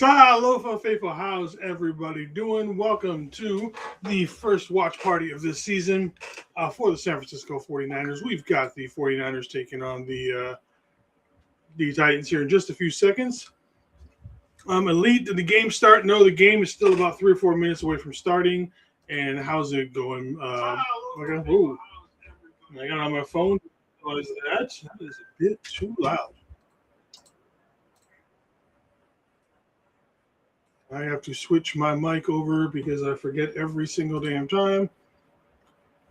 Aloha faithful, how's everybody doing? Welcome to the first watch party of this season for the San Francisco 49ers. We've got the 49ers taking on the Titans here in just a few seconds. Elite, did the game start? No, the game is still about 3 or 4 minutes away from starting. And how's it going? Okay. I got it on my phone. What is that? That is a bit too loud. I have to switch my mic over because I forget every single damn time.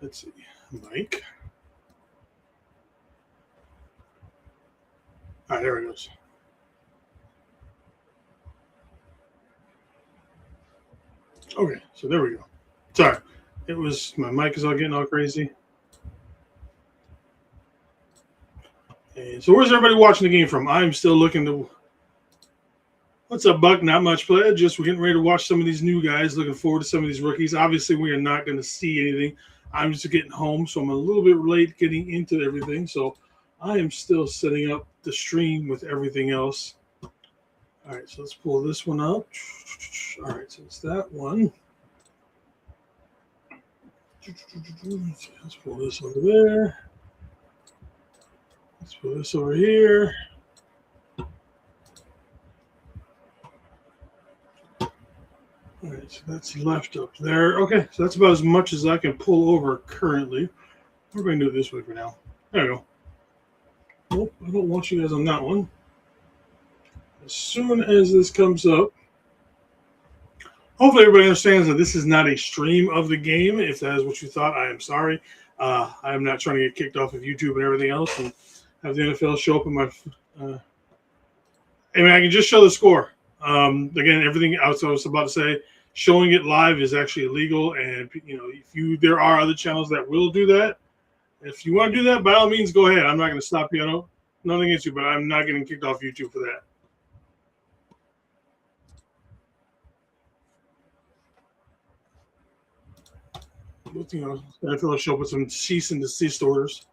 Let's see. Mic. All right, there it goes. Okay, so there we go. Sorry. It was, my mic is all getting all crazy. And so where's everybody watching the game from? I'm still looking to... What's up, Buck? Not much play. Just we're getting ready to watch some of these new guys. Looking forward to some of these rookies. Obviously, we are not going to see anything. I'm just getting home, so I'm a little bit late getting into everything. So I am still setting up the stream with everything else. All right, so let's pull this one up. All right, so it's that one. Let's pull this over there. Let's put this over here. All right, so that's left up there. Okay, so that's about as much as I can pull over currently. We're going to do it this way for now. There we go. Nope, I don't want you guys on that one. As soon as this comes up, hopefully everybody understands that this is not a stream of the game. If that is what you thought, I am sorry. I am not trying to get kicked off of YouTube and everything else and have the NFL show up in my... I mean, I can just show the score. Again, everything else I was about to say, showing it live is actually illegal. And, there are other channels that will do that. If you want to do that, by all means, go ahead. I'm not going to stop you. I don't, nothing against you, but I'm not getting kicked off YouTube for that. I feel like show up with some cease and desist orders.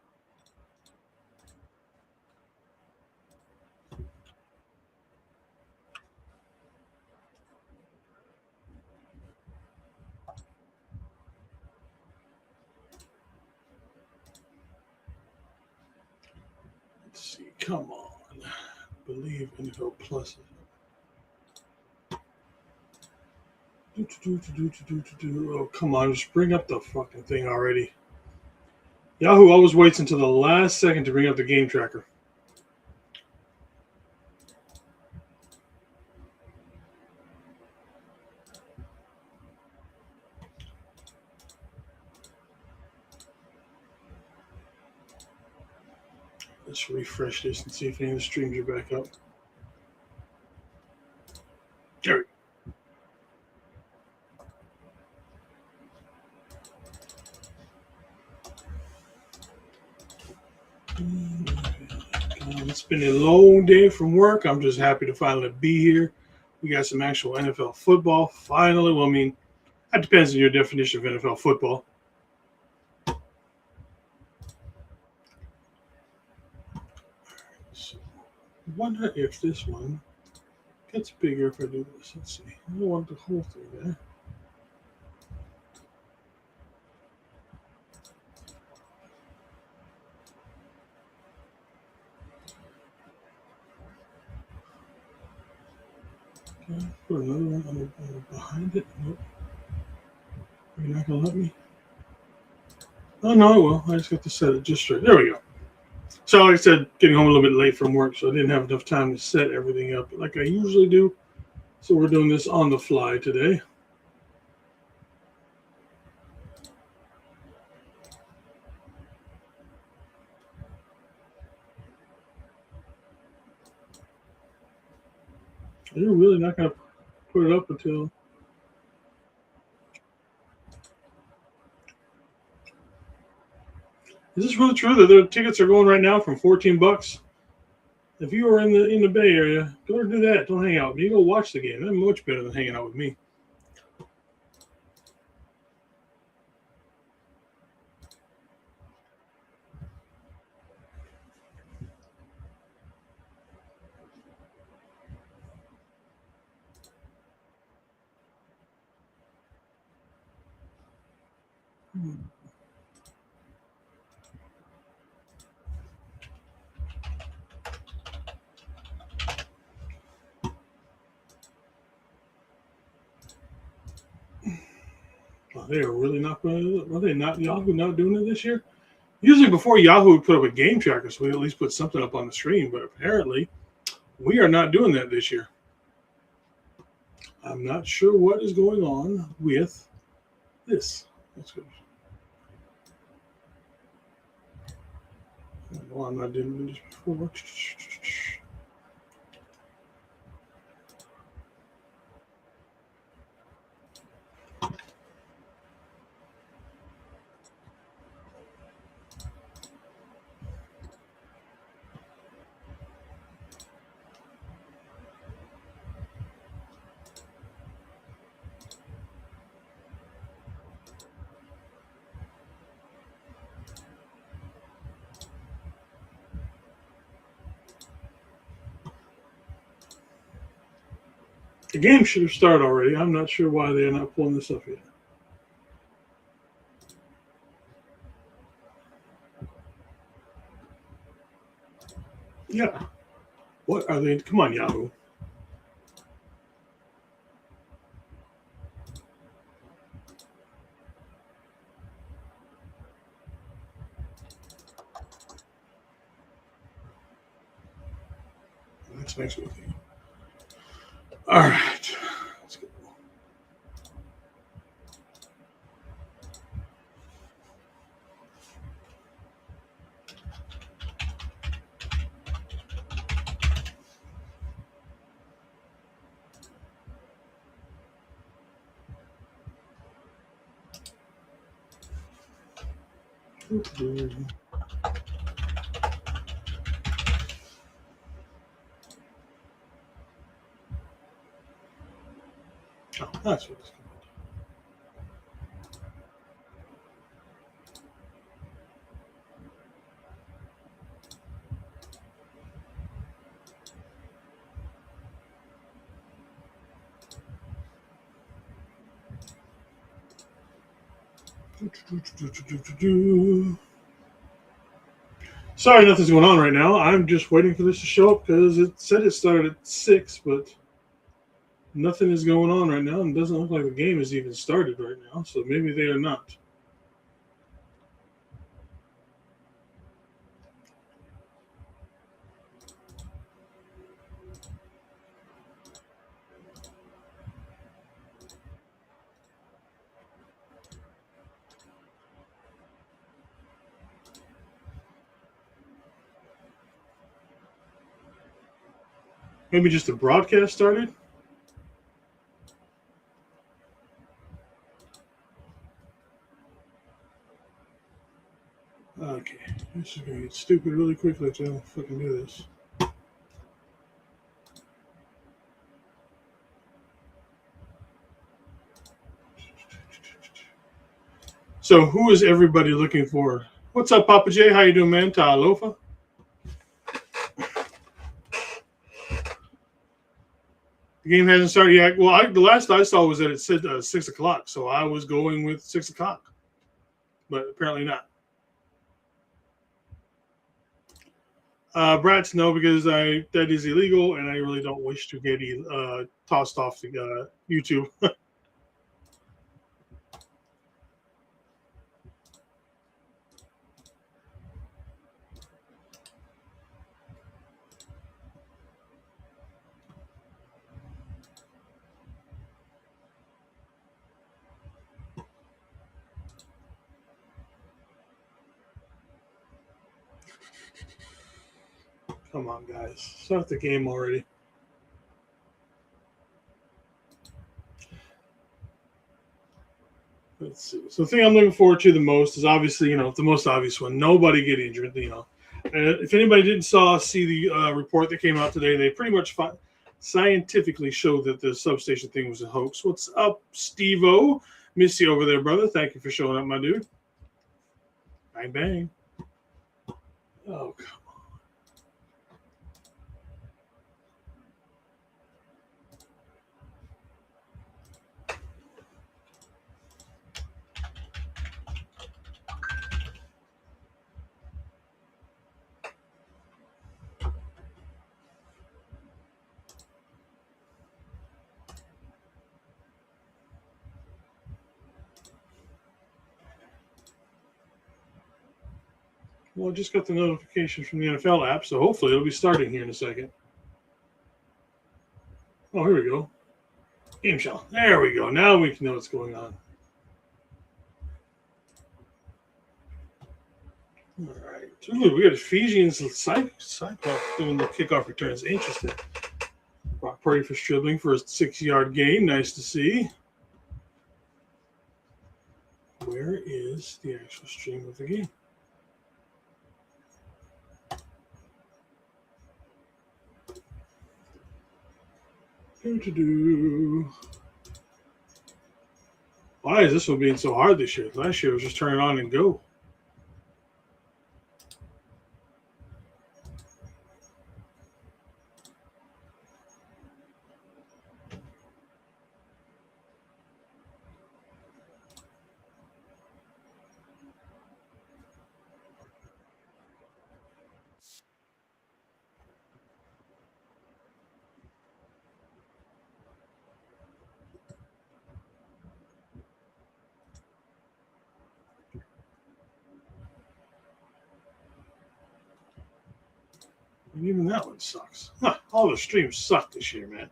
Let's see. Come on. Believe NFL Plus. Oh, come on. Just bring up the fucking thing already. Yahoo always waits until the last second to bring up the game tracker. Let's refresh this and see if any of the streams are back up. There we go. It's been a long day from work. I'm just happy to finally be here. We got some actual NFL football. Finally. Well, I mean, that depends on your definition of NFL football. So, I wonder if this one gets bigger if I do this. Let's see. I don't want the whole thing there. Okay, put another one behind it. Nope. You're not going to let me? Oh, no, I will. I just got to set it just straight. There we go. So, like I said, getting home a little bit late from work, so I didn't have enough time to set everything up like I usually do. So we're doing this on the fly today. You're really not going to put it up until... Is this really true that their tickets are going right now from $14? If you are in the Bay Area, go and do that. Don't hang out with me. Go watch the game. That's much better than hanging out with me. Oh, they are really not going to. Are they not? Yahoo not doing it this year? Usually before Yahoo would put up a game tracker, so we at least put something up on the screen. But apparently, we are not doing that this year. I'm not sure what is going on with this. That's good. Well, I'm not doing this before. The game should have started already. I'm not sure why they're not pulling this up yet. Yeah. What are they? Come on, Yahoo. That's next week. All right. Let's go. Oh, that's what it's called. Sorry, nothing's going on right now. I'm just waiting for this to show up because it said it started at 6, but nothing is going on right now, and it doesn't look like the game has even started right now, so maybe they are not. Maybe just the broadcast started? Okay, this is going to get stupid really quickly if I don't fucking do this. So, who is everybody looking for? What's up, Papa J? How you doing, man? Ta'alofa? The game hasn't started yet. Well, the last I saw was that it said 6 o'clock, so I was going with 6 o'clock, but apparently not. Brats, no, because that is illegal, and I really don't wish to get tossed off the YouTube. Come on, guys. Start the game already. Let's see. So the thing I'm looking forward to the most is obviously, the most obvious one. Nobody get injured, If anybody didn't see the report that came out today, they pretty much scientifically showed that the substation thing was a hoax. What's up, Steve-O? Miss you over there, brother. Thank you for showing up, my dude. Bang, bang. Oh, come Well, I just got the notification from the NFL app, so hopefully it'll be starting here in a second. Oh, here we go. Game shell. There we go. Now we can know what's going on. All right. Ooh, we got Ephesians Cyclops doing the kickoff returns. Interesting. Brock Purdy for Stribling for a 6-yard gain. Nice to see. Where is the actual stream of the game? Why is this one being so hard this year? Last year it was just turn it on and go. And even that one sucks. Huh, all the streams suck this year, man.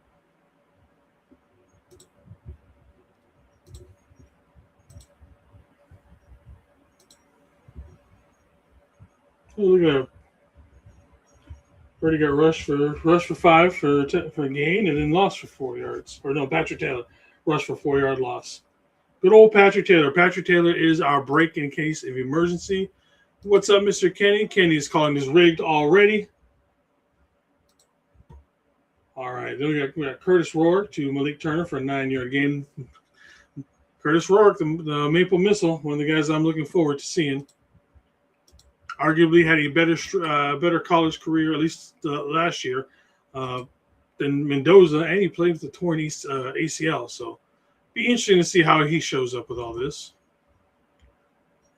Oh, look at that. Already got rush for 5 for gain, and then lost for 4 yards. Or no, Patrick Taylor rush for 4-yard loss. Good old Patrick Taylor. Patrick Taylor is our break in case of emergency. What's up, Mr. Kenny? Kenny is calling this rigged already. All right, then we got Curtis Rourke to Malik Turner for a 9-yard gain. Curtis Rourke, the Maple Missile, one of the guys I'm looking forward to seeing. Arguably had a better college career, at least last year, than Mendoza, and he played with the torn ACL. So, be interesting to see how he shows up with all this.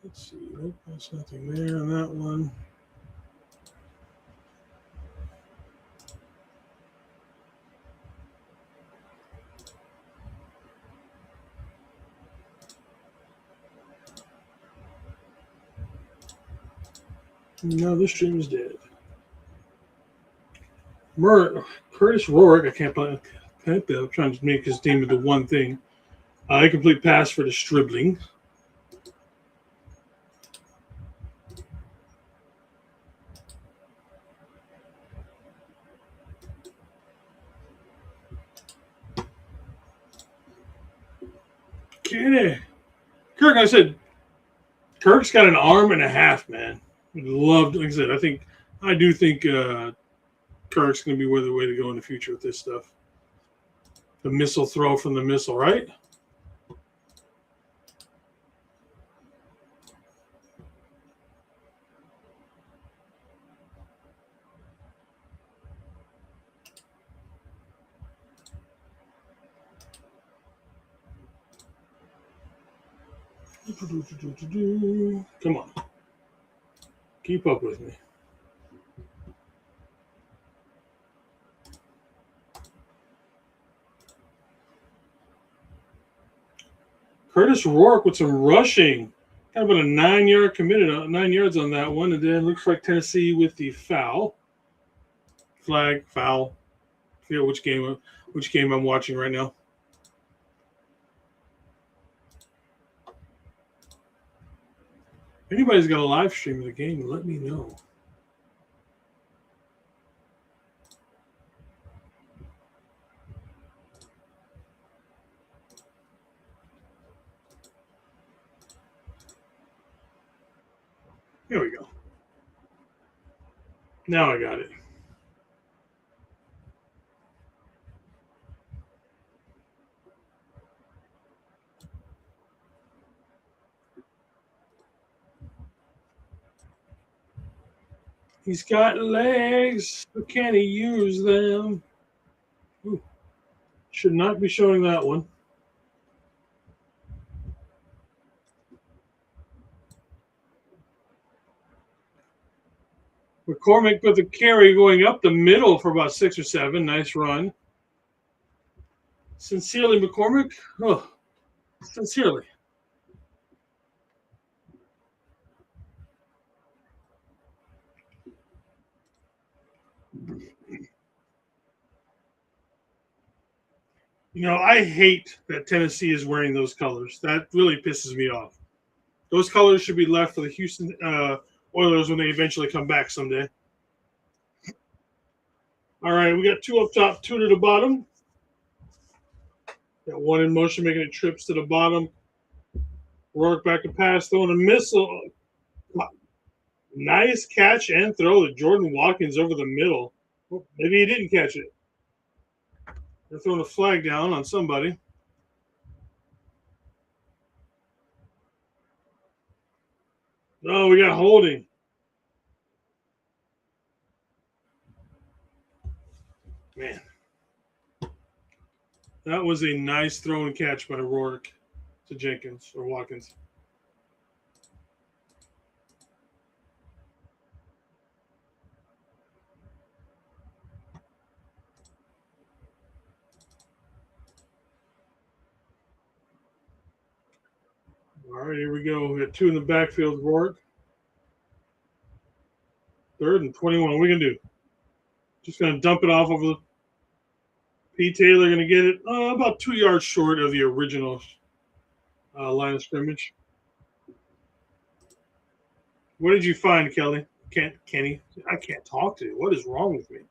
Let's see. Nope, there's nothing there on that one. No, this stream is dead. Curtis Rourke, I can't believe I'm trying to make his team into one thing. Incomplete pass for the Stribling. Kenny. Kirk, I said, Kirk's got an arm and a half, man. Loved, like I said, I do think Kirk's going to be the way to go in the future with this stuff. The missile throw from the missile, right? Come on. Keep up with me. Curtis Rourke with some rushing. Got about a 9-yard committed, 9 yards on that one. And then looks like Tennessee with the foul. Flag, foul. I forget which game I'm watching right now. If anybody's got a live stream of the game, let me know. Here we go. Now I got it. He's got legs, but can he use them? Ooh. Should not be showing that one. McCormick with the carry going up the middle for about 6 or 7. Nice run. Sincerely, McCormick. Oh, sincerely. I hate that Tennessee is wearing those colors. That really pisses me off. Those colors should be left for the Houston Oilers when they eventually come back someday. All right, we got two up top, two to the bottom. Got one in motion, making it trips to the bottom. Rourke back to pass, throwing a missile. Nice catch and throw to Jordan Watkins over the middle. Maybe he didn't catch it. They're throwing a flag down on somebody. Oh, we got holding. Man. That was a nice throw and catch by Rourke to Jenkins or Watkins. All right, here we go. We got two in the backfield, Rourke. 3rd and 21. What are we going to do? Just going to dump it off over the P. Taylor, going to get it about 2 yards short of the original line of scrimmage. What did you find, Kelly? Kenny? I can't talk to you. What is wrong with me?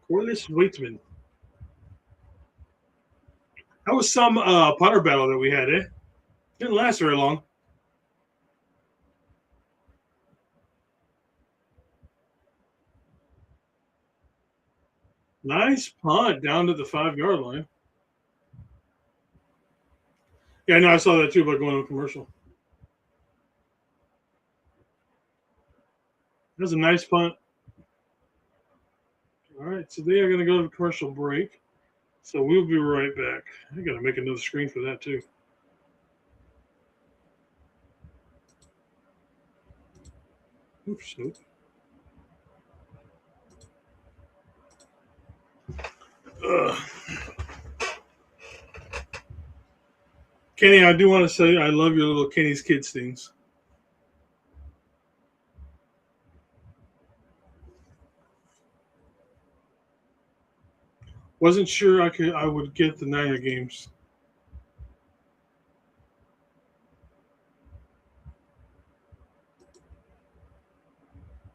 Corliss Waitman. That was some punter battle that we had, eh? Didn't last very long. Nice punt down to the 5-yard line. Yeah, no, I saw that too about going to commercial. That was a nice punt. All right, so they are going to go to commercial break. So we'll be right back. I got to make another screen for that too. Oops, nope. Kenny, I do want to say I love your little Kenny's Kids things. Wasn't sure I would get the Niner games.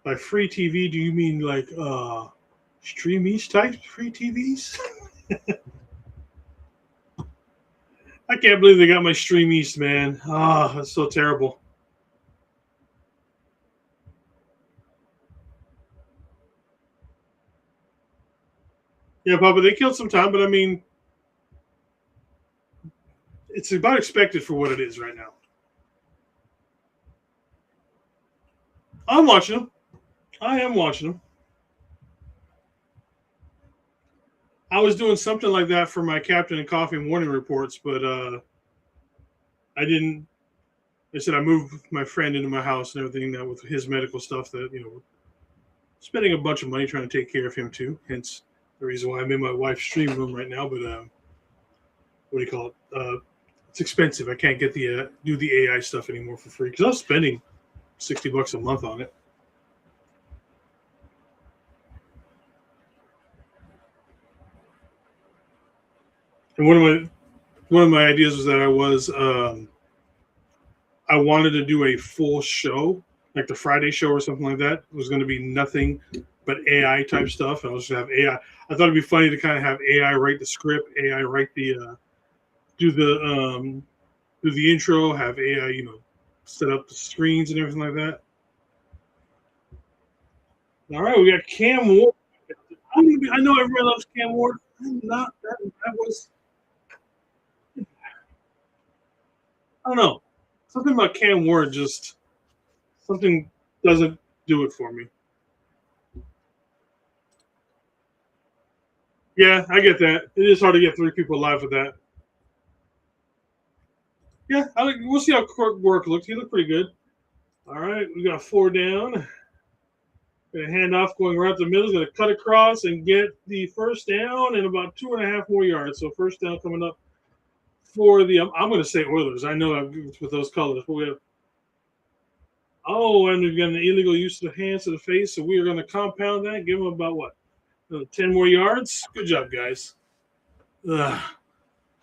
By free TV, do you mean like Stream East type free TVs? I can't believe they got my Stream East, man. Ah, that's so terrible. Yeah, Papa, they killed some time, but I mean, it's about expected for what it is right now. I'm watching them. I am watching them. I was doing something like that for my Captain and Coffee morning reports, but I didn't. I said I moved my friend into my house and everything that with his medical stuff that, spending a bunch of money trying to take care of him too. Hence the reason why I'm in my wife's stream room right now. But what do you call it? It's expensive. I can't get the do the AI stuff anymore for free because I was spending $60 a month on it. And one of my ideas was that I wanted to do a full show, like the Friday show or something like that. It was going to be nothing but AI type stuff. And I was going to have AI. I thought it'd be funny to kind of have AI write the script, AI write the do the intro, have AI, set up the screens and everything like that. All right, we got Cam Ward. I know everyone loves Cam Ward. I'm not. That was. I don't know. Something about Cam Ward just something doesn't do it for me. Yeah, I get that. It is hard to get 3 people live with that. Yeah, we'll see how Work looks. He looked pretty good. All right, we got 4 down. Going to hand off going right up the middle. He's going to cut across and get the first down and about 2.5 more yards. So first down coming up for the, I'm going to say Oilers. I know with those colors. But we have, and we've got an illegal use of the hands to the face. So we are going to compound that. Give them about what? 10 more yards. Good job, guys. How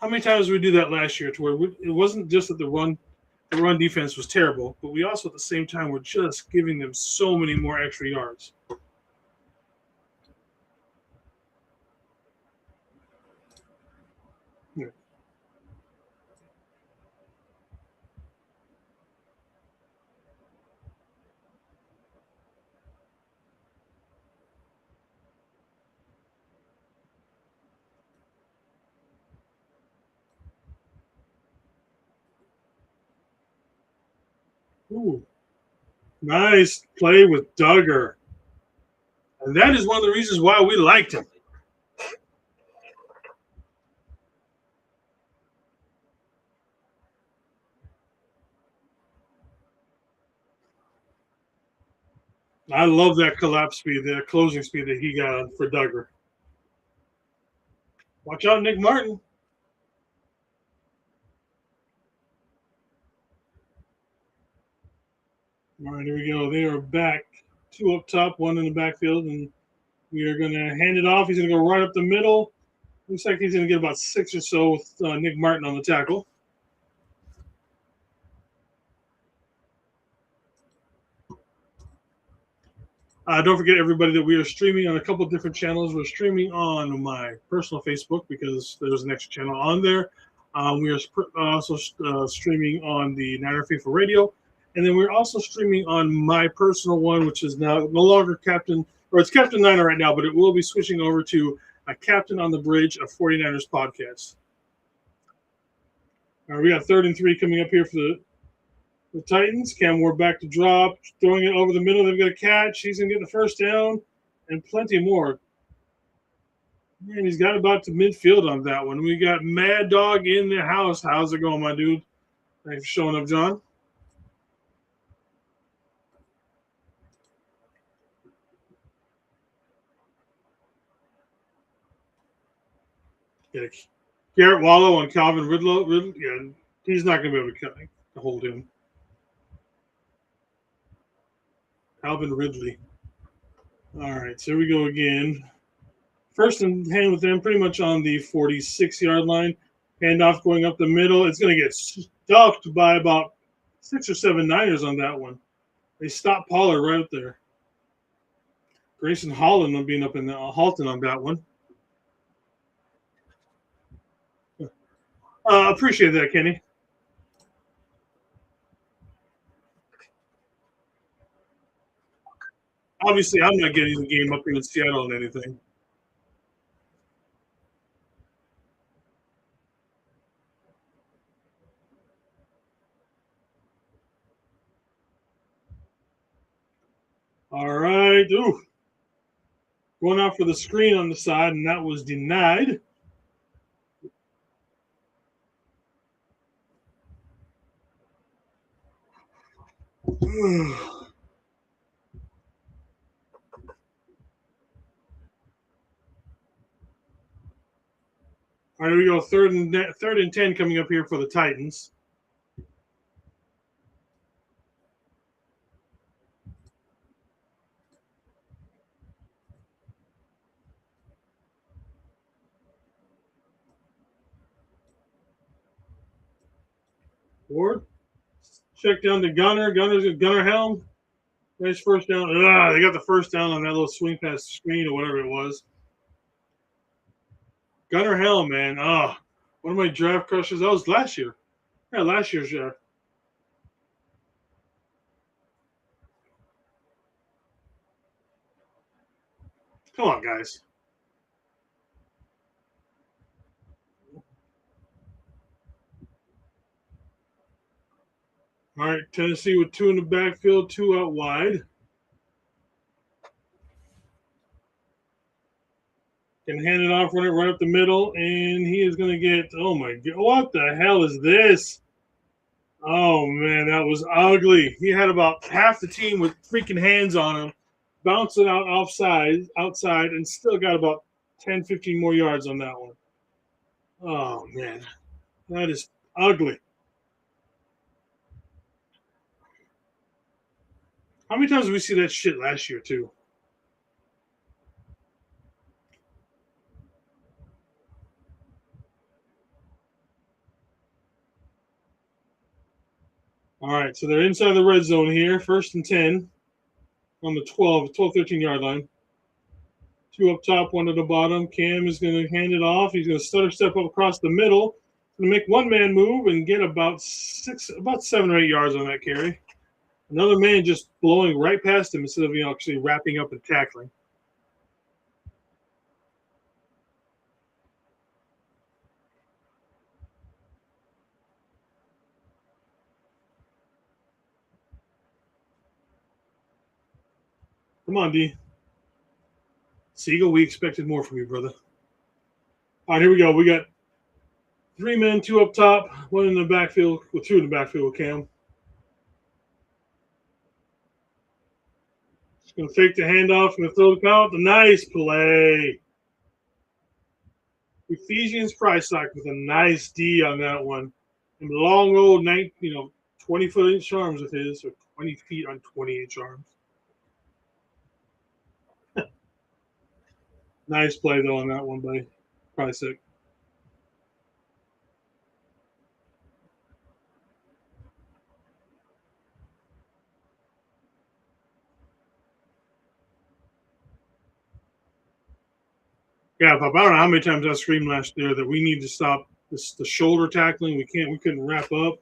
many times did we do that last year to where it wasn't just that the run defense was terrible, but we also at the same time were just giving them so many more extra yards. Yeah. Ooh, nice play with Duggar. And that is one of the reasons why we liked him. I love that collapse speed, that closing speed that he got for Duggar. Watch out, Nick Martin. All right, here we go. They are back. 2 up top, 1 in the backfield, and we are going to hand it off. He's going to go right up the middle. Looks like he's going to get about 6 or so with Nick Martin on the tackle. Don't forget, everybody, that we are streaming on a couple of different channels. We're streaming on my personal Facebook because there's an extra channel on there. We are also streaming on the Niner Faithful Radio. And then we're also streaming on my personal one, which is now no longer Captain, or it's Captain Niner right now, but it will be switching over to a Captain on the Bridge, a 49ers podcast. All right, we got 3rd and 3 coming up here for the Titans. Cam Ward back to drop, throwing it over the middle. They've got a catch. He's going to get the first down and plenty more. Man, he's got about to midfield on that one. We got Mad Dog in the house. How's it going, my dude? Thanks for showing up, John. Yeah, Garrett Wallow on Calvin Ridlow. Yeah, he's not going to be able to hold him. Calvin Ridley. All right, so here we go again. First and 10 with them, pretty much on the 46-yard line. Handoff going up the middle. It's going to get stuffed by about 6 or 7 Niners on that one. They stopped Pollard right up there. Grayson Holland being up in the Halton on that one. Appreciate that, Kenny. Obviously, I'm not getting the game up here in Seattle and anything. All right. Ooh. Going out for the screen on the side, and that was denied. All right, here we go. Third and 10 coming up here for the Titans. Ward. Check down to Gunner. Gunner Helm. Nice first down. They got the first down on that little swing past the screen or whatever it was. Gunner Helm, man. One of my draft crushes. That was last year. Yeah, last year's draft. Come on, guys. All right, Tennessee with 2 in the backfield, 2 out wide. Can hand it off, run it right up the middle, and he is going to get, oh my God, what the hell is this? Oh man, that was ugly. He had about half the team with freaking hands on him, bouncing out outside, and still got about 10, 15 more yards on that one. Oh man. That is ugly. How many times did we see that shit last year too? All right, so they're inside the red zone here. 1st and 10 on the 13 yard line. 2 up top, 1 at the bottom. Cam is going to hand it off. He's going to stutter step up across the middle. Going to make one man move and get about 7 or 8 yards on that carry. Another man just blowing right past him instead of actually wrapping up and tackling. Come on, D. Siegel, we expected more from you, brother. All right, here we go. We got 3 men, 2 up top, 1 in the backfield, with 2 in the backfield with Cam. Just going to fake the handoff, going to throw the count. Nice play. Ephesians Prysock with a nice D on that one. And long old 20-foot-inch arms of his, or 20 feet on 20-inch arms. Nice play though on that one by Prysock. Yeah, Pop, I don't know how many times I screamed last year that we need to stop the shoulder tackling. We couldn't wrap up.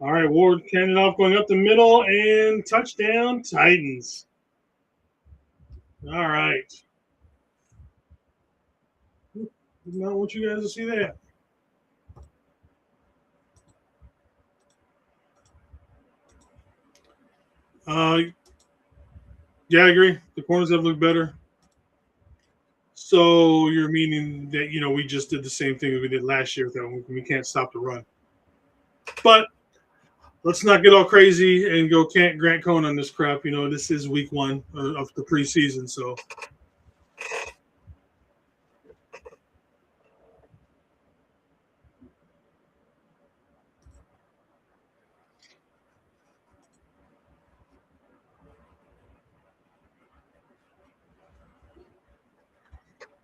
All right, Ward handing off, going up the middle, and touchdown Titans. All right. Did not want you guys to see that. Yeah, I agree. The corners have looked better. So you're meaning that we just did the same thing that we did last year, though. We can't stop the run. But let's not get all crazy and go can't Grant Cohn on this crap. This is week 1 of the preseason, so.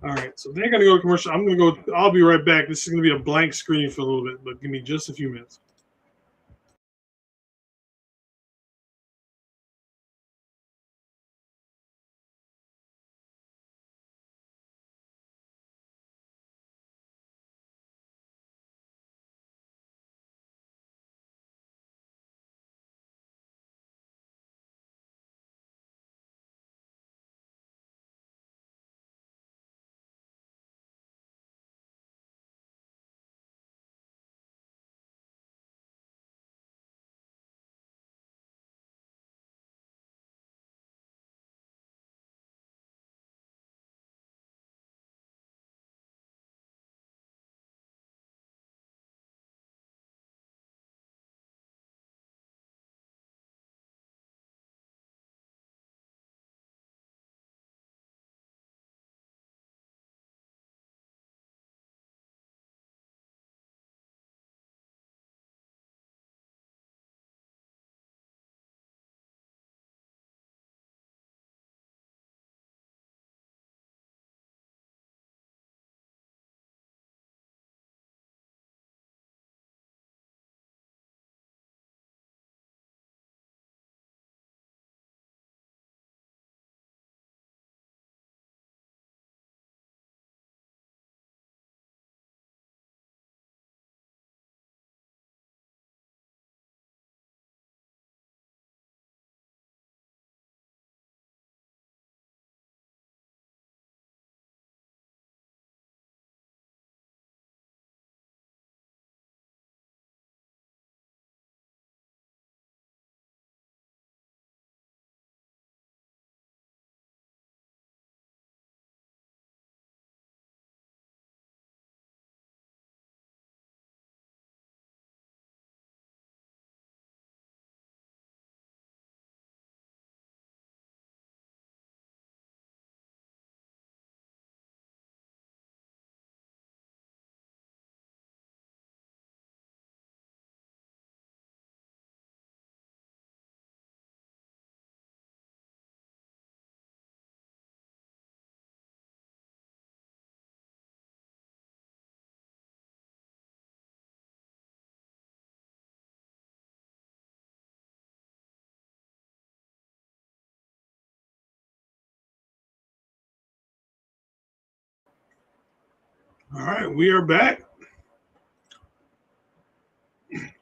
All right, so they're gonna go to commercial. I'm gonna go. I'll be right back. This is gonna be a blank screen for a little bit, but give me just a few minutes. All right, we are back.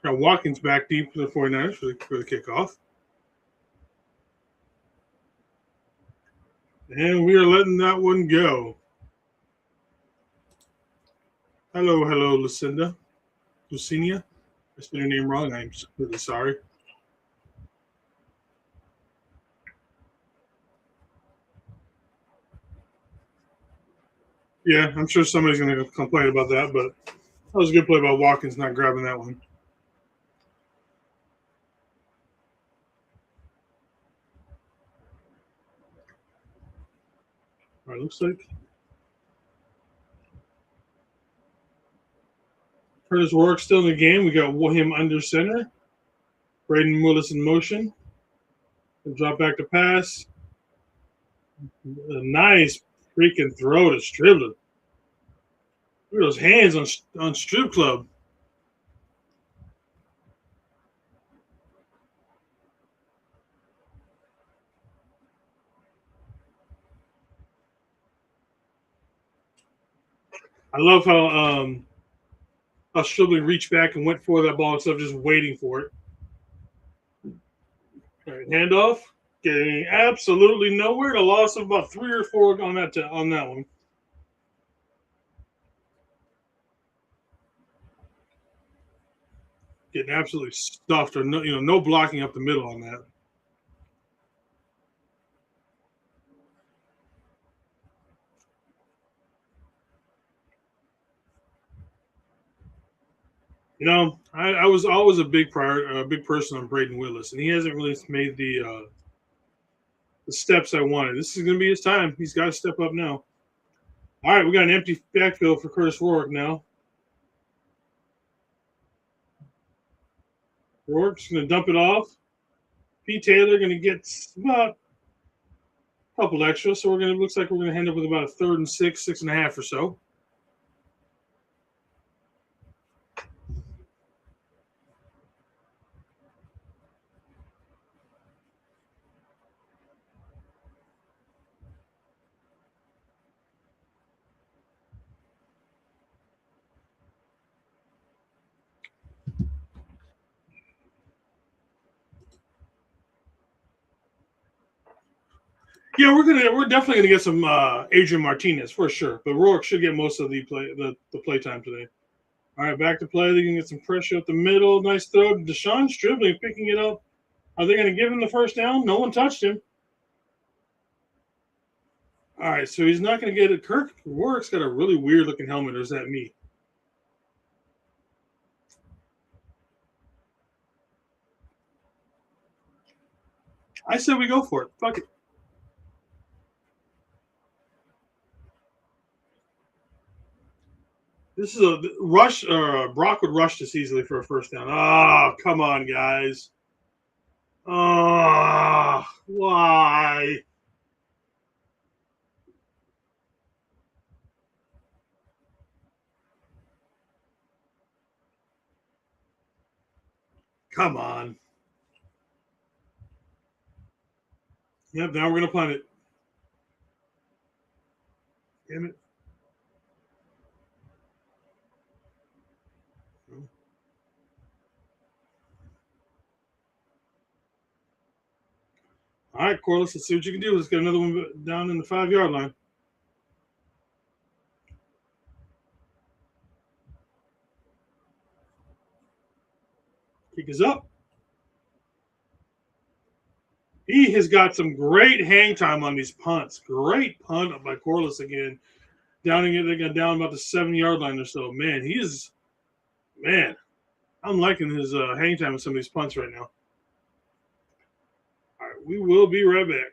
Got Watkins back deep for the 49ers for the kickoff. And we are letting that one go. Hello, Lucinda. Lucinia. I spelled your name wrong. I'm really sorry. Yeah, I'm sure somebody's going to complain about that, but that was a good play by Watkins not grabbing that one. All right, looks like Curtis Rourke still in the game. We got him under center. Braden Willis in motion. Drop back to pass. A nice freaking throw to Striblin. Look at those hands on Strip Club. I love how Stribling reached back and went for that ball instead of just waiting for it. All right, handoff. Getting absolutely nowhere. A loss of about 3 or 4 on that one. Getting absolutely stuffed, or no blocking up the middle on that. I was always a big person on Braden Willis, and he hasn't really made the steps I wanted. This is going to be his time. He's got to step up now. All right, we got an empty backfield for Curtis Rourke now. Rourke's going to dump it off. P. Taylor going to get about a couple extra, so looks like we're going to end up with about a 3rd and 6, 6.5 or so. Yeah, we're definitely gonna get some Adrian Martinez for sure, but Rourke should get most of the play time today. All right, back to play. They can get some pressure up the middle. Nice throw. Deshaun Stribling picking it up. Are they going to give him the first down? No one touched him. All right, so he's not going to get it. Kirk Rourke's got a really weird looking helmet. Or is that me? I said we go for it. Fuck it. This is a rush. Brock would rush this easily for a first down. Oh, come on, guys. Oh, why? Come on. Yep, now we're going to punt it. Damn it. All right, Corliss, let's see what you can do. Let's get another one down in the 5-yard line. Kick is up. He has got some great hang time on these punts. Great punt by Corliss again. Downing it, they got down about the 7-yard line or so. Man, I'm liking his hang time with some of these punts right now. All right, we will be right back.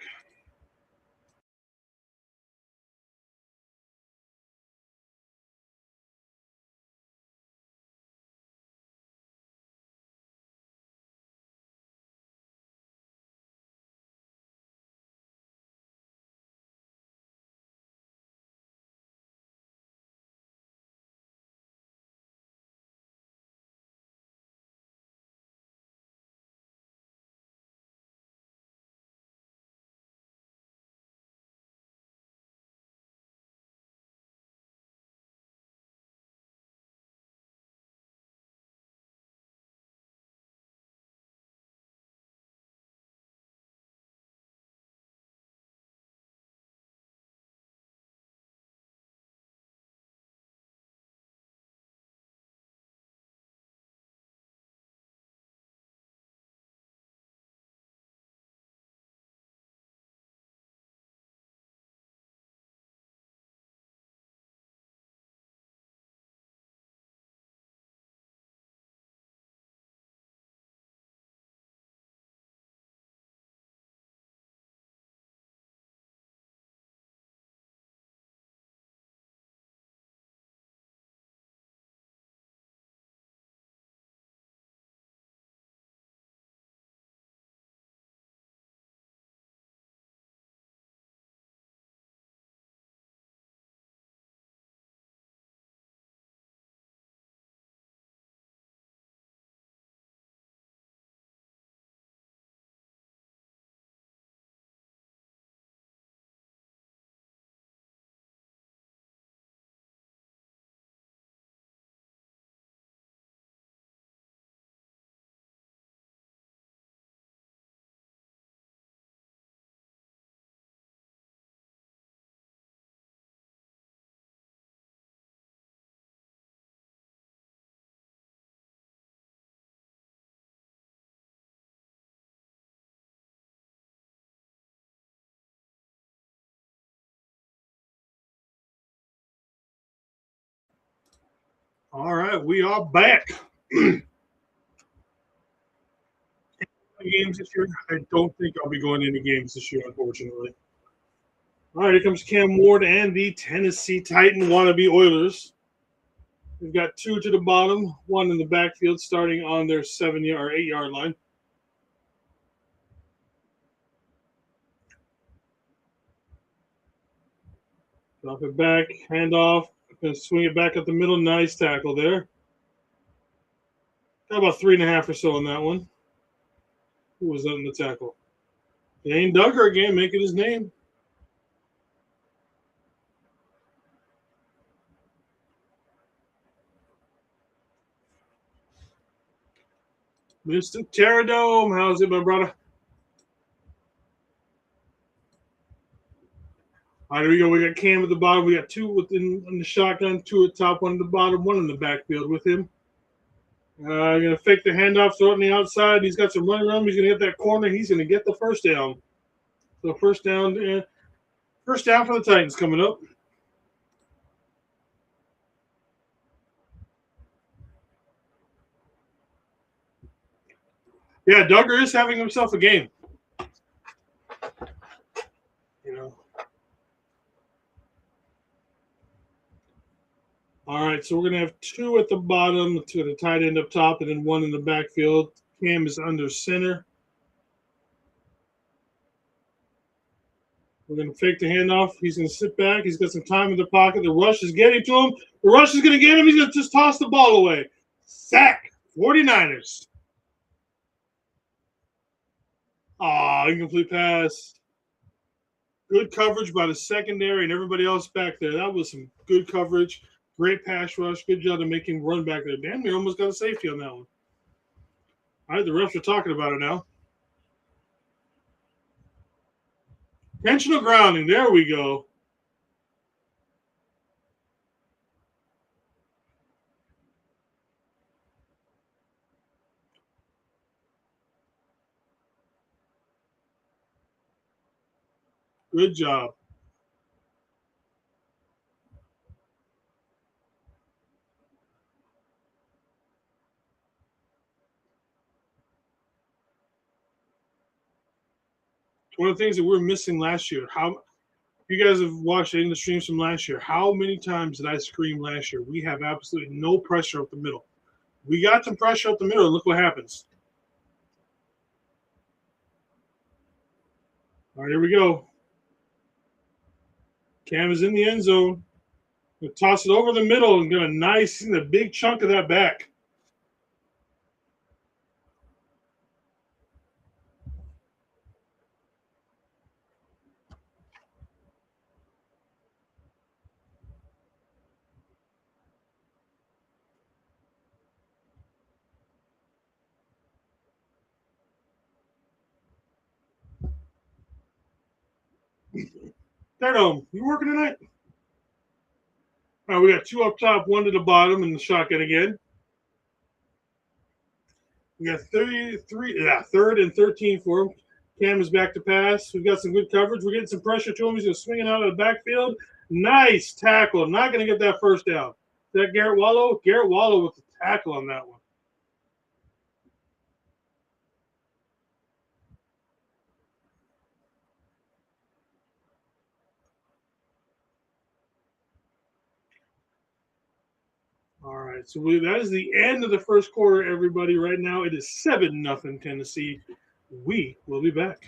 All right, we are back. Games this year? I don't think I'll be going into games this year, unfortunately. All right, here comes Cam Ward and the Tennessee Titan wannabe Oilers. We've got two to the bottom, one in the backfield, starting on their 7-yard or 8-yard line. Drop it back, hand off, gonna swing it back up the middle. Nice tackle there. Got about 3.5 or so on that one. Who was that in the tackle? Dane Duggar again, making his name. Mr. Terradome, how's it, my brother? All right, here we go. We got Cam at the bottom. We got two within in the shotgun, two at top, one at the bottom, one in the backfield with him. Going to fake the handoff, throw it on the outside. He's got some running around. He's going to hit that corner. He's going to get the first down. So first down for the Titans coming up. Yeah, Duggar is having himself a game. You know. All right, so we're going to have two at the bottom, two at the tight end up top, and then one in the backfield. Cam is under center. We're going to fake the handoff. He's going to sit back. He's got some time in the pocket. The rush is getting to him. The rush is going to get him. He's going to just toss the ball away. Sack. 49ers. Incomplete pass. Good coverage by the secondary and everybody else back there. That was some good coverage. Great pass rush. Good job to make him run back there. Damn near almost got a safety on that one. All right, the refs are talking about it now. Intentional grounding. There we go. Good job. One of the things that we're missing last year. How you guys have watched any of the streams from last year? How many times did I scream last year? We have absolutely no pressure up the middle. We got some pressure up the middle. Look what happens. All right, here we go. Cam is in the end zone. We'll toss it over the middle and get a big chunk of that back. There, you working tonight? All right, we got two up top, one to the bottom, and the shotgun again. We got third and 13 for him. Cam is back to pass. We've got some good coverage. We're getting some pressure to him. He's going to swing it out of the backfield. Nice tackle. Not going to get that first down. Is that Garrett Wallow? Garrett Wallow with the tackle on that one. All right, so that is the end of the first quarter, everybody. Right now, it is 7-0 Tennessee. We will be back.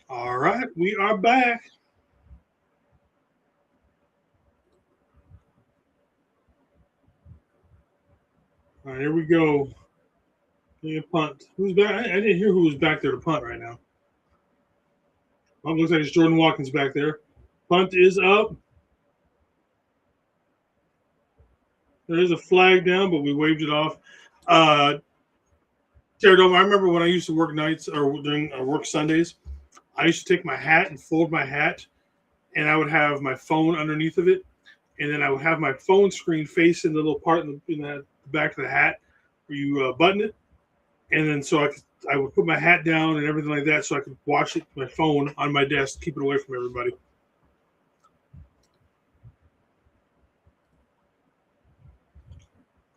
All right, we are back. All right, here we go. Getting a punt. Who's back? I didn't hear who was back there to punt right now. Oh, looks like it's Jordan Watkins back there. Punt is up. There is a flag down, but we waved it off. Jared, I remember when I used to work nights or during work Sundays, I used to take my hat and fold my hat, and I would have my phone underneath of it, and then I would have my phone screen facing the little part in the back of the hat where you button it, and then I would put my hat down and everything like that so I could watch it my phone on my desk, keep it away from everybody.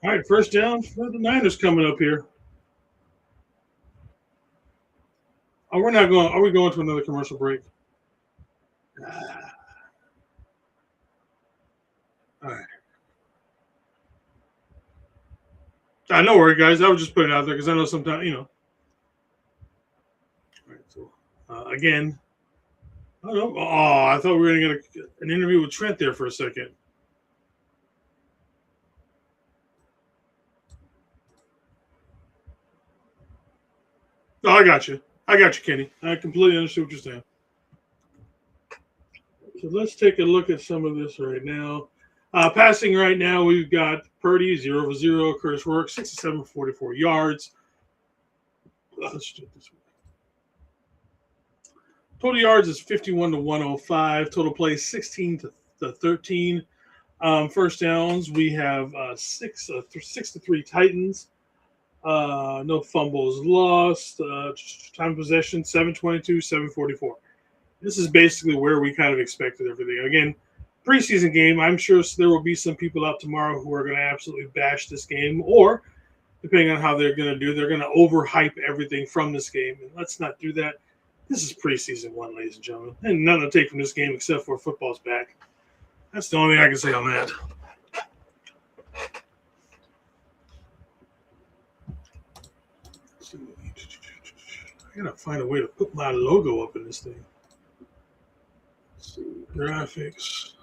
All right, first down for the Niners coming up here. Oh, we're not going. Are we going to another commercial break? All right. I know where, guys. I was just putting it out there because I know sometimes, you know. All right, so again, I don't know. Oh, I thought we were going to get an interview with Trent there for a second. Oh, I got you. I got you, Kenny. I completely understand what you're saying. So let's take a look at some of this right now. Passing right now, we've got Purdy 0-0, Curtis Rourke 67 44 yards. Let's do it this way. Total yards is 51 to 105. Total plays 16 to 13. First downs, we have six to 3 Titans. No fumbles lost. Time possession 722, 744. This is basically where we kind of expected everything. Again, preseason game, I'm sure there will be some people out tomorrow who are going to absolutely bash this game, or depending on how they're going to do, they're going to overhype everything from this game. And let's not do that. This is preseason one, ladies and gentlemen, and nothing to take from this game except for football's back. That's the only thing I can say on that. I gotta find a way to put my logo up in this thing. Let's see, graphics.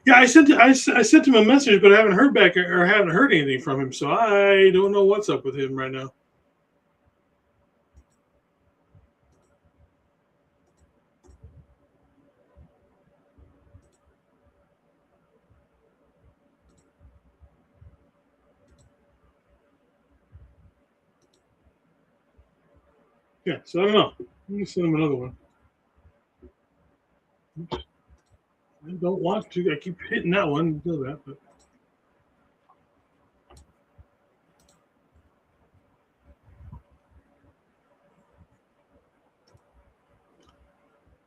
Yeah, I sent him a message, but I haven't heard back or haven't heard anything from him. So I don't know what's up with him right now. Yeah, so I don't know. Let me send him another one. I don't want to. I keep hitting that one. Do that, but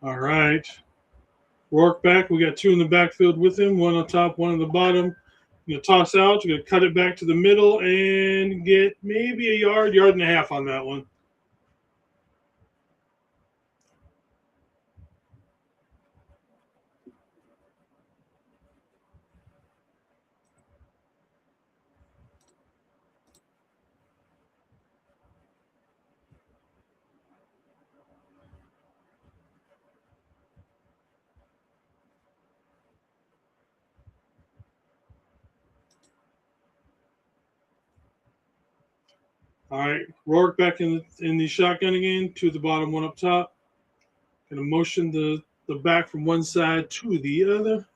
all right. Rourke back. We got two in the backfield with him. One on top, one on the bottom. You're gonna toss out. You're gonna cut it back to the middle and get maybe a yard and a half on that one. All right, Rourke back in the shotgun again. Two at the bottom, one up top. Gonna motion the back from one side to the other.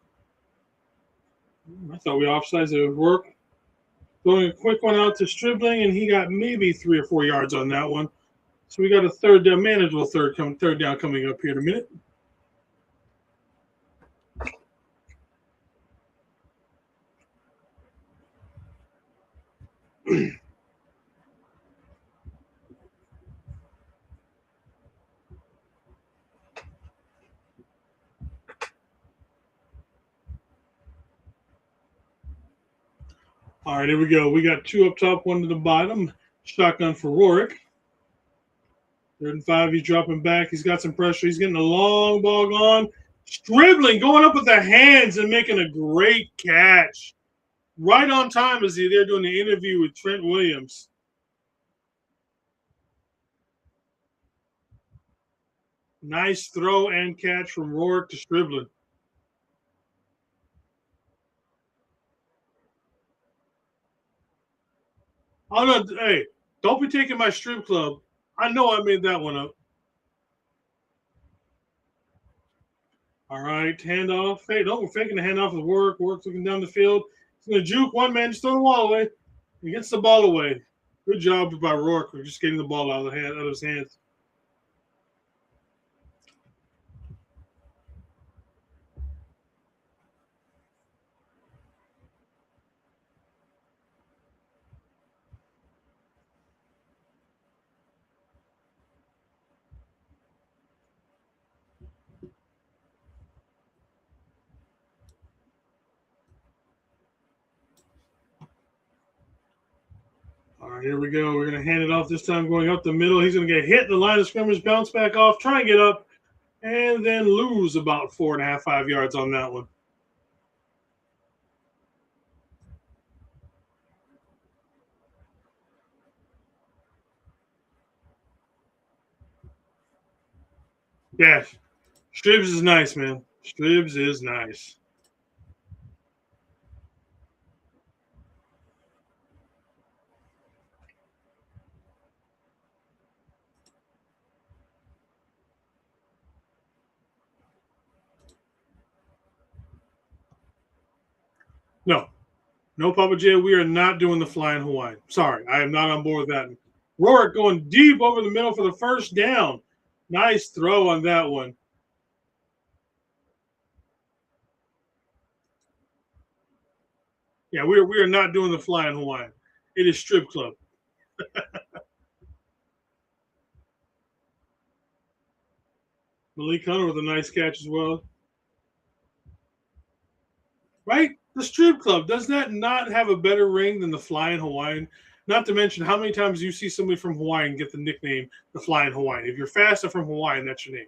I thought we offsides. It would work. Throwing a quick one out to Stribling, and he got maybe 3 or 4 yards on that one. So we got a third down, manageable third down coming up here in a minute. All right, here we go. We got two up top, one to the bottom. Shotgun for Rourke. 3rd and 5. He's dropping back. He's got some pressure. He's getting a long ball gone. Dribbling, going up with the hands and making a great catch. Right on time as they're doing the interview with Trent Williams. Nice throw and catch from Rourke to Striblin. Oh, no. Hey, don't be taking my strip club. I know I made that one up. All right, handoff. Hey, no, we're faking the handoff with Rourke. Rourke's looking down the field. He's going to juke one man, just throw the ball away. He gets the ball away. Good job by Rourke for just getting the ball out of his hands. All right, here we go. We're going to hand it off this time going up the middle. He's going to get hit in the line of scrimmage, bounce back off, try and get up, and then lose about 4.5, 5 yards on that one. Yeah, Stribbs is nice, man. Stribbs is nice. No, Papa J, we are not doing the flying Hawaiian. Sorry, I am not on board with that. Rourke going deep over the middle for the first down. Nice throw on that one. Yeah, we are not doing the flying Hawaiian. It is strip club. Malik Hunter with a nice catch as well. Right? The strip club, does that not have a better ring than the flying Hawaiian? Not to mention how many times you see somebody from Hawaii get the nickname the flying Hawaiian. If you're fast and from Hawaii, that's your name.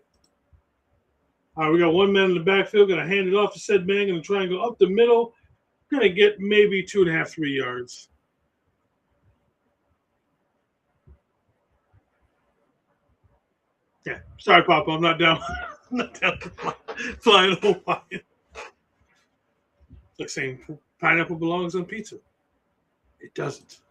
All right, we got one man in the backfield. Going to hand it off to said man. Going to try and go up the middle. Going to get maybe 2.5, 3 yards. Yeah, sorry, Papa. I'm not down. I'm not down for flying Hawaiian. Like saying pineapple belongs on pizza. It doesn't.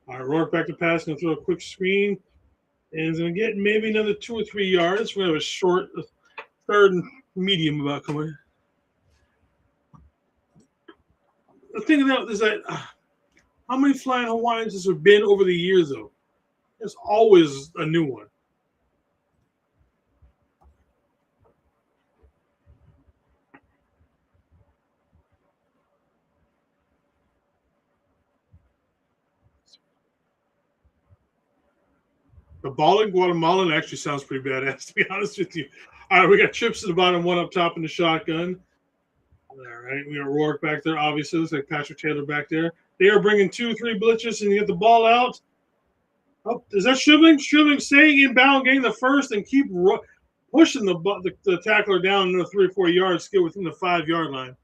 All right, Rourke back to pass. Going to throw a quick screen. And he's going to get maybe another 2 or 3 yards. We have a short 3rd and medium about coming. The thing about is that how many flying Hawaiians has there been over the years, though? There's always a new one. The ball in Guatemalan actually sounds pretty badass, to be honest with you. All right, we got Trips at the bottom, one up top in the shotgun. All right, we got Rourke back there, obviously. Looks like Patrick Taylor back there. They are bringing 2, 3 blitzes, and you get the ball out. Oh, is that Shivling? Shivling staying inbound, getting the first, and keep pushing the tackler down another 3 or 4 yards, get within the 5-yard line.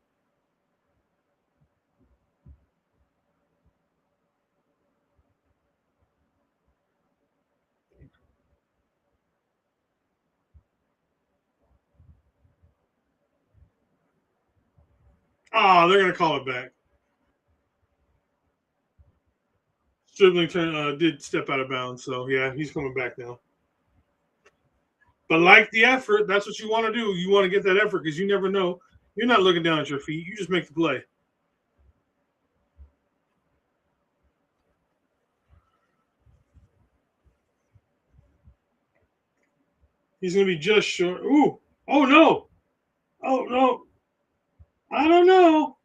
Oh, they're going to call it back. Shivling did step out of bounds, so yeah, he's coming back now. But like the effort, that's what you want to do. You want to get that effort because you never know. You're not looking down at your feet. You just make the play. He's going to be just short. Ooh. Oh, no. Oh, no. I don't know.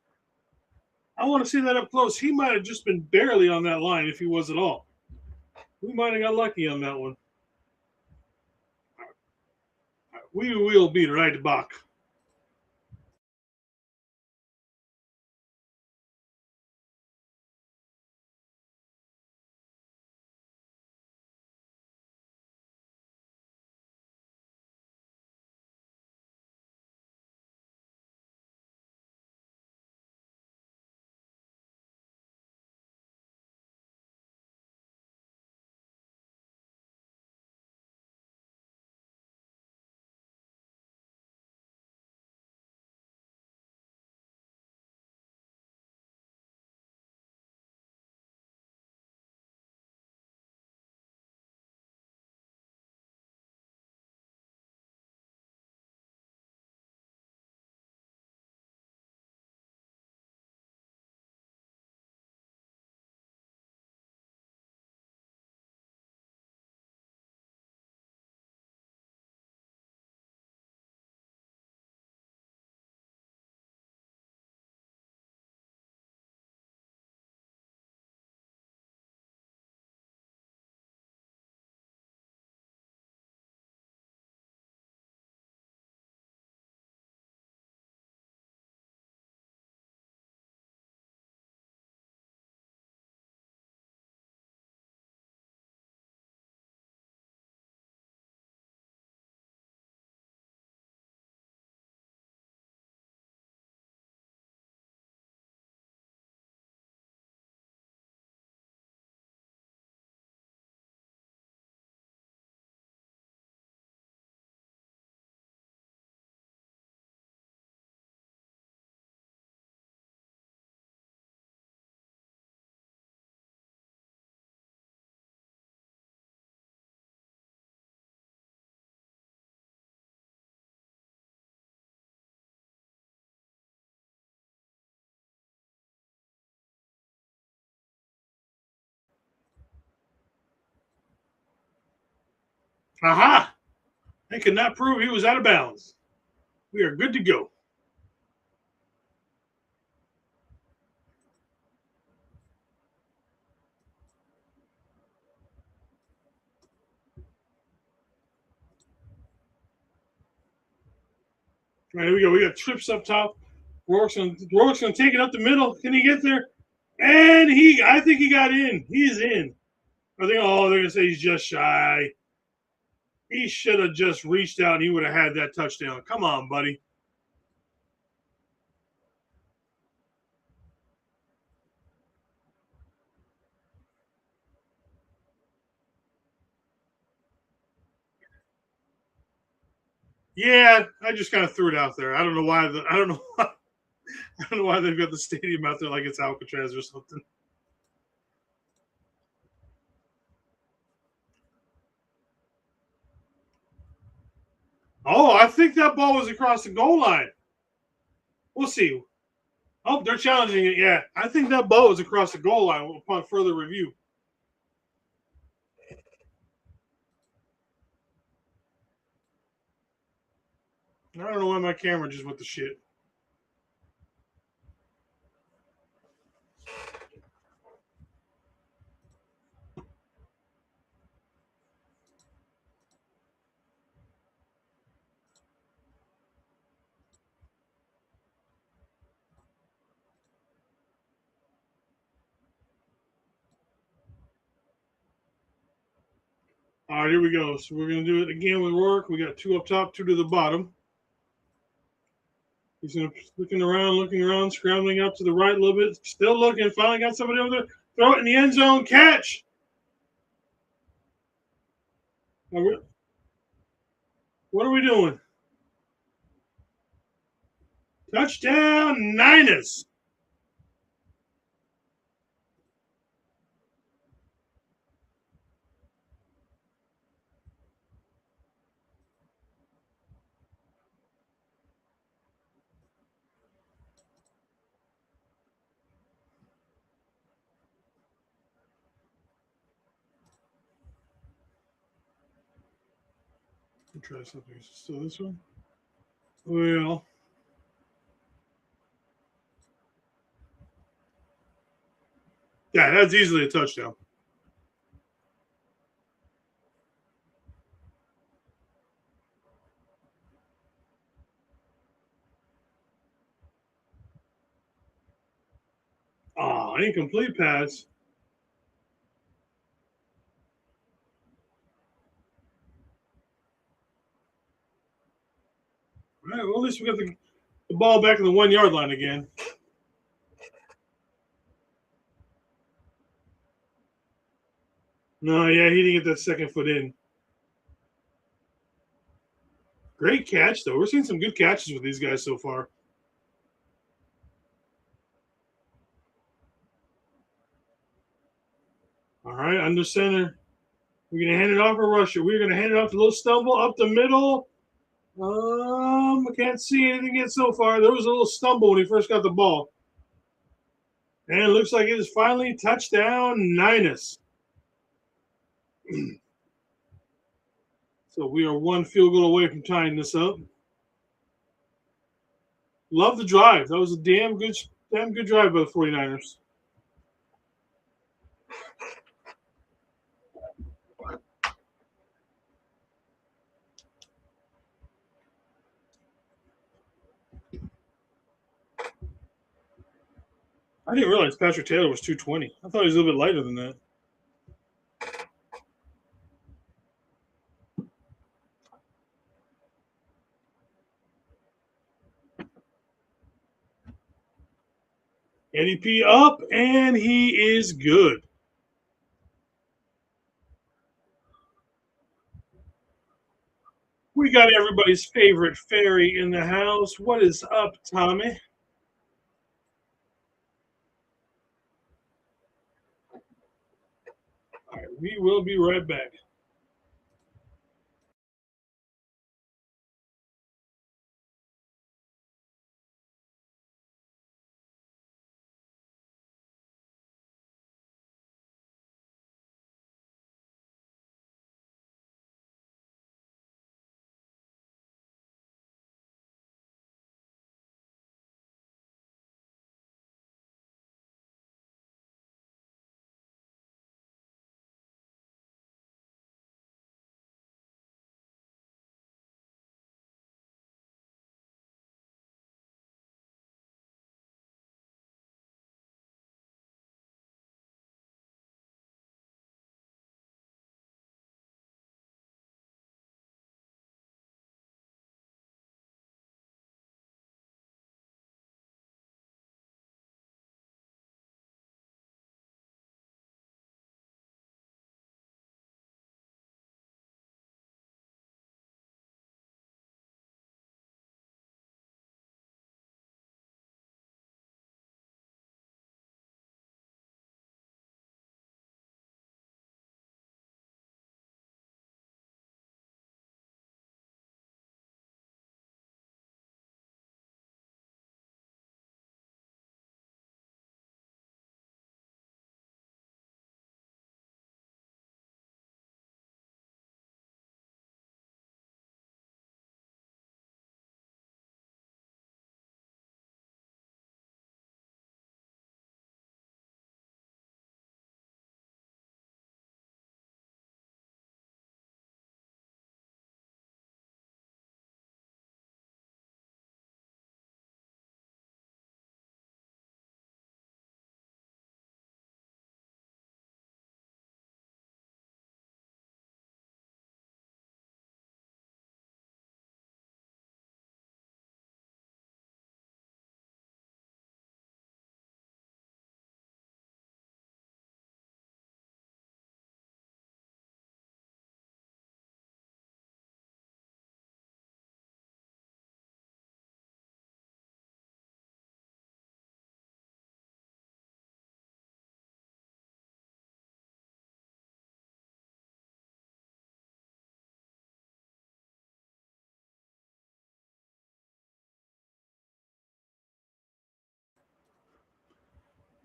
I want to see that up close. He might have just been barely on that line if he was at all. We might have got lucky on that one. We will be right back. Aha! They could not prove he was out of bounds. We are good to go. All right, here we go. We got trips up top. Rourke's gonna take it up the middle. Can he get there? And I think he got in. He's in. They're gonna say he's just shy. He should have just reached out and he would have had that touchdown. Come on, buddy. Yeah, I just kind of threw it out there. I don't know why. I don't know. I don't know why they've got the stadium out there like it's Alcatraz or something. Oh, I think that ball was across the goal line. We'll see. Oh, they're challenging it. Yeah, I think that ball was across the goal line upon further review. I don't know why my camera just went to shit. All right, here we go. So we're going to do it again with Rourke. We got two up top, two to the bottom. He's looking around, scrambling up to the right a little bit. Still looking. Finally got somebody over there. Throw it in the end zone. Catch. What are we doing? Touchdown, Niners. Let me try something. Is it still this one? Well, yeah, that's easily a touchdown. Oh, incomplete pass. All right, well, at least we got the ball back in the 1 yard line again. No, yeah, he didn't get that second foot in. Great catch, though. We're seeing some good catches with these guys so far. All right, under center. We're going to hand it off to Rusher. We're going to hand it off to Little Stumble up the middle. I can't see anything yet so far. There was a little stumble when he first got the ball. And it looks like it is finally touchdown Niners. So we are one field goal away from tying this up. Love the drive. That was a damn good drive by the 49ers. I didn't realize Patrick Taylor was 220. I thought he was a little bit lighter than that. ADP up, and he is good. We got everybody's favorite fairy in the house. What is up, Tommy? All right, we will be right back.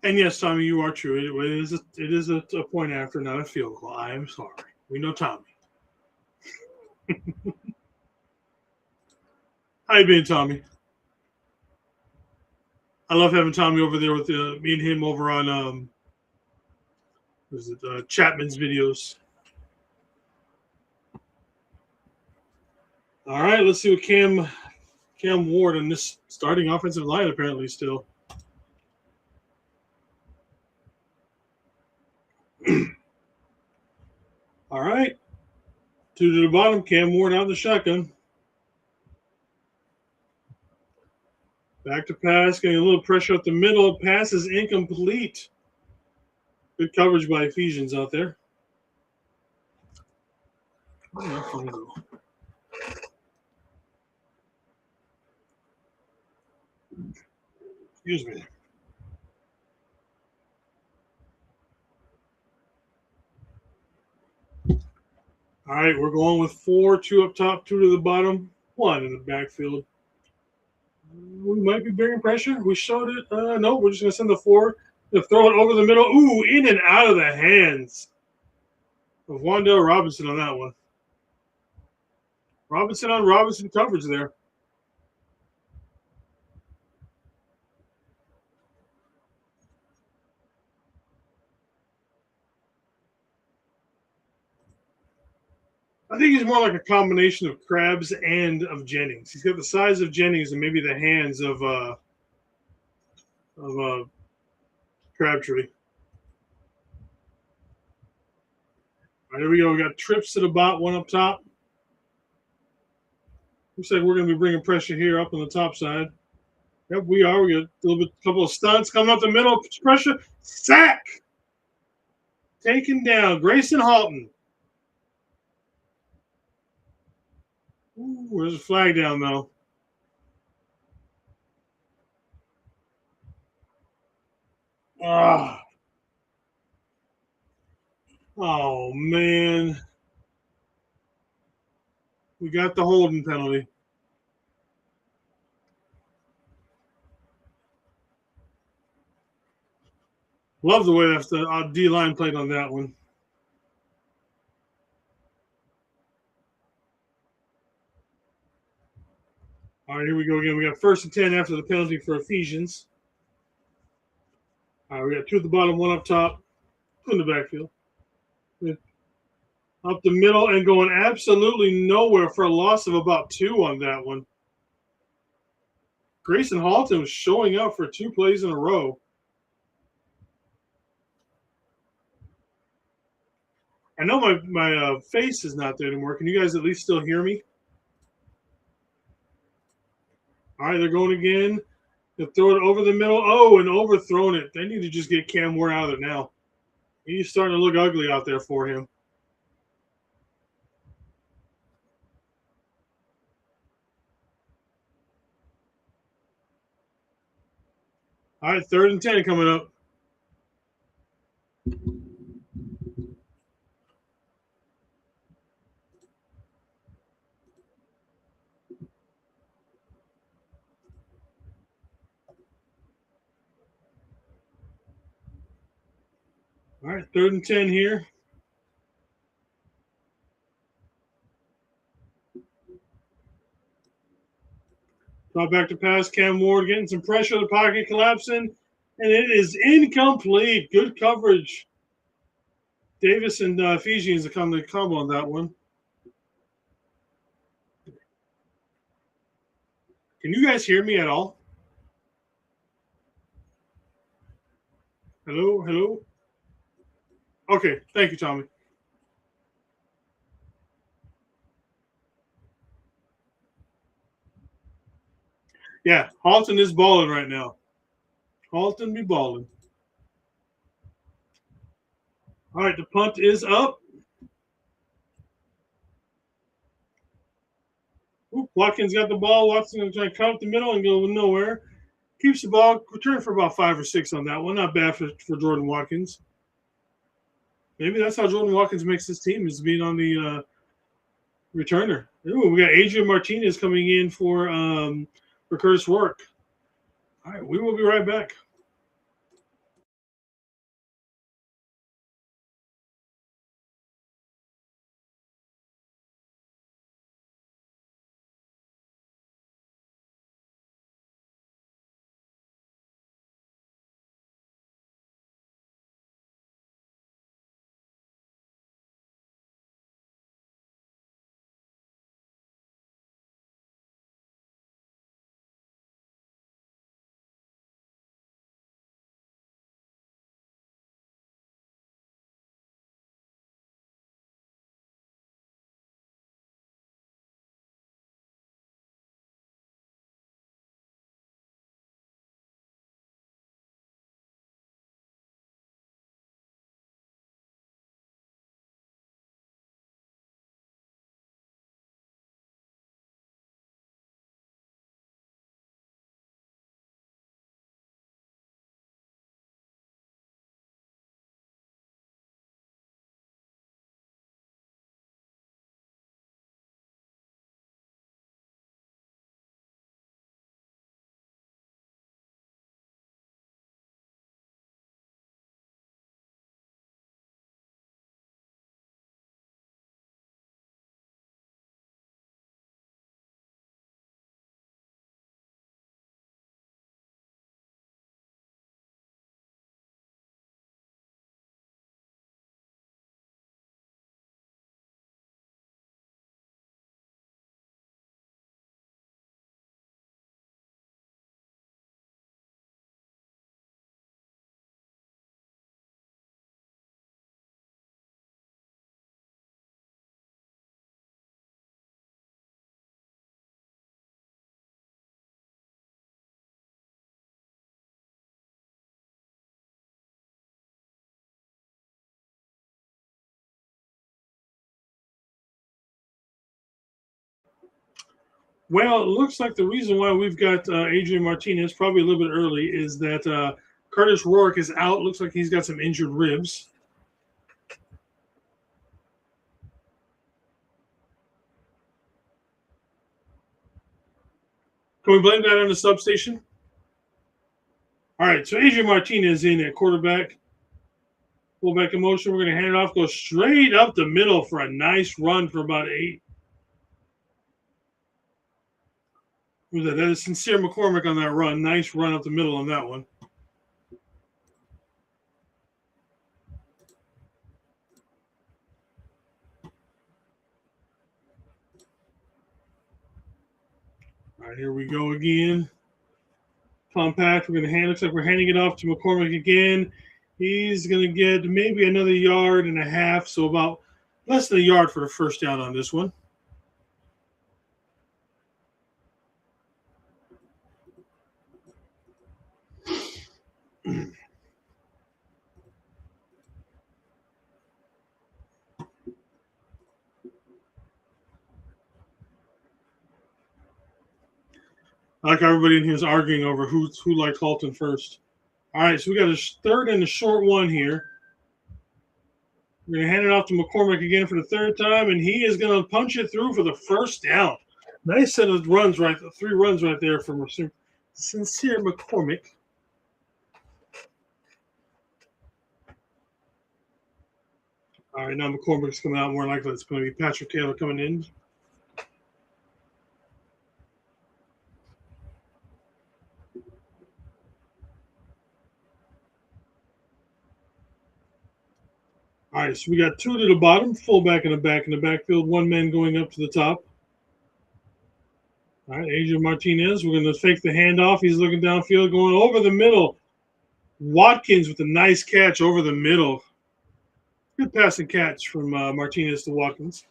And yes, Tommy, you are true. It is a point after, not a field goal. I am sorry. We know Tommy. How you been, Tommy? I love having Tommy over there with me and him over on Chapman's videos. All right, let's see what Cam Ward and this starting offensive line apparently still. All right. Two to the bottom. Cam Ward out of the shotgun. Back to pass. Getting a little pressure up the middle. Pass is incomplete. Good coverage by Ephesians out there. Excuse me. All right, we're going with 4, 2 up top, 2 to the bottom, 1 in the backfield. We might be bringing pressure. We showed it. No, we're just going to send the 4. They'll throw it over the middle. Ooh, in and out of the hands of Wandale Robinson on that one. Robinson on Robinson coverage there. I think he's more like a combination of Krabs and of Jennings. He's got the size of Jennings and maybe the hands of Crabtree. All right, here we go. We got trips to the bot, 1 up top. Looks like we're going to be bringing pressure here up on the top side. Yep, we are. We got a little bit, couple of stunts coming up the middle. Pressure, sack, taken down. Grayson Halton. Ooh, there's a flag down though. Ah, oh man, we got the holding penalty. Love the way the D line played on that one. All right, here we go again. We got 1st and 10 after the penalty for Ephesians. All right, we got 2 at the bottom, 1 up top, 2 in the backfield. Up the middle and going absolutely nowhere for a loss of about 2 on that one. Grayson Halton was showing up for 2 plays in a row. I know my face is not there anymore. Can you guys at least still hear me? All right, they're going again. They'll throw it over the middle. Oh, and overthrown it. They need to just get Cam Ward out of it now. He's starting to look ugly out there for him. All right, 3rd and 10 coming up. All right, 3rd and 10 here. Drop back to pass. Cam Ward getting some pressure. The pocket collapsing. And it is incomplete. Good coverage. Davis and Ephesians are coming to combo on that one. Can you guys hear me at all? Hello, hello. Okay, thank you, Tommy. Yeah, Halton is balling right now. Halton be balling. All right, the punt is up. Oop, Watkins got the ball. Watkins going to try to cut up the middle and go nowhere. Keeps the ball. Return for about 5 or 6 on that one. Not bad for Jordan Watkins. Maybe that's how Jordan Watkins makes his team, is being on the returner. Ooh, we got Adrian Martinez coming in for Curtis Rourke. All right, we will be right back. Well, it looks like the reason why we've got Adrian Martinez probably a little bit early is that Curtis Rourke is out. Looks like he's got some injured ribs. Can we blame that on the substation? All right, so Adrian Martinez in at quarterback. Fullback in motion. We're going to hand it off, go straight up the middle for a nice run for about 8. Who's that? That is Sincere McCormick on that run. Nice run up the middle on that one. All right, here we go again. Compact. We're going to looks like we're handing it off to McCormick again. He's going to get maybe another 1.5 yards, so about less than a yard for the first down on this one. I like everybody in here is arguing over who liked Halton first. All right, so we got a third and a short one here. We're going to hand it off to McCormick again for the third time, and he is going to punch it through for the first down. Nice set of runs, 3 runs right there from Sincere McCormick. All right, now McCormick's coming out. More likely it's going to be Patrick Taylor coming in. All right, so we got 2 to the bottom, fullback in the backfield, 1 man going up to the top. All right, Adrian Martinez, we're going to fake the handoff. He's looking downfield, going over the middle. Watkins with a nice catch over the middle. Good pass and catch from Martinez to Watkins.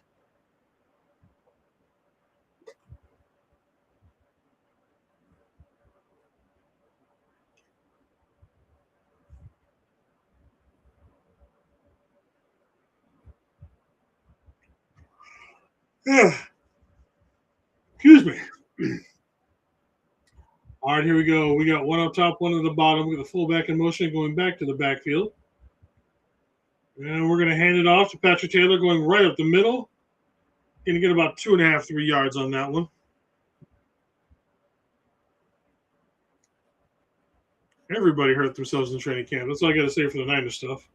Excuse me. All right, here we go. We got 1 up top, 1 at the bottom. We got the fullback in motion going back to the backfield. And we're going to hand it off to Patrick Taylor going right up the middle. Going to get about 2.5, 3 yards on that one. Everybody hurt themselves in training camp. That's all I got to say for the Niners stuff.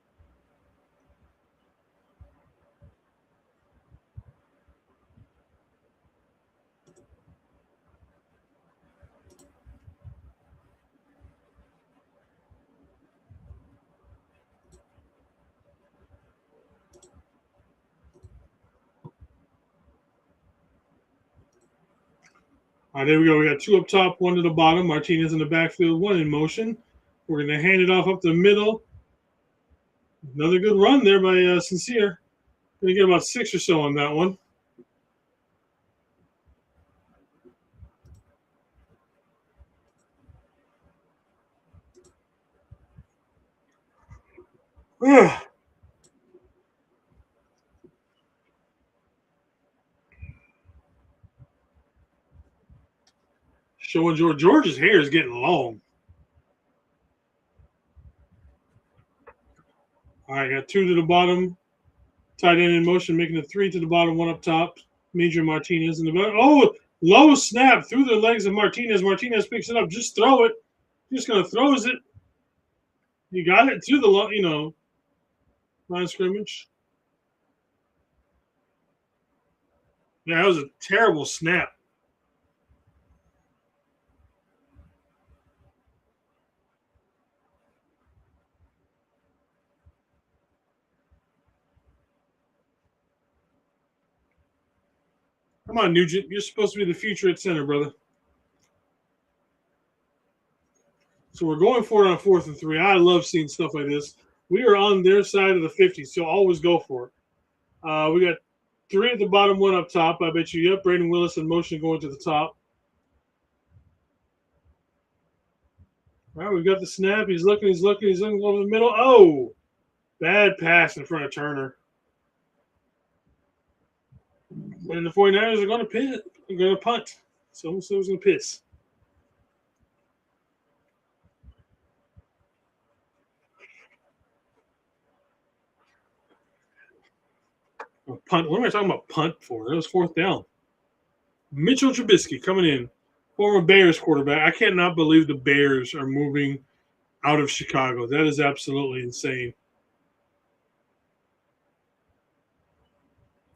All right, there we go. We got 2 up top, 1 to the bottom. Martinez in the backfield, 1 in motion. We're going to hand it off up the middle. Another good run there by Sincere. Going to get about 6 or so on that one. Showing George's hair is getting long. All right, got 2 to the bottom. Tight end in motion, making it 3 to the bottom, 1 up top. Major Martinez in the back. Oh, low snap through the legs of Martinez. Martinez picks it up. Just throw it. Just going to throws it. You got it to the, line of scrimmage. Yeah, that was a terrible snap. Come on, Nugent. You're supposed to be the future at center, brother. So we're going for it on 4th and 3. I love seeing stuff like this. We are on their side of the 50, so always go for it. We got 3 at the bottom, 1 up top. I bet you. Yep, Braden Willis in motion going to the top. All right, we've got the snap. He's looking over the middle. Oh, bad pass in front of Turner. And the 49ers are going to punt. Someone said it was going to piss. A punt. What am I talking about punt for? That was fourth down. Mitchell Trubisky coming in, former Bears quarterback. I cannot believe the Bears are moving out of Chicago. That is absolutely insane.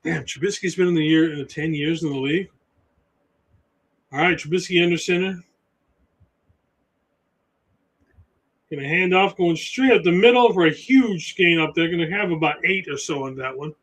Damn, Trubisky's been in the 10 years in the league. All right, Trubisky under center. Going to hand off, going straight up the middle for a huge gain up there. Going to have about 8 or so on that one.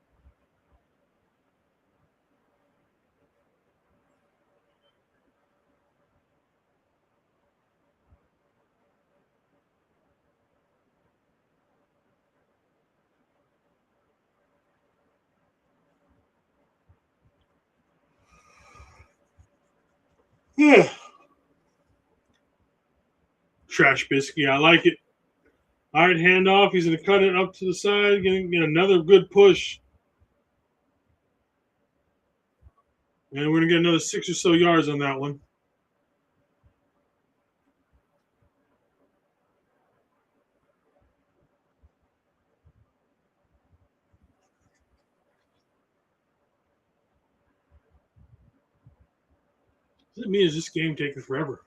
Yeah. Trash Biscuit. I like it. All right, handoff. He's going to cut it up to the side. Getting another good push. And we're going to get another 6 or so yards on that one. Does it mean is this game taking forever?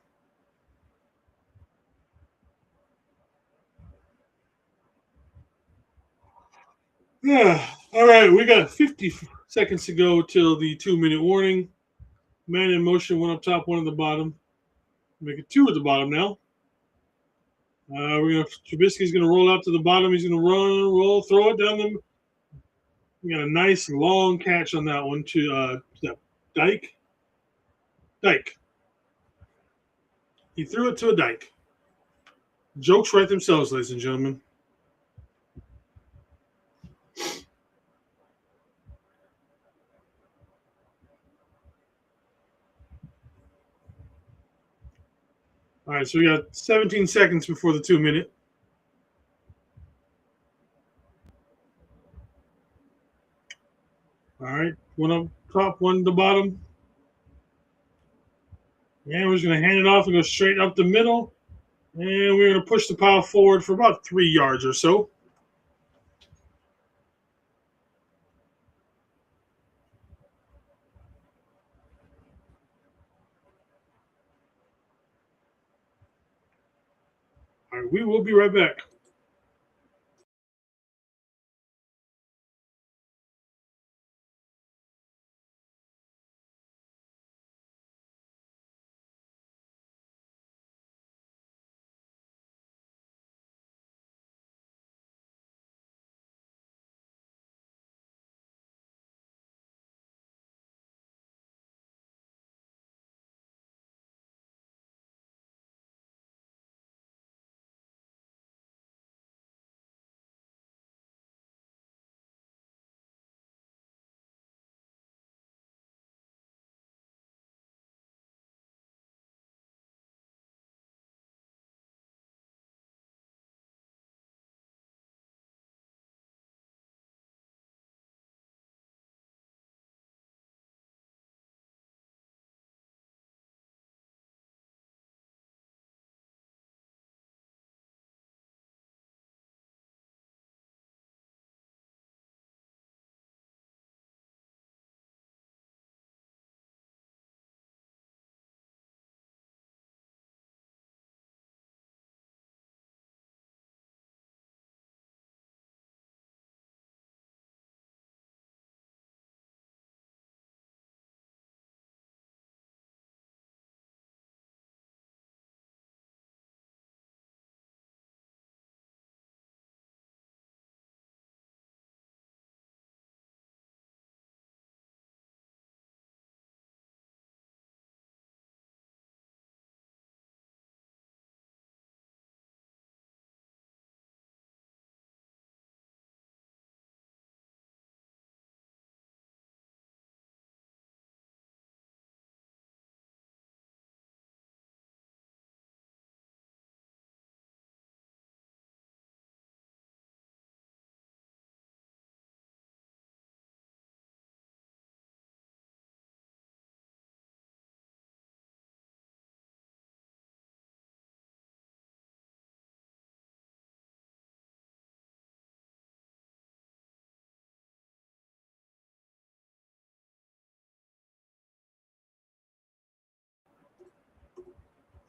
Yeah. All right, we got 50 seconds to go till the 2-minute warning. Man in motion, one up top, one at the bottom. Make it 2 at the bottom now. Trubisky's gonna roll out to the bottom. He's gonna run, roll, throw it down the. We got a nice long catch on that one to Dyke. Dyke. He threw it to a Dyke. Jokes write themselves, ladies and gentlemen. All right, so we got 17 seconds before the 2-minute. All right, one up top, one at the bottom. And we're just going to hand it off and go straight up the middle. And we're going to push the pile forward for about 3 yards or so. All right, we will be right back.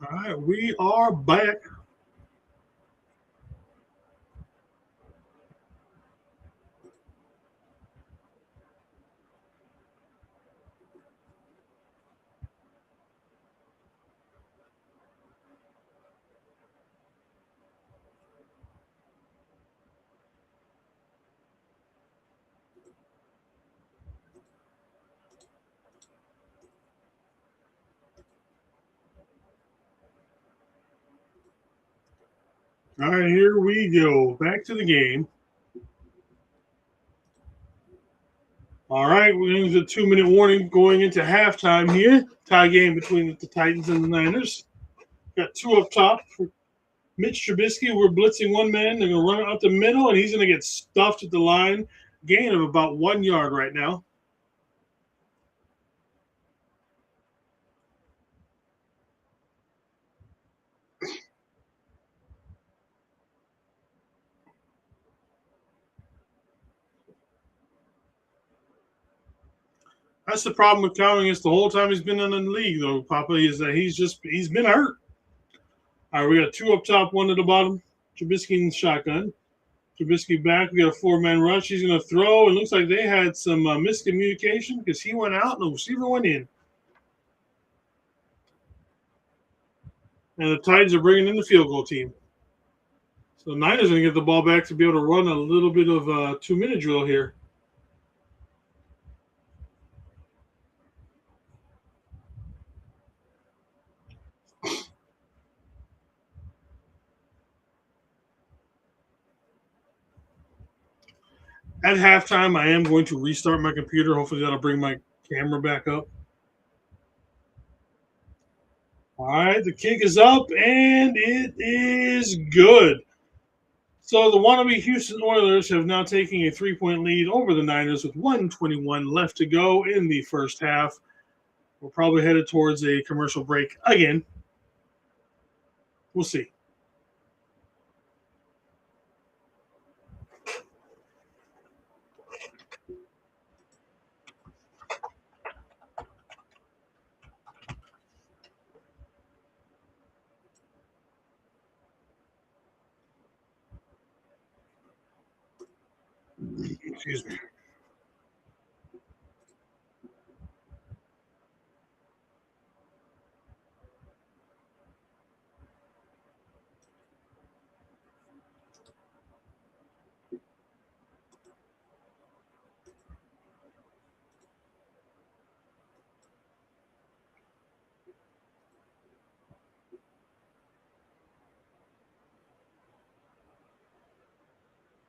All right, we are back. All right, here we go. Back to the game. All right, we're going to a 2-minute warning going into halftime here. Tie game between the Titans and the Niners. Got two up top. Mitch Trubisky, we're blitzing one man. They're going to run it up the middle, and he's going to get stuffed at the line. Gain of about 1 yard right now. That's the problem with counting us the whole time he's been in the league, though, Papa, is that he's been hurt. All right, we got two up top, one at the bottom. Trubisky in the shotgun. Trubisky back. We got a 4-man rush. He's going to throw. It looks like they had some miscommunication because he went out and the receiver went in. And the Titans are bringing in the field goal team. So the Niners are going to get the ball back to be able to run a little bit of a 2-minute drill here. At halftime, I am going to restart my computer. Hopefully that'll bring my camera back up. All right, the kick is up, and it is good. So the wannabe Houston Oilers have now taken a 3-point lead over the Niners with 1:21 left to go in the first half. We're probably headed towards a commercial break again. We'll see. Excuse me.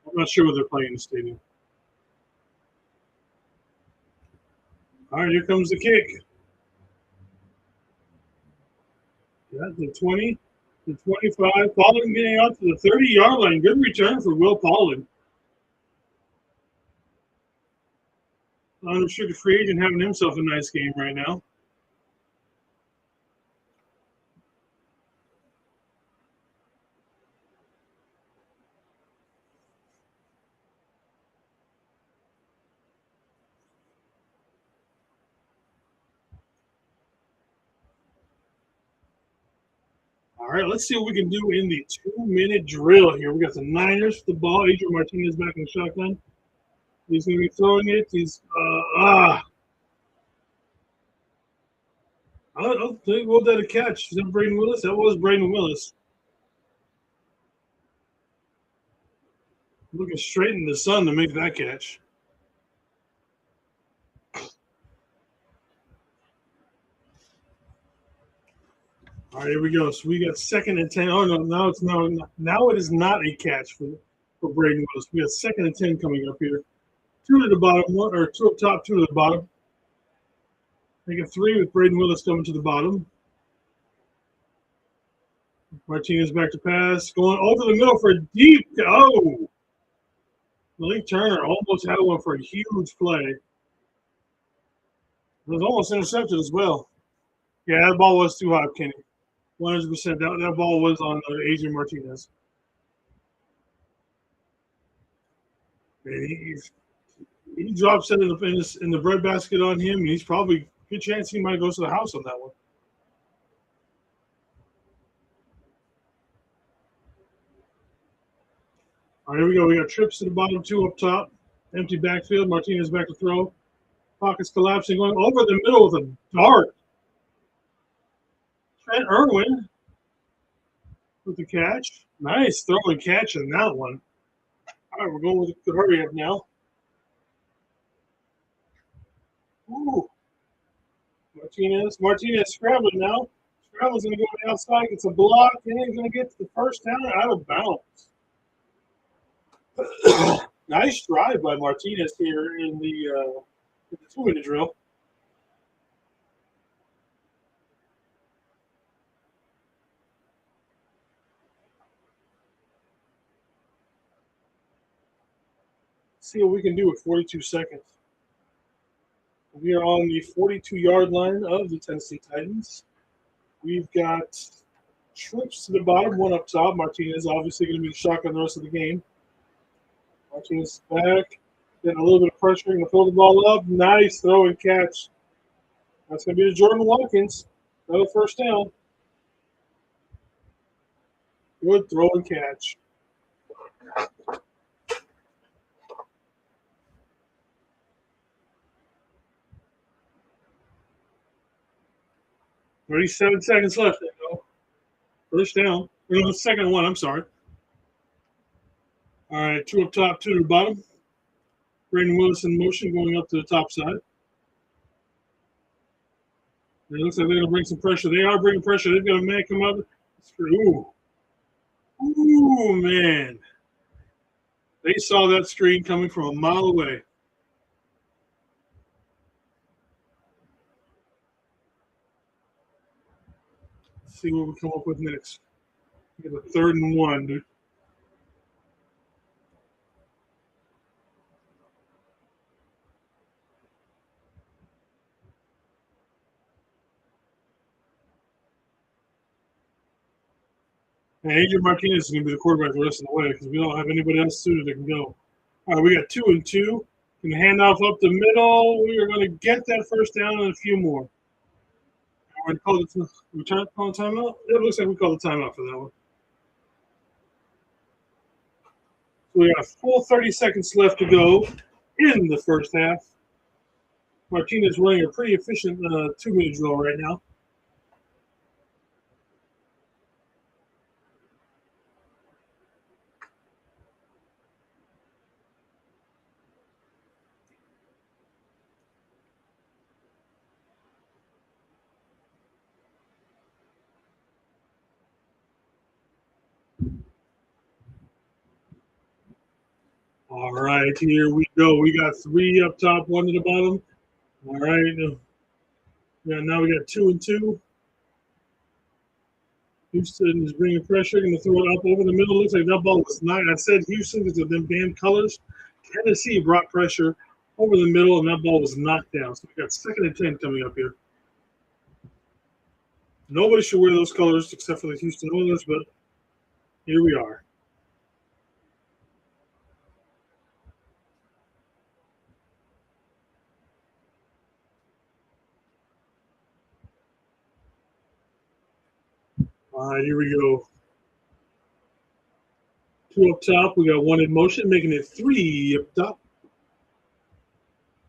I'm not sure what they're playing in the stadium. All right, here comes the kick. Yeah, the 20, the 25. Pollard getting out to the 30-yard line. Good return for Will Pollard. Unrestricted free agent having himself a nice game right now. All right, let's see what we can do in the 2-minute drill here. We got the Niners with the ball. Adrian Martinez back in the shotgun. He's going to be throwing it. I don't think what that a catch. Is that Braden Willis? That was Braden Willis. Looking straight in the sun to make that catch. All right, here we go. So we got 2nd and 10. Oh no, now it is not a catch for Braden Willis. We got 2nd and 10 coming up here. 2 to the bottom, one or 2 up top, 2 to the bottom. Make a 3 with Braden Willis coming to the bottom. Martinez back to pass, going over the middle for a deep. Oh, Malik Turner almost had one for a huge play. It was almost intercepted as well. Yeah, that ball was too high, Kenny. 100%. That ball was on Adrian Martinez. And he drops it in the breadbasket on him, and he's probably good chance he might go to the house on that one. All right, here we go. We got trips to the bottom, 2 up top. Empty backfield. Martinez back to throw. Pockets collapsing, going over the middle with a dart. Trent Irwin with the catch. Nice throw and catch in that one. All right, we're going with the hurry up now. Ooh. Martinez scrambling now. Scramble's going to go to the outside. Gets a block. And he's going to get the first down out of bounds. Nice drive by Martinez here in the 2-minute drill. See what we can do with 42 seconds. We are on the 42-yard line of the Tennessee Titans. We've got trips to the bottom, 1 up top. Martinez obviously going to be the shotgun the rest of the game. Martinez back, getting a little bit of pressure, going to throw the ball up. Nice throw and catch. That's going to be the Jordan Watkins. Another first down. Good throw and catch. "37 seconds left." There you go. First down. No, second and 1. I'm sorry. All right, 2 up top, 2 to the bottom. Brandon Willis in motion going up to the top side. It looks like they're going to bring some pressure. They are bringing pressure. They've got a man come up. Ooh. Ooh, man. They saw that screen coming from a mile away. Let's see what we come up with next. We get a 3rd and 1, dude. And Adrian Martinez is going to be the quarterback the rest of the way because we don't have anybody else suited that can go. All right, we got 2 and 2. Can hand off up the middle. We are going to get that first down and a few more. We're going to call the timeout. It looks like we called the timeout for that one. So we got a full 30 seconds left to go in the first half. Martinez running a pretty efficient 2-minute drill right now. All right, here we go. We got 3 up top, 1 to the bottom. All right. Yeah, now we got 2 and 2. Houston is bringing pressure. Going to throw it up over the middle. Looks like that ball was not. I said Houston because of them damn colors. Tennessee brought pressure over the middle, and that ball was knocked down. So we got 2nd and 10 coming up here. Nobody should wear those colors except for the Houston Oilers, but here we are. All right, here we go. 2 up top. We got 1 in motion, making it 3 up top.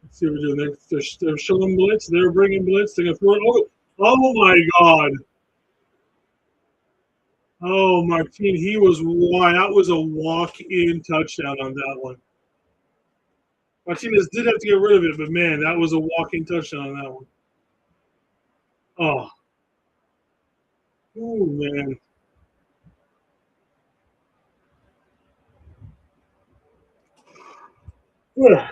Let's see what we're doing. They're showing blitz. They're bringing blitz. They're going to throw it. Oh, my God. Oh, Martin, he was wide. That was a walk-in touchdown on that one. Martinez did have to get rid of it, but, man, that was a walk-in touchdown on that one. Oh. Oh, man. Yeah.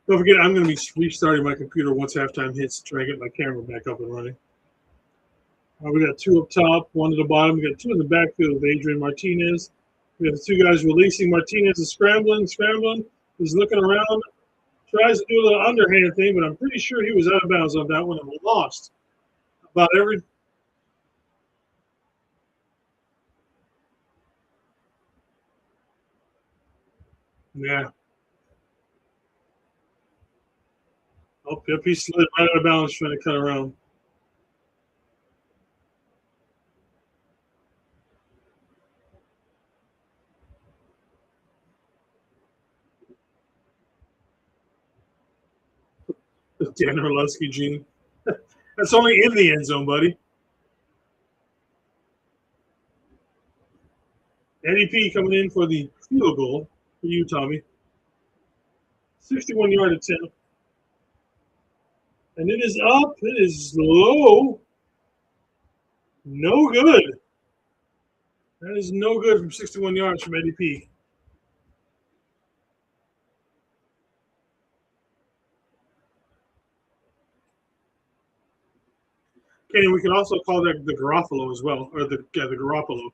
Don't forget, I'm going to be restarting my computer once halftime hits to try and get my camera back up and running. We got 2 up top, 1 to the bottom. We got 2 in the backfield with Adrian Martinez. We have 2 guys releasing. Martinez is scrambling. He's looking around, tries to do a little underhand thing, but I'm pretty sure he was out of bounds on that one and lost about every. Yeah. Oh, yep, he slid right out of bounds trying to cut around. Dan Orlowski, Gene. That's only in the end zone, buddy. Eddie P coming in for the field goal for you, Tommy. 61-yard attempt. And it is up. It is low. No good. That is no good from 61 yards from Eddie P. Kenny, we can also call that the Garofalo as well, or the Garoppolo.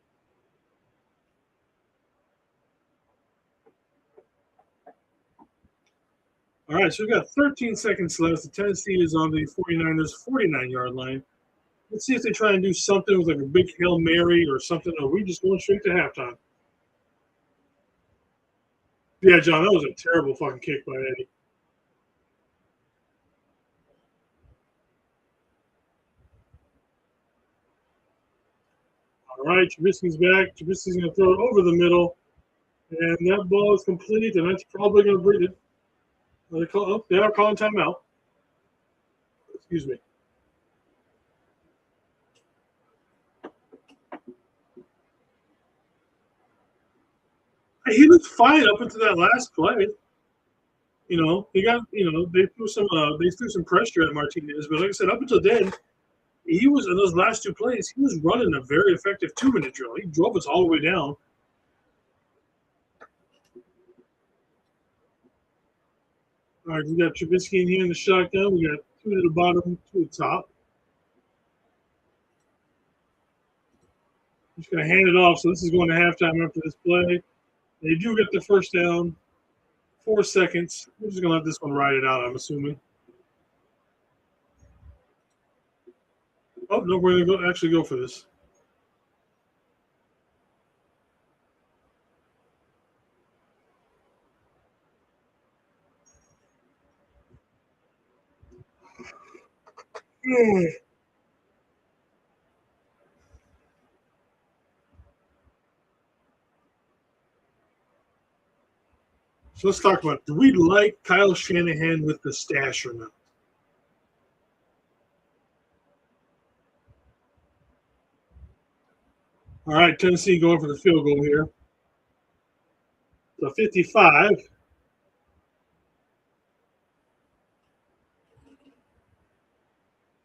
All right, so we've got 13 seconds left. The Tennessee is on the 49ers 49-yard line. Let's see if they try and do something with like a big Hail Mary or something. Or are we just going straight to halftime? Yeah, John, that was a terrible fucking kick by Eddie. All right, Trubisky's back. Trubisky's going to throw it over the middle. And that ball is complete, and that's probably going to bring it. They are calling timeout. Excuse me. He looked fine up until that last play. He got, they threw some pressure at Martinez, but like I said, up until then, he was in those last two plays, he was running a very effective 2-minute drill. He drove us all the way down. All right, we got Trubisky in here in the shotgun. We got two to the bottom, two to the top. Just going to hand it off. So this is going to halftime after this play. They do get the first down. 4 seconds. We're just going to let this one ride it out, I'm assuming. Oh, no, we're going to actually go for this. So let's talk about, do we like Kyle Shanahan with the stash or not? All right, Tennessee going for the field goal here. So 55.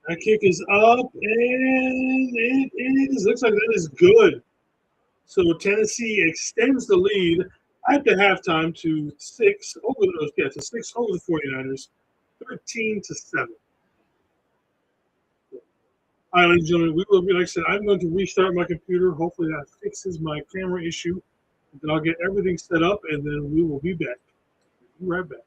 That kick is up, and it is. Looks like that is good. So Tennessee extends the lead at the halftime to 6 over the 49ers, 13-7. All right, ladies and gentlemen, we will be, like I said, I'm going to restart my computer. Hopefully that fixes my camera issue. Then I'll get everything set up, and then we will be back. Be right back.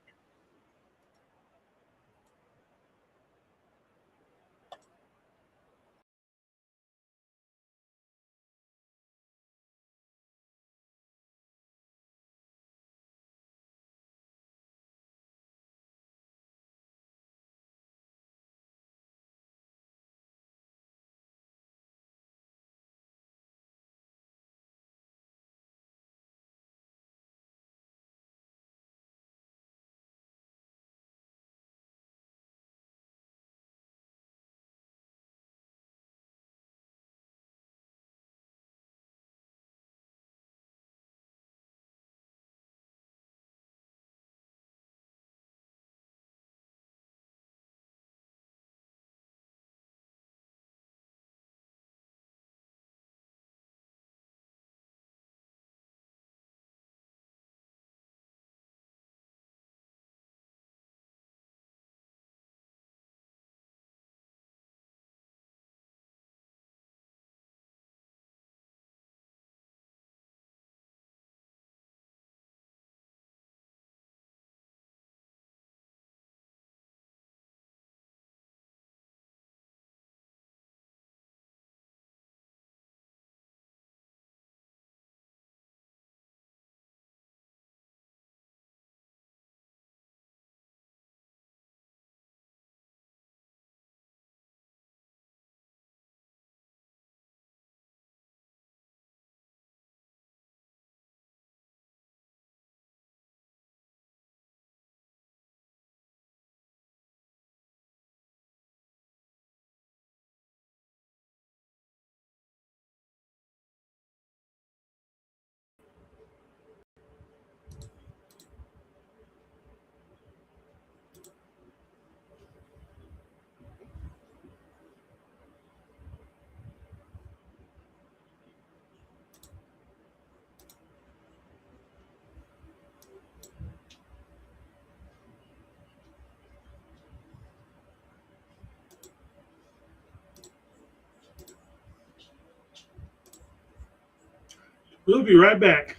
We'll be right back.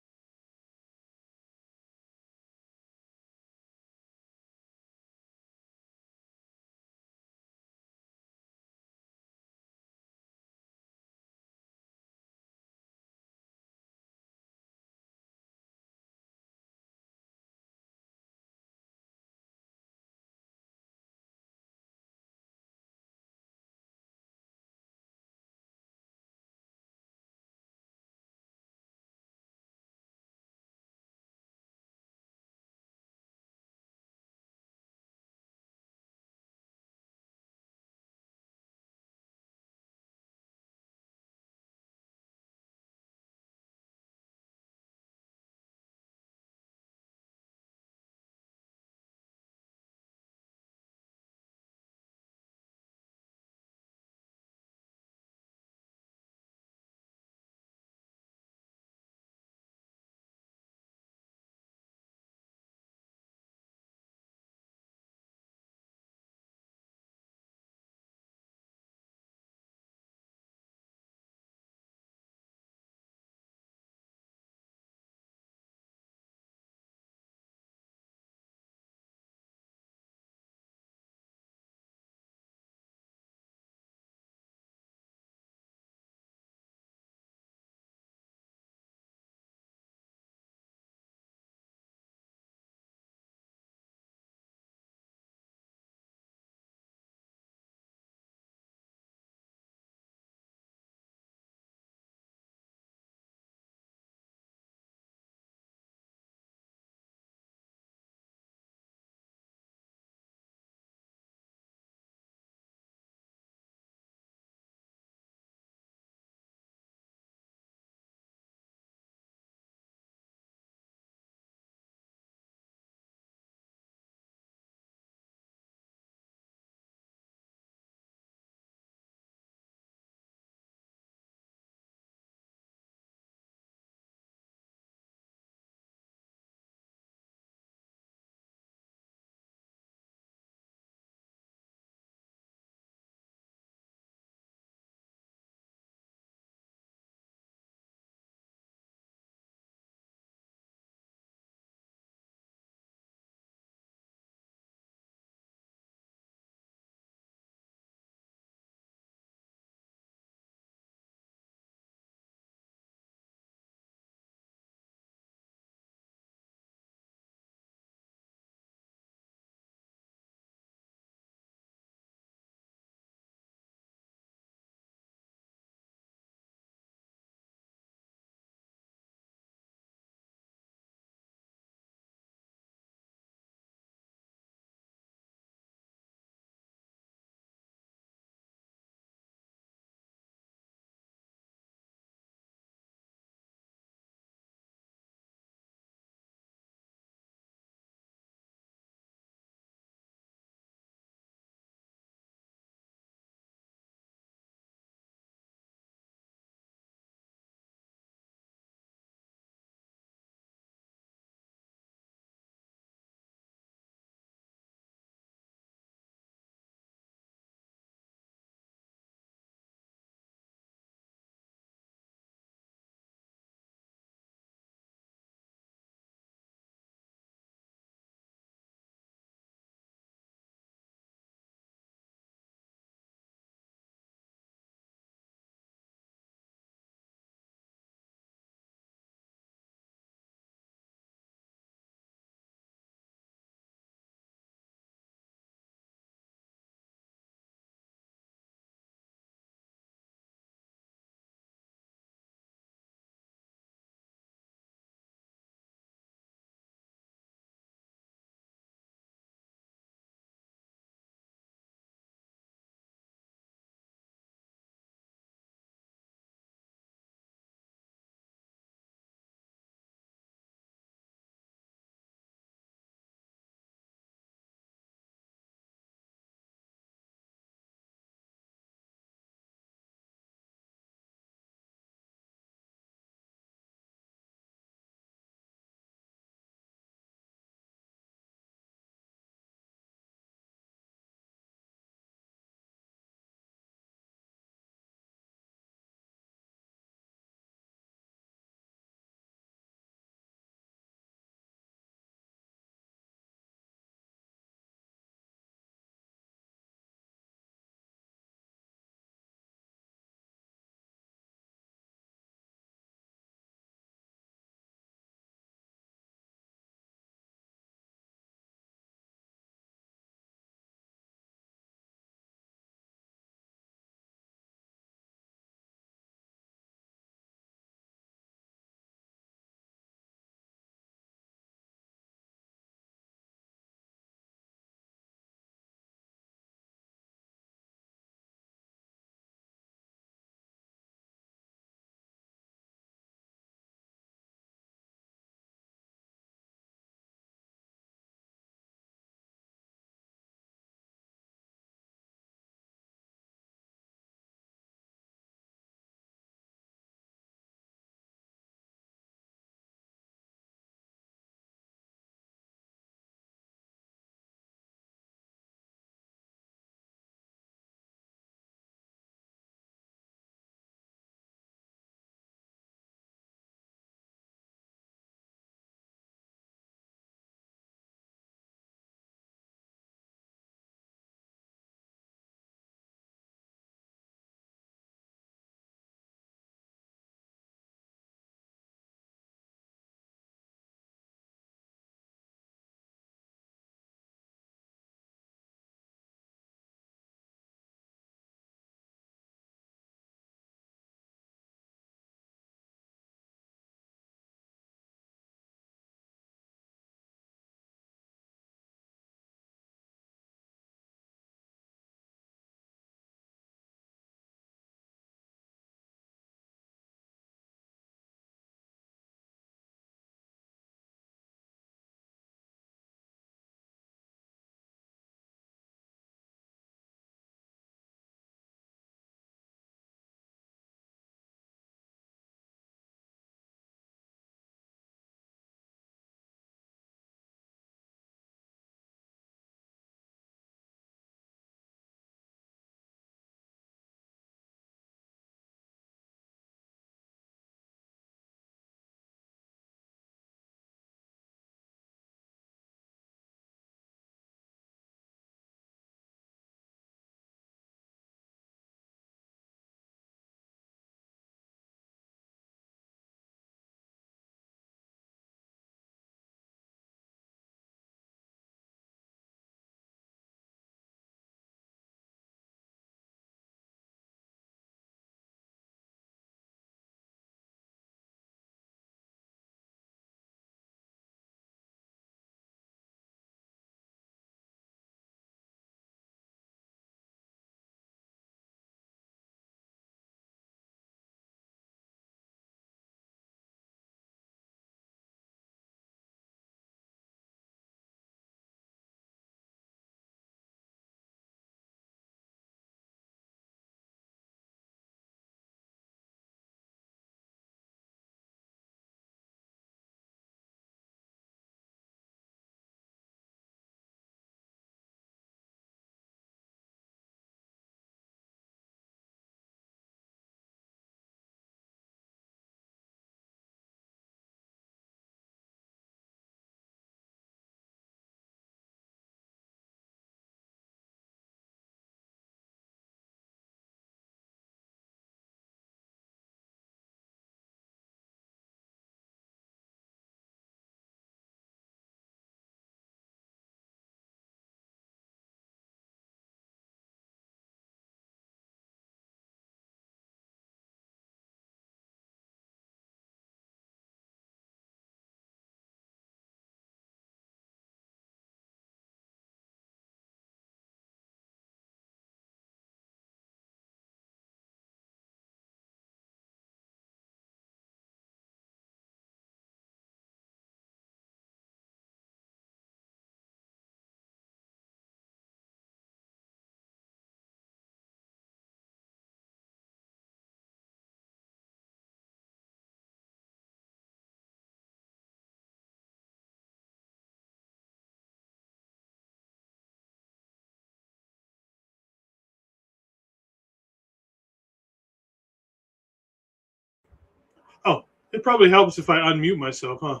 Oh, it probably helps if I unmute myself, huh?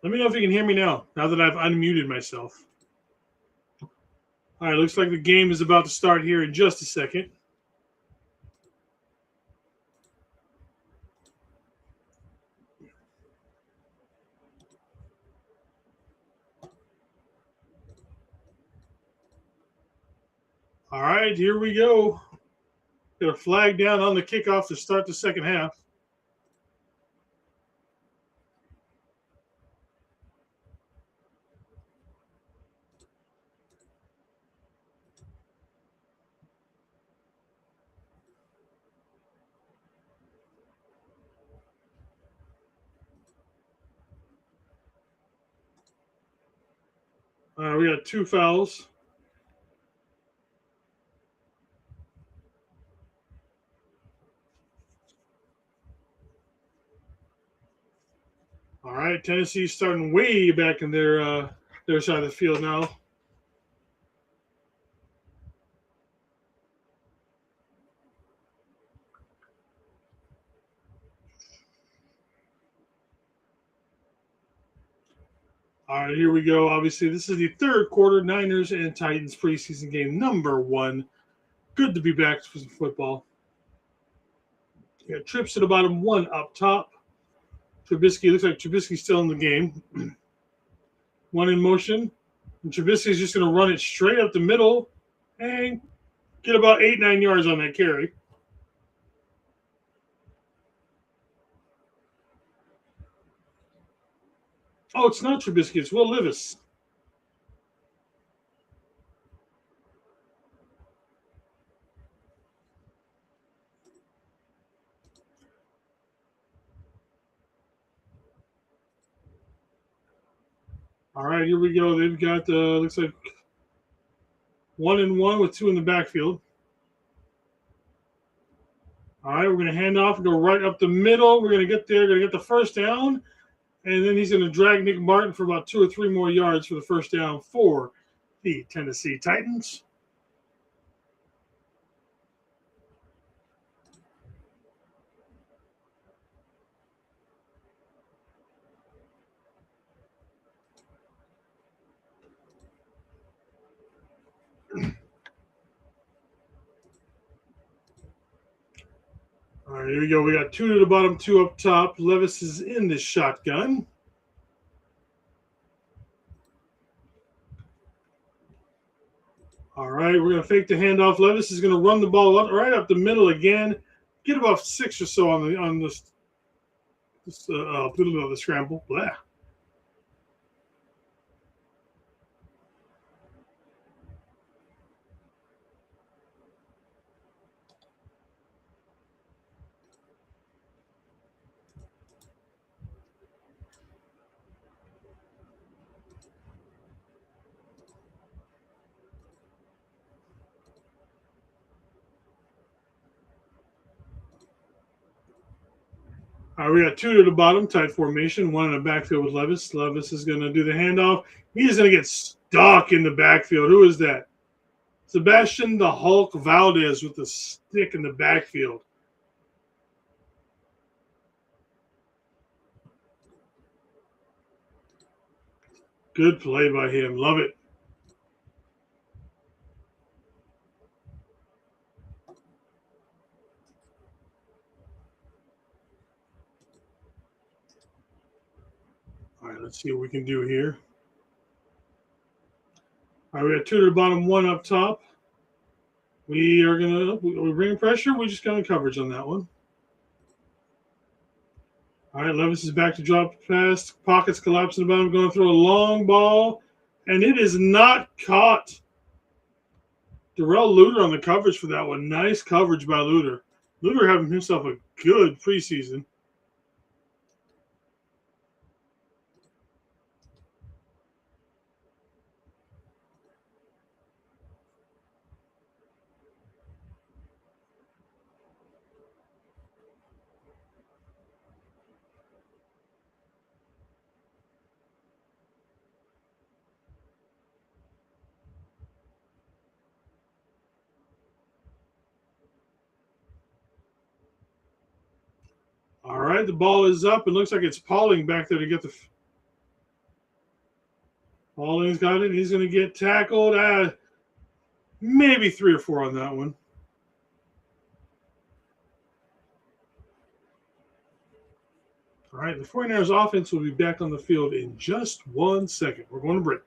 Let me know if you can hear me now that I've unmuted myself. All right, looks like the game is about to start here in just a second. All right, here we go. Got a flag down on the kickoff to start the second half. We got 2 fouls. All right, Tennessee's starting way back in their side of the field now. All right, here we go. Obviously, this is the third quarter. Niners and Titans preseason game number 1. Good to be back for some football. Yeah, trips to the bottom, 1 up top. Trubisky, looks like Trubisky's still in the game. 1 in motion. And Trubisky's just going to run it straight up the middle and get about 8-9 yards on that carry. Oh, it's not Trubisky. It's Will Levis. All right, here we go. They've got, looks like 1 and 1 with 2 in the backfield. All right, we're going to hand off and go right up the middle. We're going to get there, going to get the first down. And then he's going to drag Nick Martin for about 2 or 3 more yards for the first down for the Tennessee Titans. All right, here we go. We got 2 to the bottom, 2 up top. Levis is in the shotgun. All right, we're going to fake the handoff. Levis is going to run the ball right up the middle again. Get about 6 or so on this little of the scramble. Blah. All right, we got 2 to the bottom, tight formation, 1 in the backfield with Levis. Levis is going to do the handoff. He's going to get stuck in the backfield. Who is that? Sebastian the Hulk Valdez with the stick in the backfield. Good play by him. Love it. All right, let's see what we can do here. All right, we got 2 to the bottom, 1 up top. We're bringing pressure. We're just going coverage on that one. All right, Levis is back to drop pass. Pockets collapsing about him, going to throw a long ball, and it is not caught. Darrell Luter on the coverage for that one. Nice coverage by Luter. Luter having himself a good preseason. right, the ball is up. It looks like it's Pauling back there to get the. Pauling's got it. He's going to get tackled. Maybe 3 or 4 on that one. All right, the 49ers offense will be back on the field in just 1 second. We're going to break.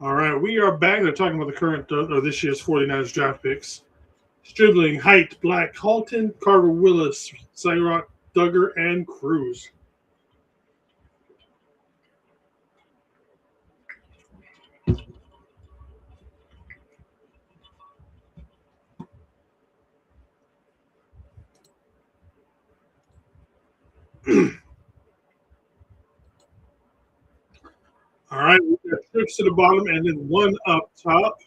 All right, we are back. They're talking about the current or this year's 49ers draft picks. Stribling, Height, Black, Halton, Carter Willis, Cyrock, Duggar, and Cruz. All right, we got trips to the bottom and then 1 up top.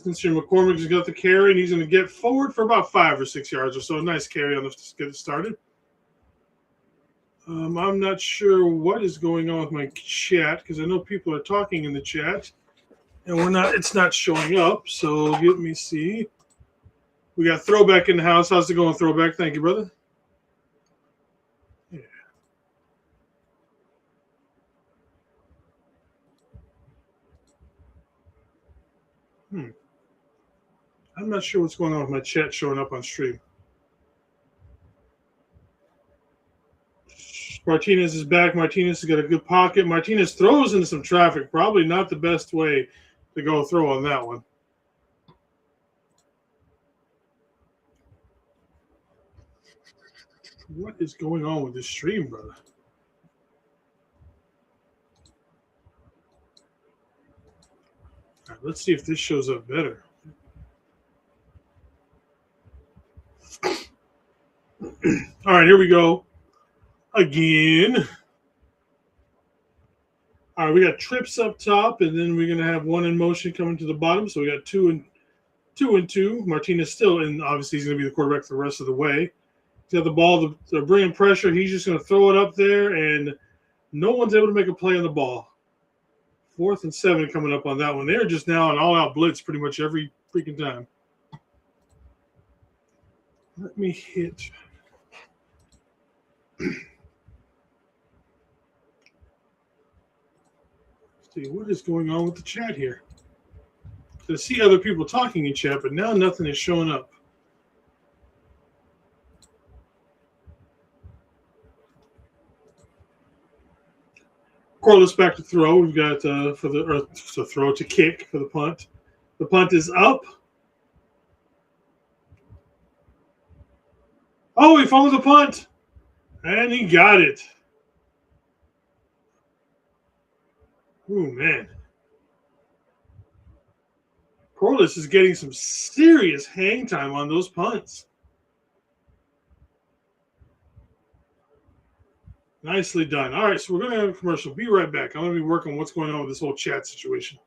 Since McCormick has got the carry, and he's going to get forward for about 5 or 6 yards or so. Nice carry on to get it started. I'm not sure what is going on with my chat because I know people are talking in the chat, and it's not showing up. So let me see. We got Throwback in the house. How's it going, Throwback? Thank you, brother. Yeah. I'm not sure what's going on with my chat showing up on stream. Martinez is back. Martinez has got a good pocket. Martinez throws into some traffic. Probably not the best way to go throw on that one. What is going on with this stream, brother? All right, let's see if this shows up better. All right, here we go. Again. All right, we got trips up top, and then we're going to have 1 in motion coming to the bottom. So we got 2 and 2. Martinez still, and obviously he's going to be the quarterback for the rest of the way. He's got the ball. They're bringing pressure. He's just going to throw it up there, and no one's able to make a play on the ball. 4th and 7 coming up on that one. They're just now an all-out blitz pretty much every freaking time. Let me hit. See what is going on with the chat here. I see other people talking in chat, but now nothing is showing up. Corliss back to throw. We've got to kick for the punt. The punt is up. Oh, he fumbled the punt. And he got it. Ooh, man. Corliss is getting some serious hang time on those punts. Nicely done. All right, so we're going to have a commercial. Be right back. I'm going to be working on what's going on with this whole chat situation.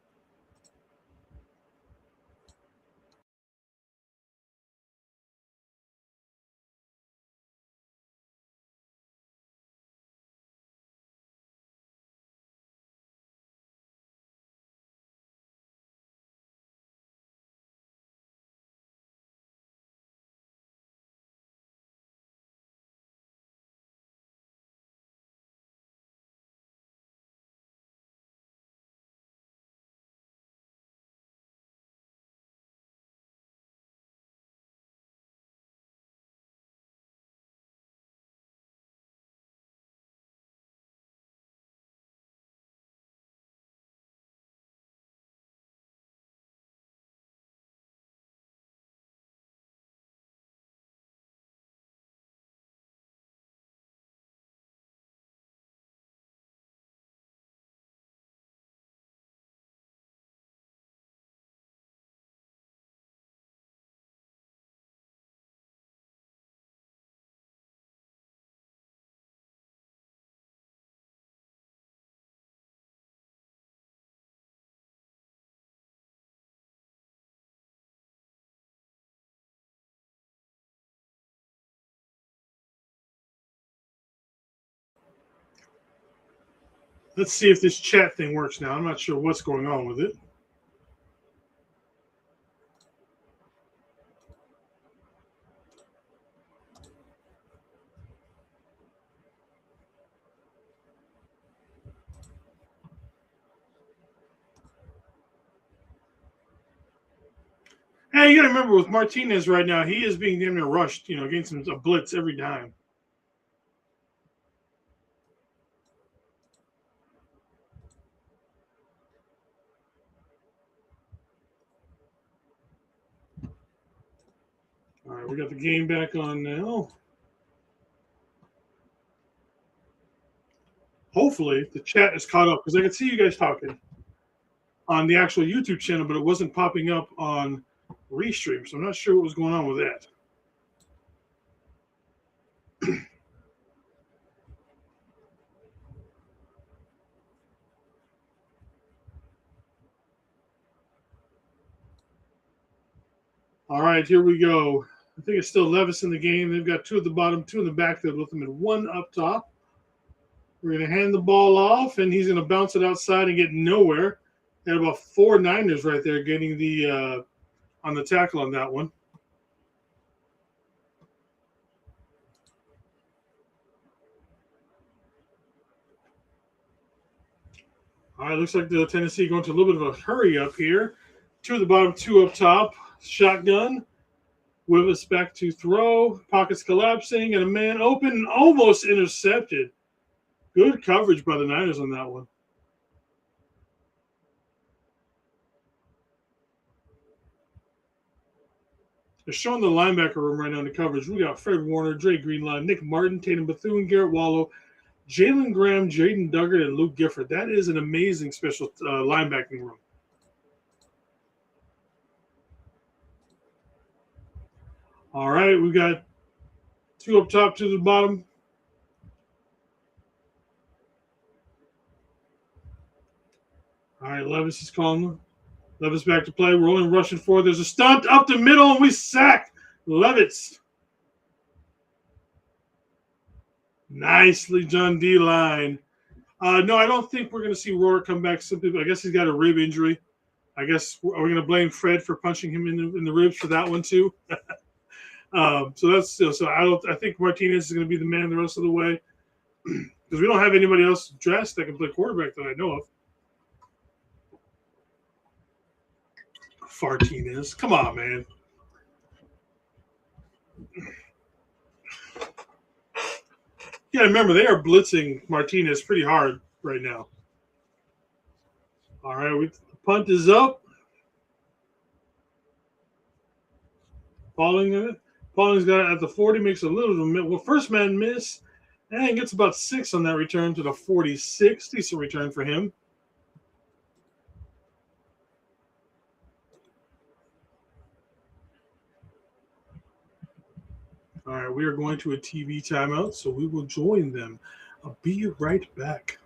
Let's see if this chat thing works now. I'm not sure what's going on with it. Hey, you got to remember with Martinez right now, he is being damn near rushed, getting a blitz every time. All right, we got the game back on now. Hopefully, the chat is caught up because I could see you guys talking on the actual YouTube channel, but it wasn't popping up on Restream, so I'm not sure what was going on with that. All right, here we go. I think it's still Levis in the game. They've got two at the bottom, two in the backfield with them, and one up top. We're going to hand the ball off, and he's going to bounce it outside and get nowhere. Had about 4 Niners right there getting the on the tackle on that one. All right, looks like the Tennessee going to a little bit of a hurry up here. 2 at the bottom, 2 up top. Shotgun. Wivis back to throw. Pockets collapsing, and a man open and almost intercepted. Good coverage by the Niners on that one. They're showing the linebacker room right now in the coverage. We got Fred Warner, Dre Greenlaw, Nick Martin, Tatum Bethune, Garrett Wallow, Jalen Graham, Jaden Duggar, and Luke Gifford. That is an amazing special linebacking room. All right, we got 2 up top, 2 to the bottom. All right, Levis is calling them. Levis back to play. Rolling, rushing forward. There's a stunt up the middle, and we sack Levis. Nicely done, D-line. No, I don't think we're going to see Roar come back. Simply, I guess he's got a rib injury. I guess are we going to blame Fred for punching him in the ribs for that one too? So that's so. I think Martinez is going to be the man the rest of the way because we don't have anybody else dressed that can play quarterback that I know of. Fartinez, come on, man. Yeah, remember they are blitzing Martinez pretty hard right now. All right, the punt is up. Pauling's got it at the 40, makes a little bit. Well, first man miss, and gets about 6 on that return to the 46. Decent return for him. All right, we are going to a TV timeout, so we will join them. I'll be right back.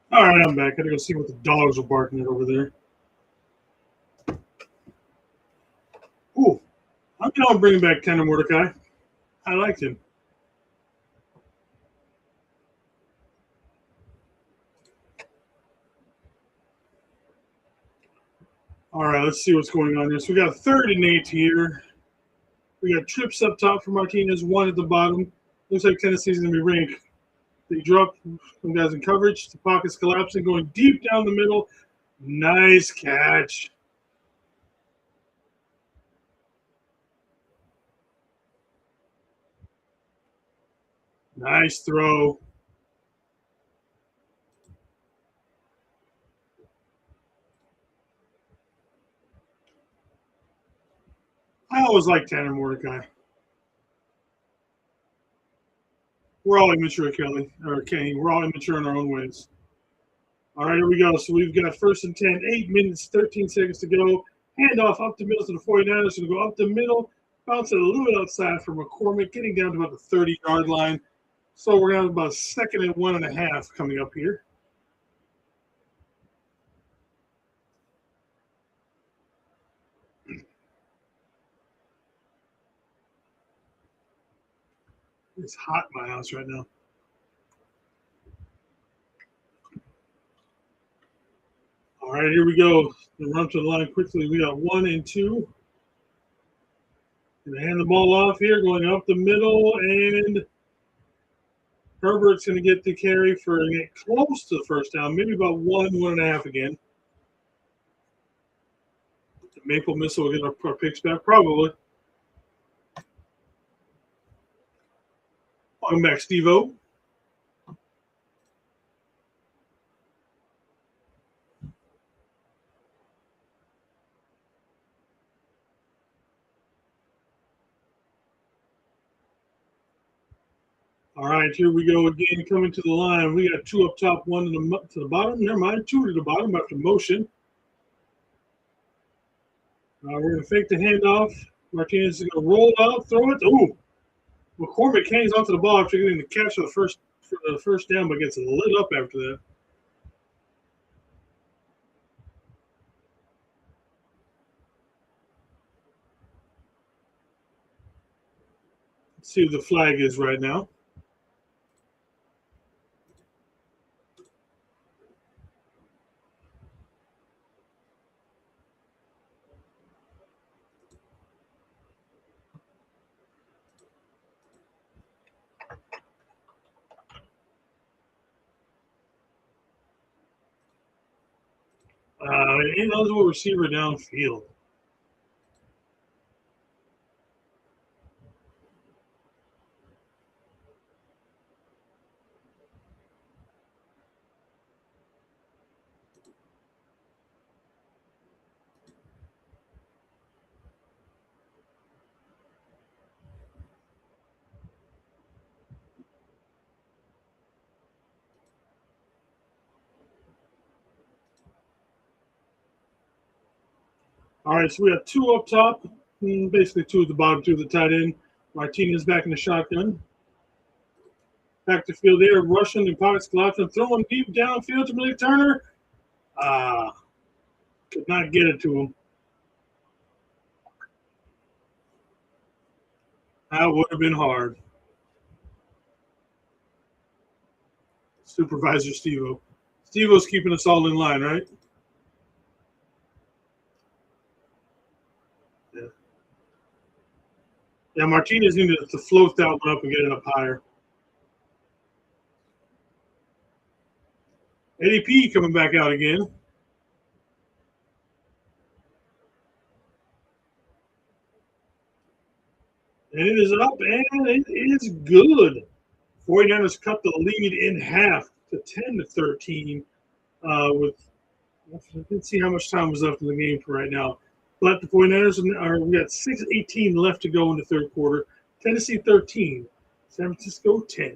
All right, I'm back. I gotta go see what the dogs are barking at over there. Ooh, I'm bringing back Tanner Mordecai. I liked him. All right, let's see what's going on here. So we got 3rd and 8 here. We got trips up top for Martinez, 1 at the bottom. Looks like Tennessee's going to be ranked. They drop some guys in coverage. The pocket's collapsing, going deep down the middle. Nice catch. Nice throw. I always like Tanner Mordecai. We're all immature, Kelly, or Kenny. We're all immature in our own ways. All right, here we go. So we've got 1st and 10, 8 minutes, 13 seconds to go. Handoff up the middle to the 49ers. Going to go up the middle, bounce it a little bit outside for McCormick, getting down to about the 30-yard line. So we're going to have about 2nd and 1.5 coming up here. It's hot in my house right now. All right, here we go. The run to the line quickly. We got 1 and 2. Going to hand the ball off here, going up the middle, and Herbert's going to get the carry for get close to the first down, maybe about 1.5 again. The Maple Missile will get our picks back, probably. Welcome back, Steve-O. All right, here we go again, coming to the line. We got 2 up top, 1 to the bottom. Never mind, 2 to the bottom after motion. We're going to fake the handoff. Martinez is going to roll out, throw it. Ooh, McCormick hangs onto the ball after getting the catch for the first down, but gets lit up after that. Let's see what the flag is right now. Ineligible receiver downfield. All right, so we have 2 up top, basically 2 at the bottom, 2 at the tight end. Martinez back in the shotgun. Back to field there, rushing and pockets collapsing, throwing deep downfield to Malik Turner. Could not get it to him. That would have been hard. Supervisor Steve-O. Steve-O's keeping us all in line, right? Yeah, Martinez needed to float that one up and get it up higher. ADP coming back out again. And it is up, and it is good. 49ers cut the lead in half to 10-13 with let's see how much time was left in the game for right now. But the 49ers we got 6:18 left to go in the third quarter. Tennessee 13, San Francisco 10.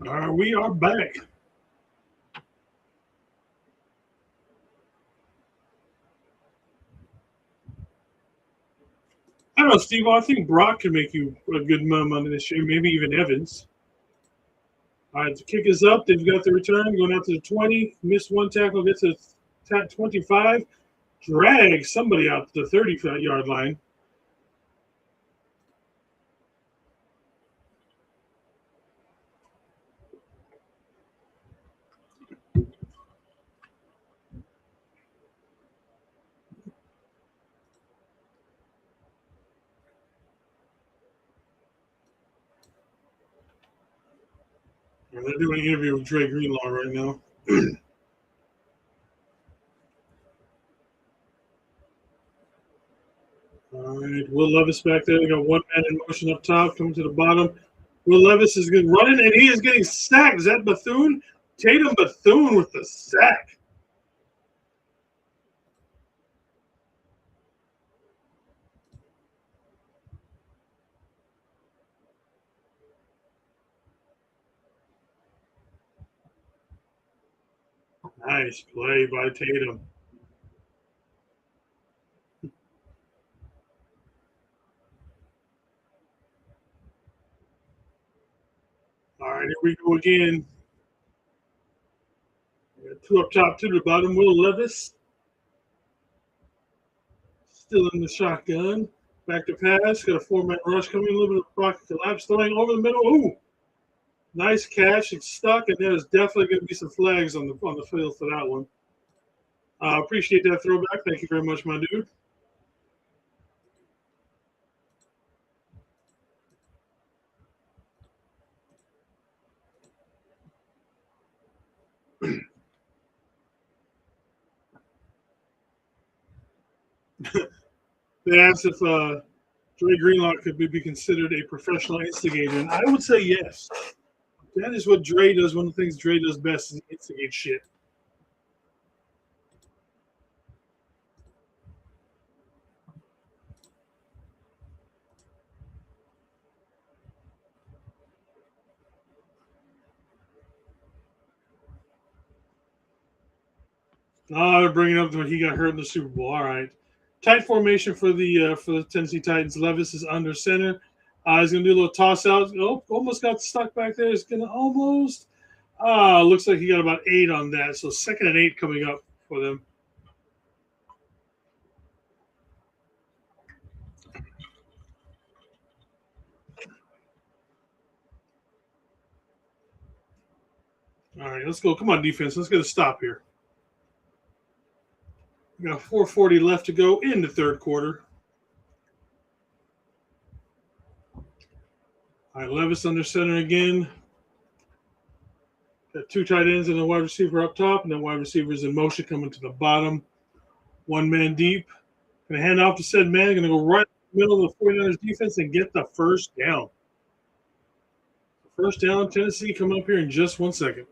We are back. I don't know, Steve. I think Brock can make you a good amount of money this year, maybe even Evans. All right, the kick is up. They've got the return going out to the 20. Missed one tackle, gets to 25. Drag somebody out to the 30-yard line. They're doing an interview with Dre Greenlaw right now. All right, Will Levis back there. They got one man in motion up top, coming to the bottom. Will Levis is good running, and he is getting sacked. Is that Bethune? Tatum Bethune with the sack. Nice play by Tatum. All right, here we go again. Two up top, two to the bottom. Will Levis still in the shotgun. Back to pass. Got a four-man rush coming. A little bit of pocket collapse. Throwing over the middle. Ooh. Nice catch. It's stuck, and there's definitely going to be some flags on the field for that one. Appreciate that throwback. Thank you very much, my dude. They asked if Dre Greenlaw could be considered a professional instigator, and I would say yes. That is what Dre does. One of the things Dre does best is instigate shit. Oh, they're bringing up when he got hurt in the Super Bowl. All right, tight formation for the Tennessee Titans. Levis is under center. He's gonna do a little toss out. Oh, almost got stuck back there. He's gonna almost. Looks like he got about 8 on that. So 2nd and 8 coming up for them. All right, let's go. Come on, defense. Let's get a stop here. We got 4:40 left to go in the third quarter. All right, Levis under center again. Got 2 tight ends and a wide receiver up top, and then wide receivers in motion coming to the bottom. 1 man deep. Going to hand off to said man. Going to go right in the middle of the 49ers defense and get the first down. First down, Tennessee coming up here in just 1 second.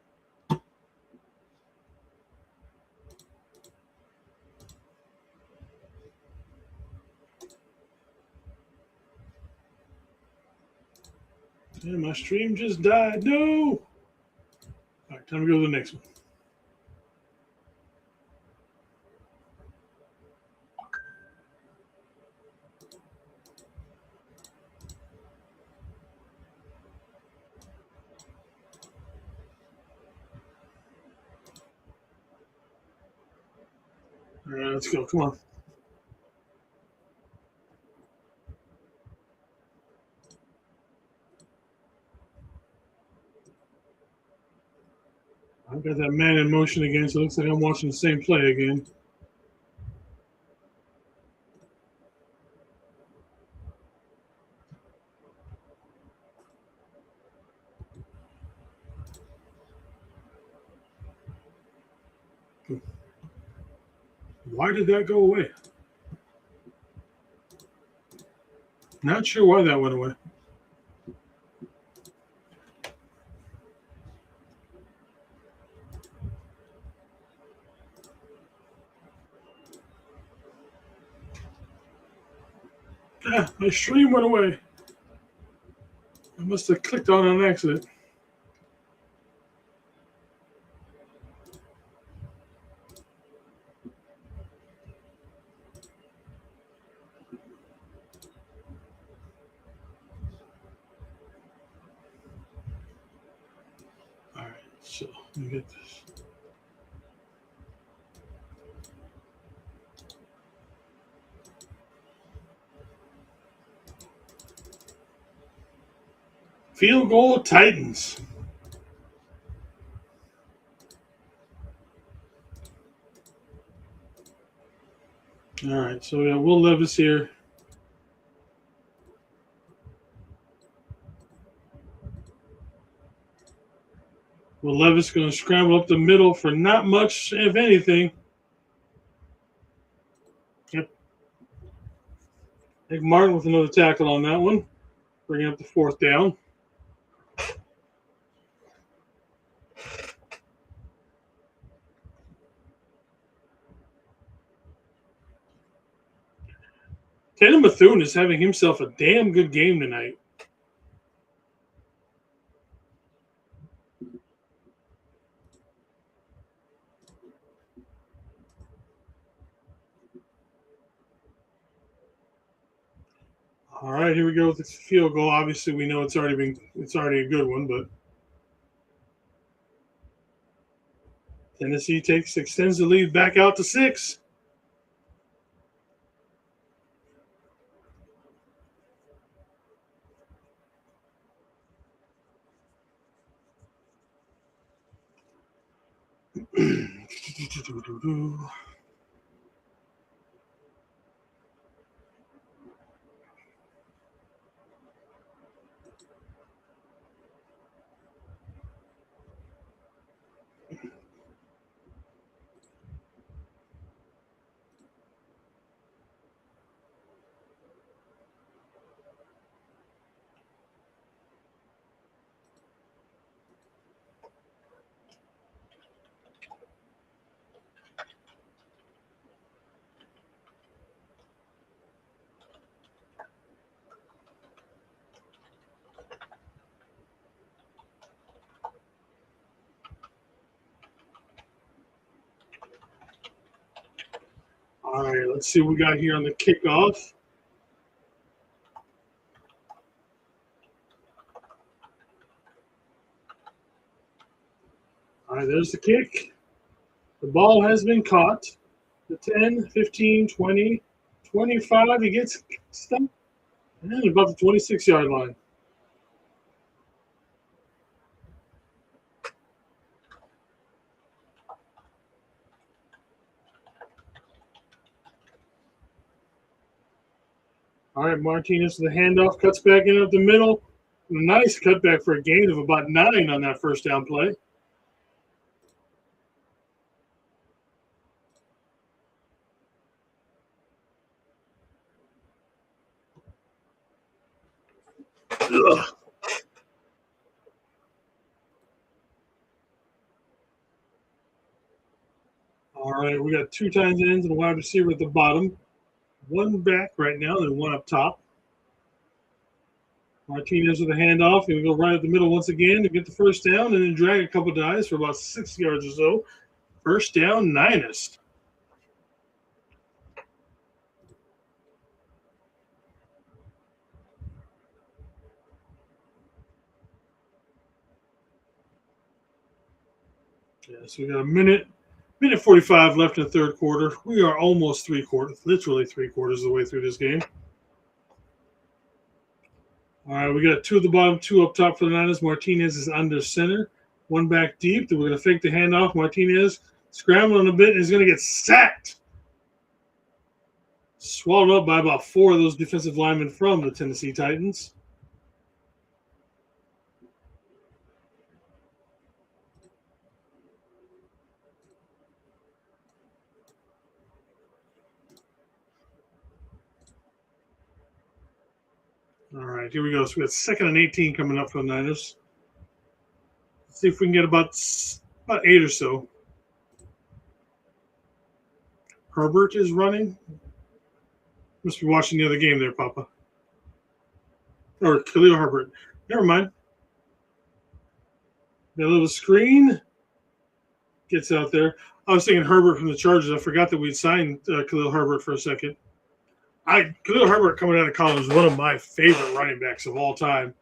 Yeah, my stream just died. No. All right, time to go to the next one. All right, let's go. Come on. I've got that man in motion again, so it looks like I'm watching the same play again. Why did that go away? Not sure why that went away. Ah, my stream went away. I must have clicked on an accident. So let me get this. Field goal Titans. All right, so we got Will Levis here. Will Levis going to scramble up the middle for not much, if anything. Yep. Nick Martin with another tackle on that one, bringing up the 4th down. Tatum Bethune is having himself a damn good game tonight. All right, here we go with the field goal. Obviously, we know it's already a good one, but Tennessee extends the lead back out to 6. All right, let's see what we got here on the kickoff. All right, there's the kick. The ball has been caught. The 10, 15, 20, 25. He gets stuck. And about the 26-yard line. All right, Martinez with the handoff, cuts back in up the middle. Nice cutback for a gain of about 9 on that first down play. Ugh. All right, we got 2 tight ends and a wide receiver at the bottom. 1 back right now and 1 up top. Martinez with a handoff. He'll go right up the middle once again to get the first down and then drag a couple dives for about 6 yards or so. First down, Niners. Yeah, so we got a minute 45 left in the third quarter. We are almost literally three quarters of the way through this game. All right, we got 2 at the bottom, 2 up top for the Niners. Martinez is under center. 1 back deep. We're going to fake the handoff. Martinez scrambling a bit and is going to get sacked. Swallowed up by about 4 of those defensive linemen from the Tennessee Titans. All right, here we go. So we got 2nd and 18 coming up for the Niners. Let's see if we can get about 8 or so. Herbert is running. Must be watching the other game there, Papa. Or Khalil Herbert. Never mind. That little screen gets out there. I was thinking Herbert from the Chargers. I forgot that we'd signed Khalil Herbert for a second. Khalil Herbert coming out of college is one of my favorite running backs of all time.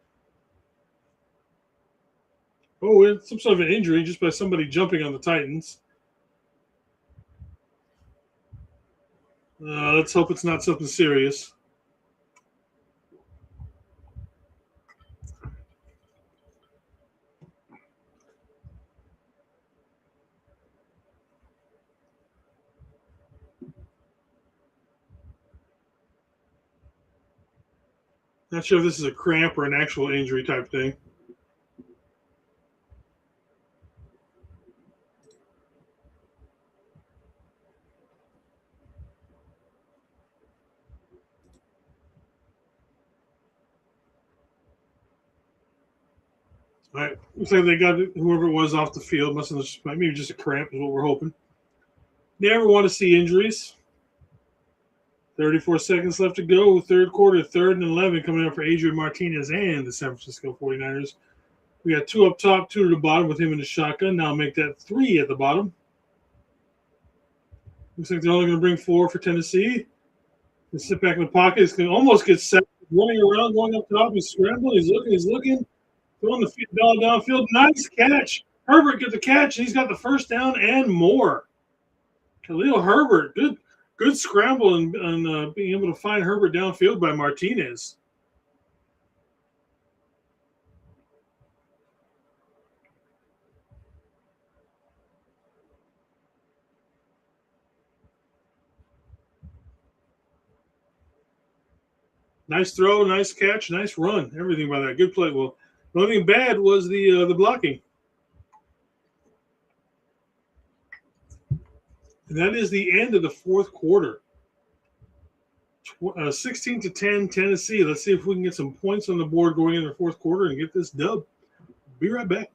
Oh, it's some sort of an injury just by somebody jumping on the Titans. Let's hope it's not something serious. Not sure if this is a cramp or an actual injury type thing. All right, looks like they got whoever it was off the field. Must have just, maybe just a cramp is what we're hoping. Never want to see injuries. 34 seconds left to go. Third quarter, 3rd and 11 coming up for Adrian Martinez and the San Francisco 49ers. We got 2 up top, 2 to the bottom with him in the shotgun. Now make that 3 at the bottom. Looks like they're only going to bring 4 for Tennessee. They sit back in the pocket. He's going to almost get set. Running around, going up top. He's scrambling. He's looking. Throwing the ball downfield. Nice catch. Herbert get the catch, and he's got the first down and more. Khalil Herbert, good scramble and being able to find Herbert downfield by Martinez. Nice throw, nice catch, nice run. Everything by that. Good play. Well, the only thing bad was the blocking. And that is the end of the 4th quarter. 16-10 Tennessee. Let's see if we can get some points on the board going into the 4th quarter and get this dub. Be right back.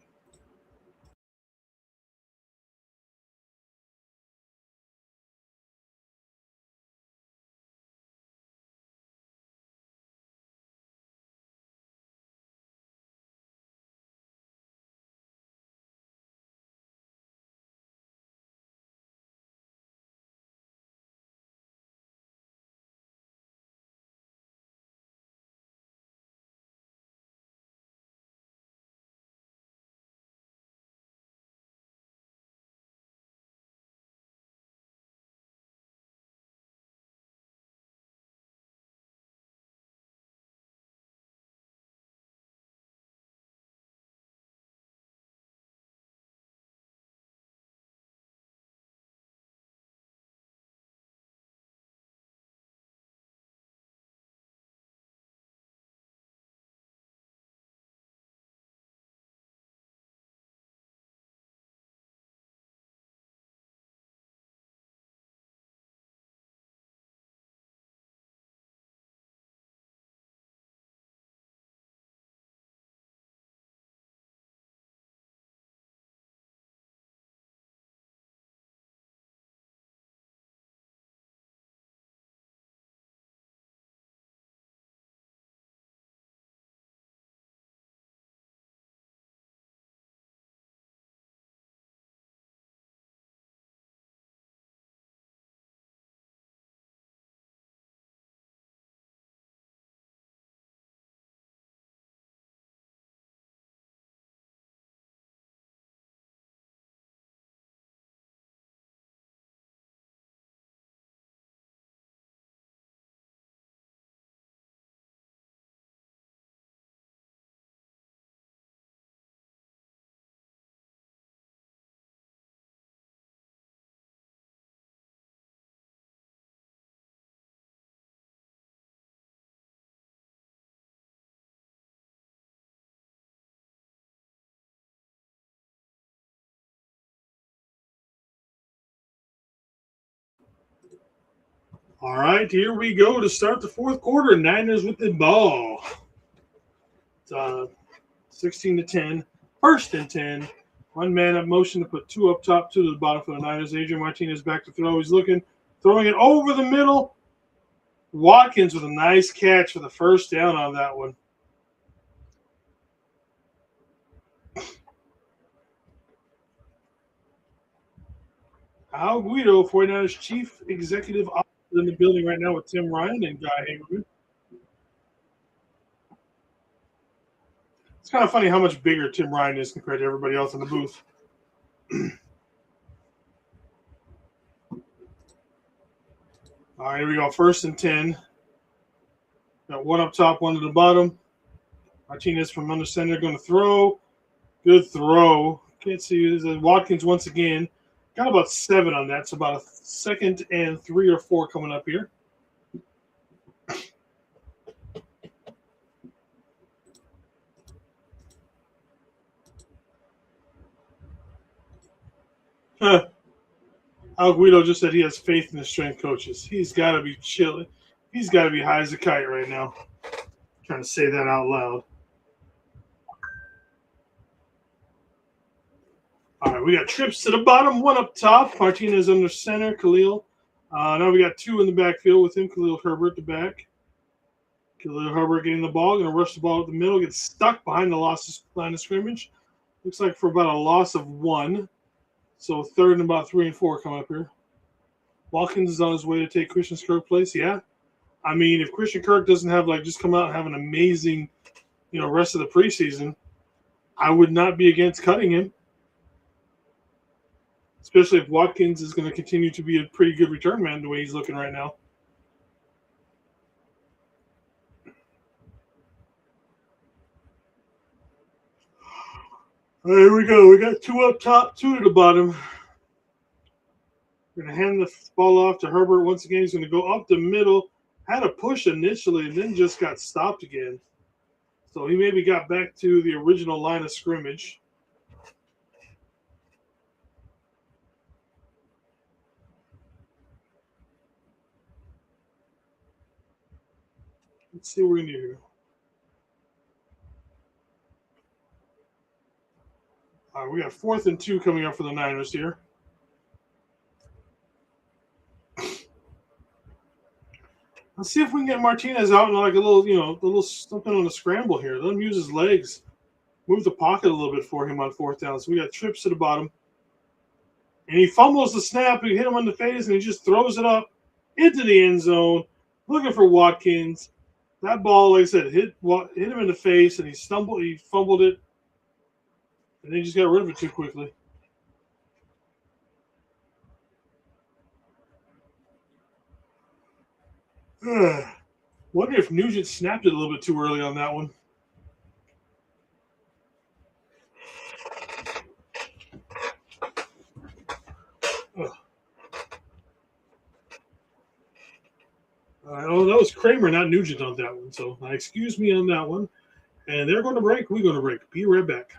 All right, here we go to start the 4th quarter. Niners with the ball. It's 16-10. 1st and 10. 1 man up motion to put 2 up top, 2 to the bottom for the Niners. Adrian Martinez back to throw. He's looking, throwing it over the middle. Watkins with a nice catch for the first down on that one. Al Guido, 49ers Chief Executive Officer, in the building right now with Tim Ryan and Guy Hagerman. It's kind of funny how much bigger Tim Ryan is compared to everybody else in the booth. All right, here we go. 1st and 10. Got one up top, one to the bottom. Martinez from under center going to throw. Good throw. Can't see. There's Watkins once again. Got about 7 on that, so about a 2nd and 3 or 4 coming up here. Al Guido just said he has faith in the strength coaches. He's got to be chilling. He's got to be high as a kite right now. Trying to say that out loud. All right, we got trips to the bottom, 1 up top. Martinez under center, Khalil. Now we got 2 in the backfield with him. Khalil Herbert the back. Khalil Herbert getting the ball, going to rush the ball up the middle, gets stuck behind the line of scrimmage. Looks like for about a loss of 1. So 3rd and about 3 and 4 come up here. Watkins is on his way to take Christian Kirk's place. Yeah. I mean, if Christian Kirk doesn't have just come out and have an amazing, rest of the preseason, I would not be against cutting him. Especially if Watkins is going to continue to be a pretty good return man the way he's looking right now. All right, here we go. We got 2 up top, 2 to the bottom. We're going to hand the ball off to Herbert. Once again, he's going to go up the middle. Had a push initially and then just got stopped again. So he maybe got back to the original line of scrimmage. Let's see what we're going to do here. All right, we got 4th and 2 coming up for the Niners here. Let's see if we can get Martinez out in like a little something on the scramble here. Let him use his legs. Move the pocket a little bit for him on 4th down. So we got trips to the bottom. And he fumbles the snap. We hit him on the face, and he just throws it up into the end zone, looking for Watkins. That ball, like I said, hit him in the face, and he fumbled it, and they just got rid of it too quickly. Wonder if Nugent snapped it a little bit too early on that one. Oh, that was Kramer, not Nugent on that one. So excuse me on that one. And they're going to break. We're going to break. Be right back.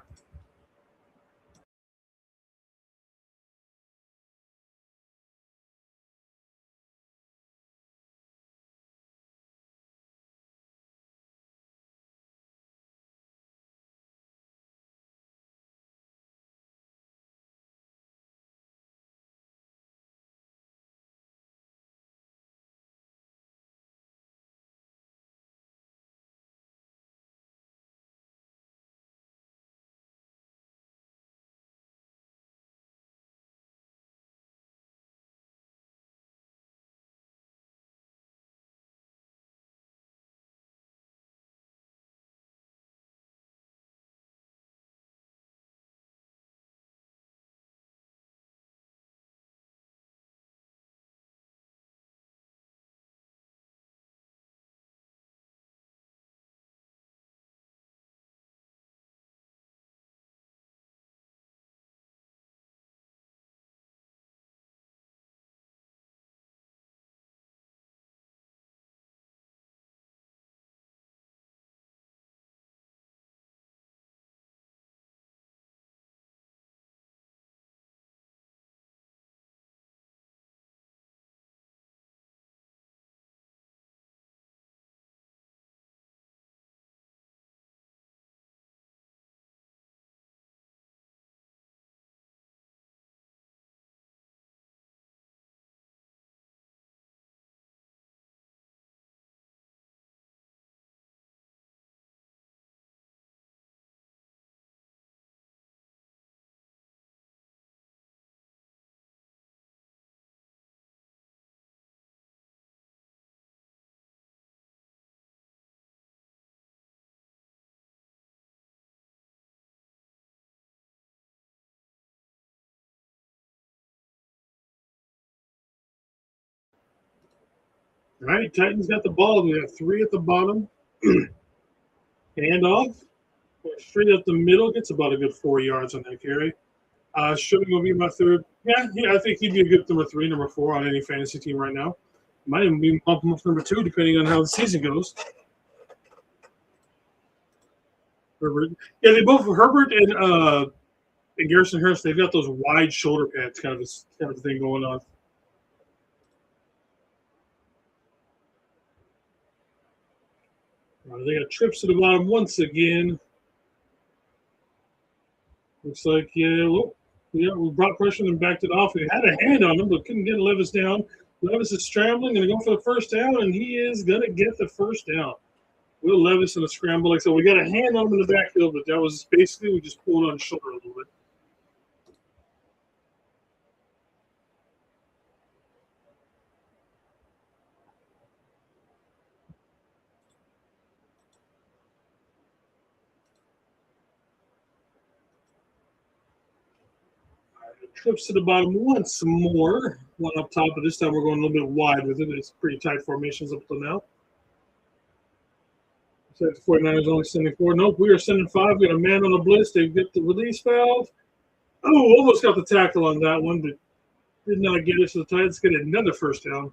All right, Titans got the ball. We got 3 at the bottom. Handoff. Straight up the middle. Gets about a good 4 yards on that carry. Sherman will be my third. Yeah, I think he'd be a good number 3, number 4 on any fantasy team right now. Might even be bump him up to number 2, depending on how the season goes. Herbert. Yeah, they both, Herbert and Garrison Hurst, they've got those wide shoulder pads kind of thing going on. They got trips to the bottom once again. Looks like, we brought pressure and backed it off. We had a hand on him, but couldn't get Levis down. Levis is scrambling, going to go for the first down, and he is going to get the first down. Will Levis in a scramble. Like I said, we got a hand on him in the backfield, but that was basically, we just pulled on his shoulder a little bit. Trips to the bottom once more. One up top, but this time we're going a little bit wide with it. It's pretty tight formations up till now. So the 49ers only sending 4. Nope, we are sending 5. We got a man on the blitz. They get the release valve. Oh, almost got the tackle on that one, but did not get it. So the Titans get another first down.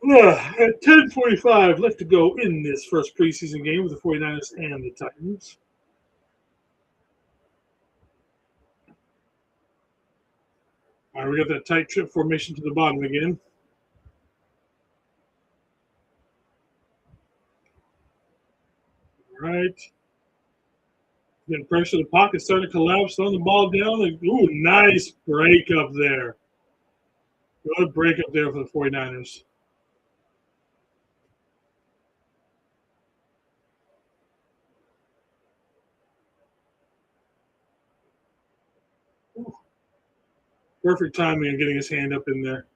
At 10:45 left to go in this first preseason game with the 49ers and the Titans. All right, we got that tight trip formation to the bottom again. All right. Getting pressure. The pocket starting to collapse on the ball down. Ooh, nice break up there. Good break up there for the 49ers. Ooh. Perfect timing and getting his hand up in there.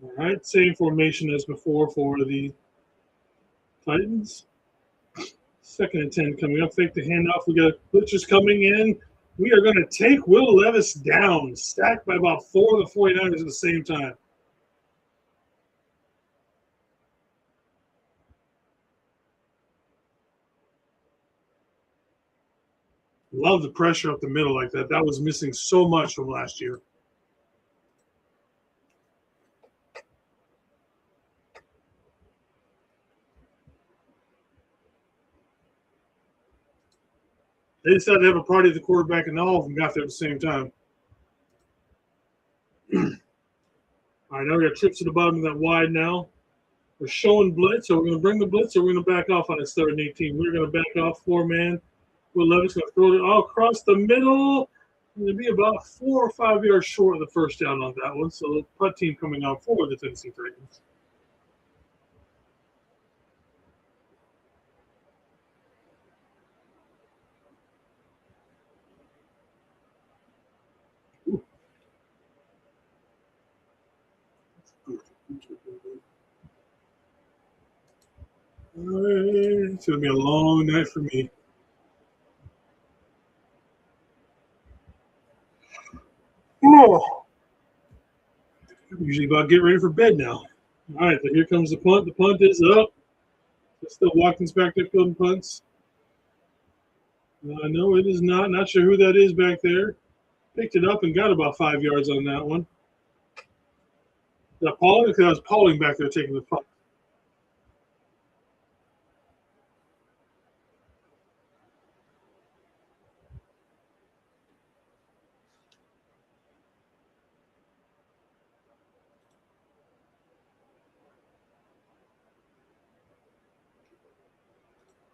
All right, same formation as before for the Titans. 2nd and 10 coming up. Fake the handoff. We got blitzers coming in. We are going to take Will Levis down, stacked by about 4 of the 49ers at the same time. Love the pressure up the middle like that. That was missing so much from last year. They decided to have a party at the quarterback, and all of them got there at the same time. All right, now we got trips to the bottom of that wide now. We're showing blitz, so we're going to bring the blitz, or we're going to back off on this 3rd and 18. We're going to back off 4-man. Will Levis going to throw it all across the middle. Going to be about 4 or 5 yards short of the first down on that one. So the punt team coming on for the Tennessee Titans. All right, it's going to be a long night for me. Oh, usually about get ready for bed now. All right, here comes the punt. The punt is up. Still Watkins back there fielding punts. No, it is not. Not sure who that is back there. Picked it up and got about 5 yards on that one. Is that Pauling? Because I was Pauling back there taking the punt.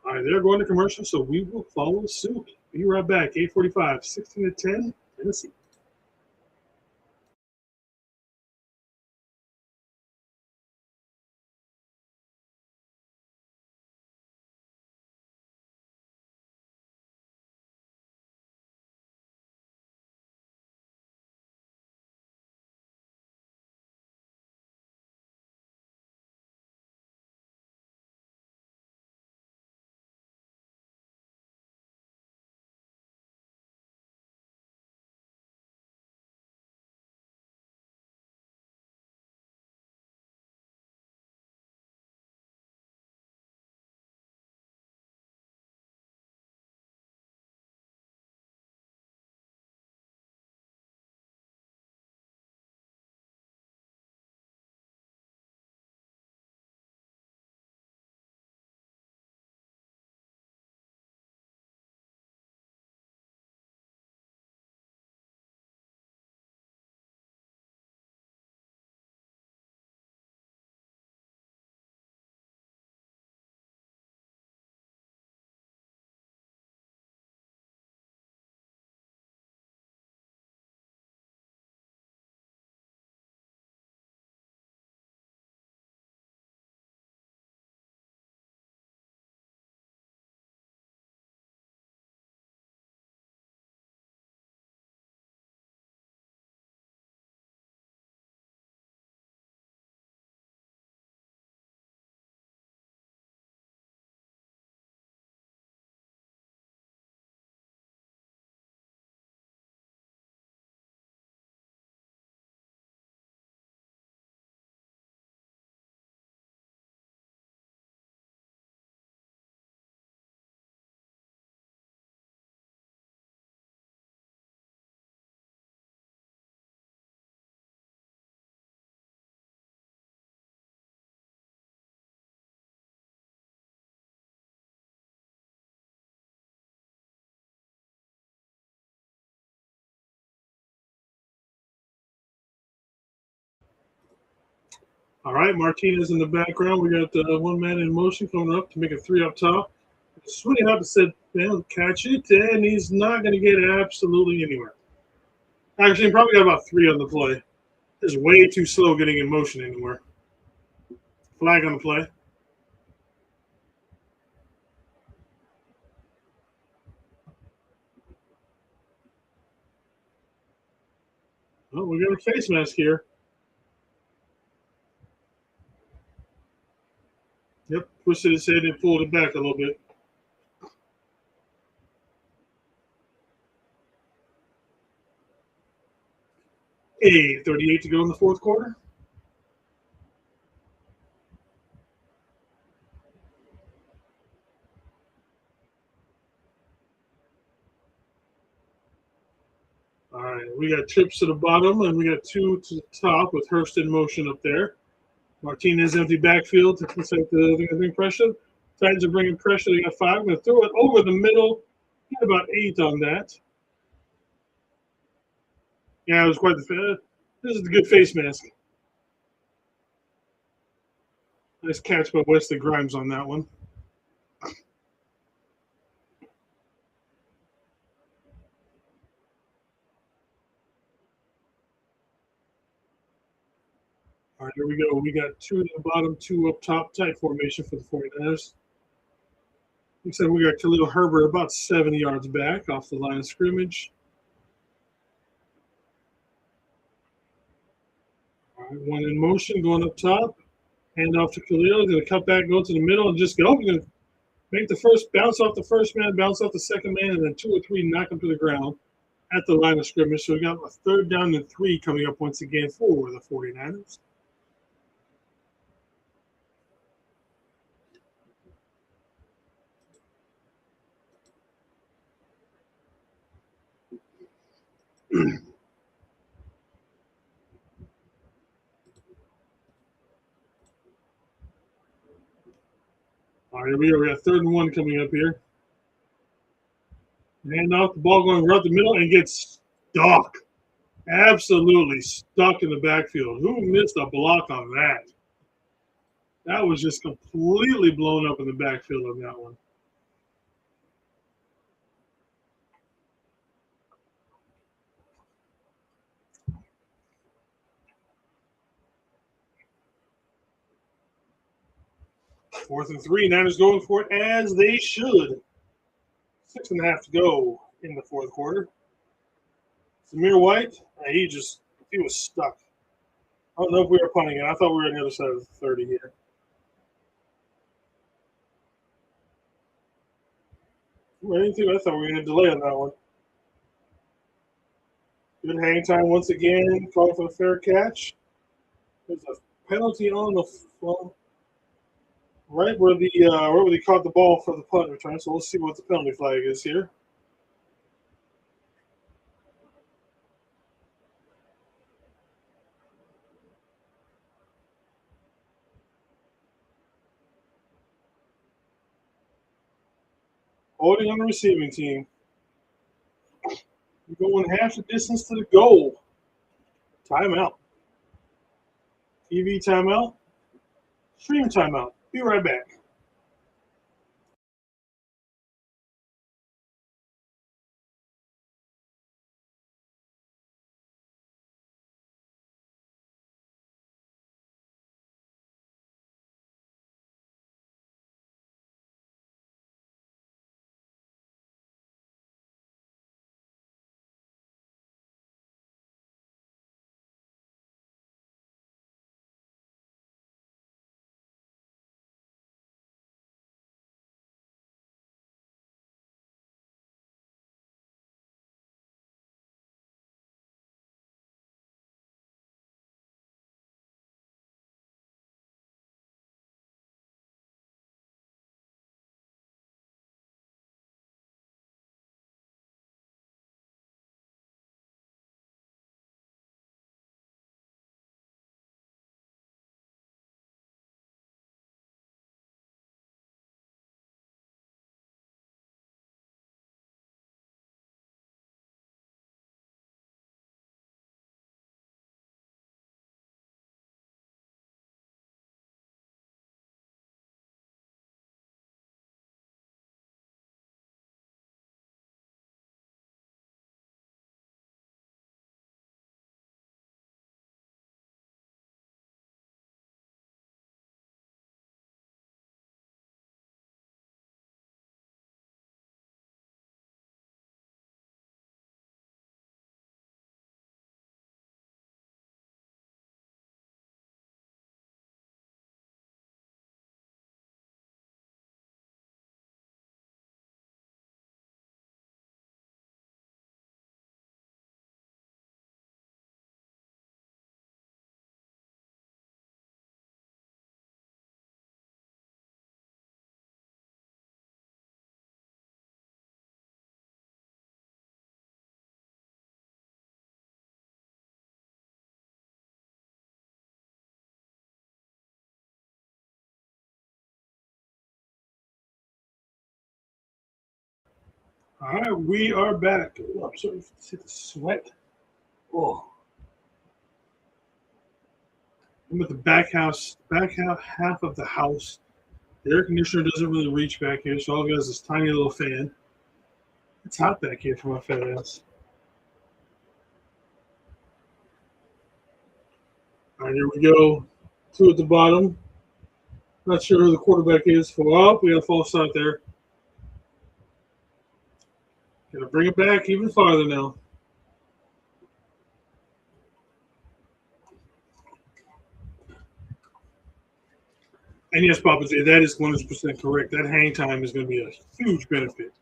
All right, they're going to commercial, so we will follow suit. Be right back. 8:45, 16-10, Tennessee. All right, Martinez in the background. We got one man in motion coming up to make a three up top. Swinging up and said, "Man, catch it," and he's not going to get absolutely anywhere. Actually, he probably got about three on the play. It's way too slow getting in motion anywhere. Flag on the play. Oh, we got a face mask here. Yep, twisted his head and pulled it back a little bit. A 38 to go in the fourth quarter. All right, we got trips to the bottom, and we got two to the top with Hurst in motion up there. Martinez empty backfield to protect the pressure. Titans are bringing pressure. They got five. I'm going to throw it over the middle. Get about 8 on that. Yeah, it was quite the. This is the good face mask. Nice catch by Wesley Grimes on that one. All right, here we go. We got two to the bottom, two up top, tight formation for the 49ers. Looks like we got Khalil Herbert about 70 yards back off the line of scrimmage. All right, one in motion, going up top. Hand off to Khalil. Going to cut back, go to the middle, and just go. We're going to make the first bounce off the first man, bounce off the second man, and then 2 or 3 knock him to the ground at the line of scrimmage. So we got a third down and 3 coming up once again for the 49ers. All right, here we go. We got 3rd and 1 coming up here. Hand off, the ball going right the middle and gets stuck. Absolutely stuck in the backfield. Who missed a block on that? That was just completely blown up in the backfield on that one. Fourth and 3. Niners going for it as they should. 6.5 to go in the fourth quarter. Samir White, he was stuck. I don't know if we were punting it. I thought we were on the other side of the 30 here. I thought we were going to delay on that one. Good hang time once again. Calling for the fair catch. There's a penalty on the right where they caught the ball for the punt return. So let's see what the penalty flag is here. Holding on the receiving team. You're going half the distance to the goal. Timeout. TV timeout. Stream timeout. Be right back. All right, we are back. Oh, I'm sorry to see the sweat. Oh, I'm at the back half of the house. The air conditioner doesn't really reach back here, so all I've got is this tiny little fan. It's hot back here for my fat ass. All right, here we go. Two at the bottom. Not sure who the quarterback is for. Oh, we got a false start there. Gonna bring it back even farther now. And yes, Papa J, that is 100% correct. That hang time is going to be a huge benefit.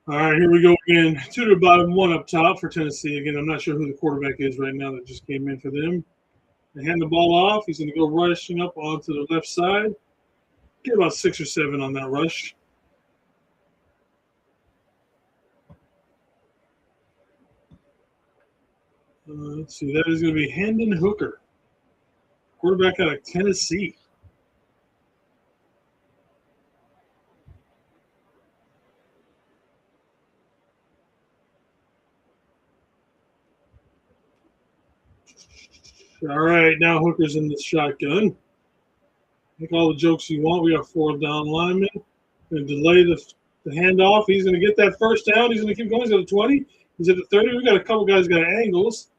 All right, here we go again. Two to the bottom, one up top for Tennessee. Again, I'm not sure who the quarterback is right now that just came in for them. They hand the ball off. He's going to go rushing up onto the left side. Get about 6 or 7 on that rush. Let's see. That is going to be Hendon Hooker, quarterback out of Tennessee. All right, now Hooker's in the shotgun. Make all the jokes you want. We got 4 down linemen. Going to delay the handoff. He's going to get that first down. He's going to keep going. He's at the 20. He's at the 30. We got a couple guys got angles.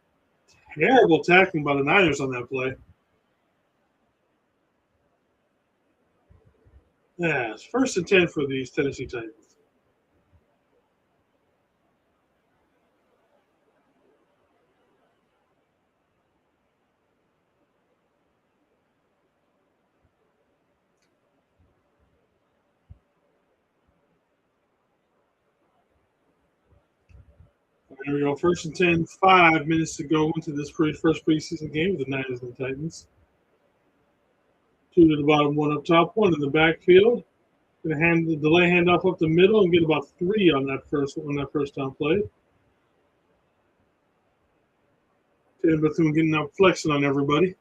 Terrible tackling by the Niners on that play. Yeah, it's 1st and 10 for these Tennessee Titans. There we go. 1st and 10, 5 minutes to go into this first preseason game with the Niners and the Titans. 2 to the bottom, 1 up top, 1 in the backfield. Going to hand the delay handoff up the middle and get about 3 on that first down play. Tatum Bethune getting out flexing on everybody.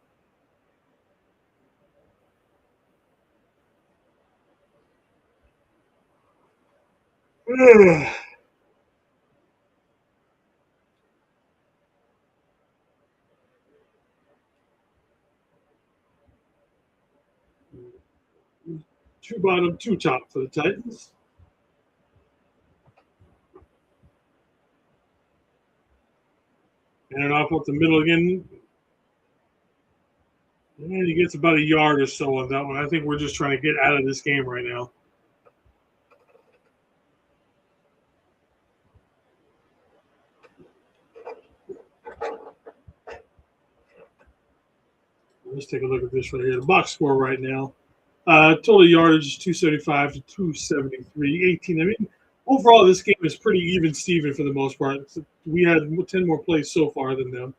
Two bottom, 2 top for the Titans. And off up the middle again. And he gets about a yard or so on that one. I think we're just trying to get out of this game right now. Let's take a look at this right here. The box score right now. Total yardage is 275 to 273, 18. I mean, overall, this game is pretty even Steven for the most part. We had 10 more plays so far than them.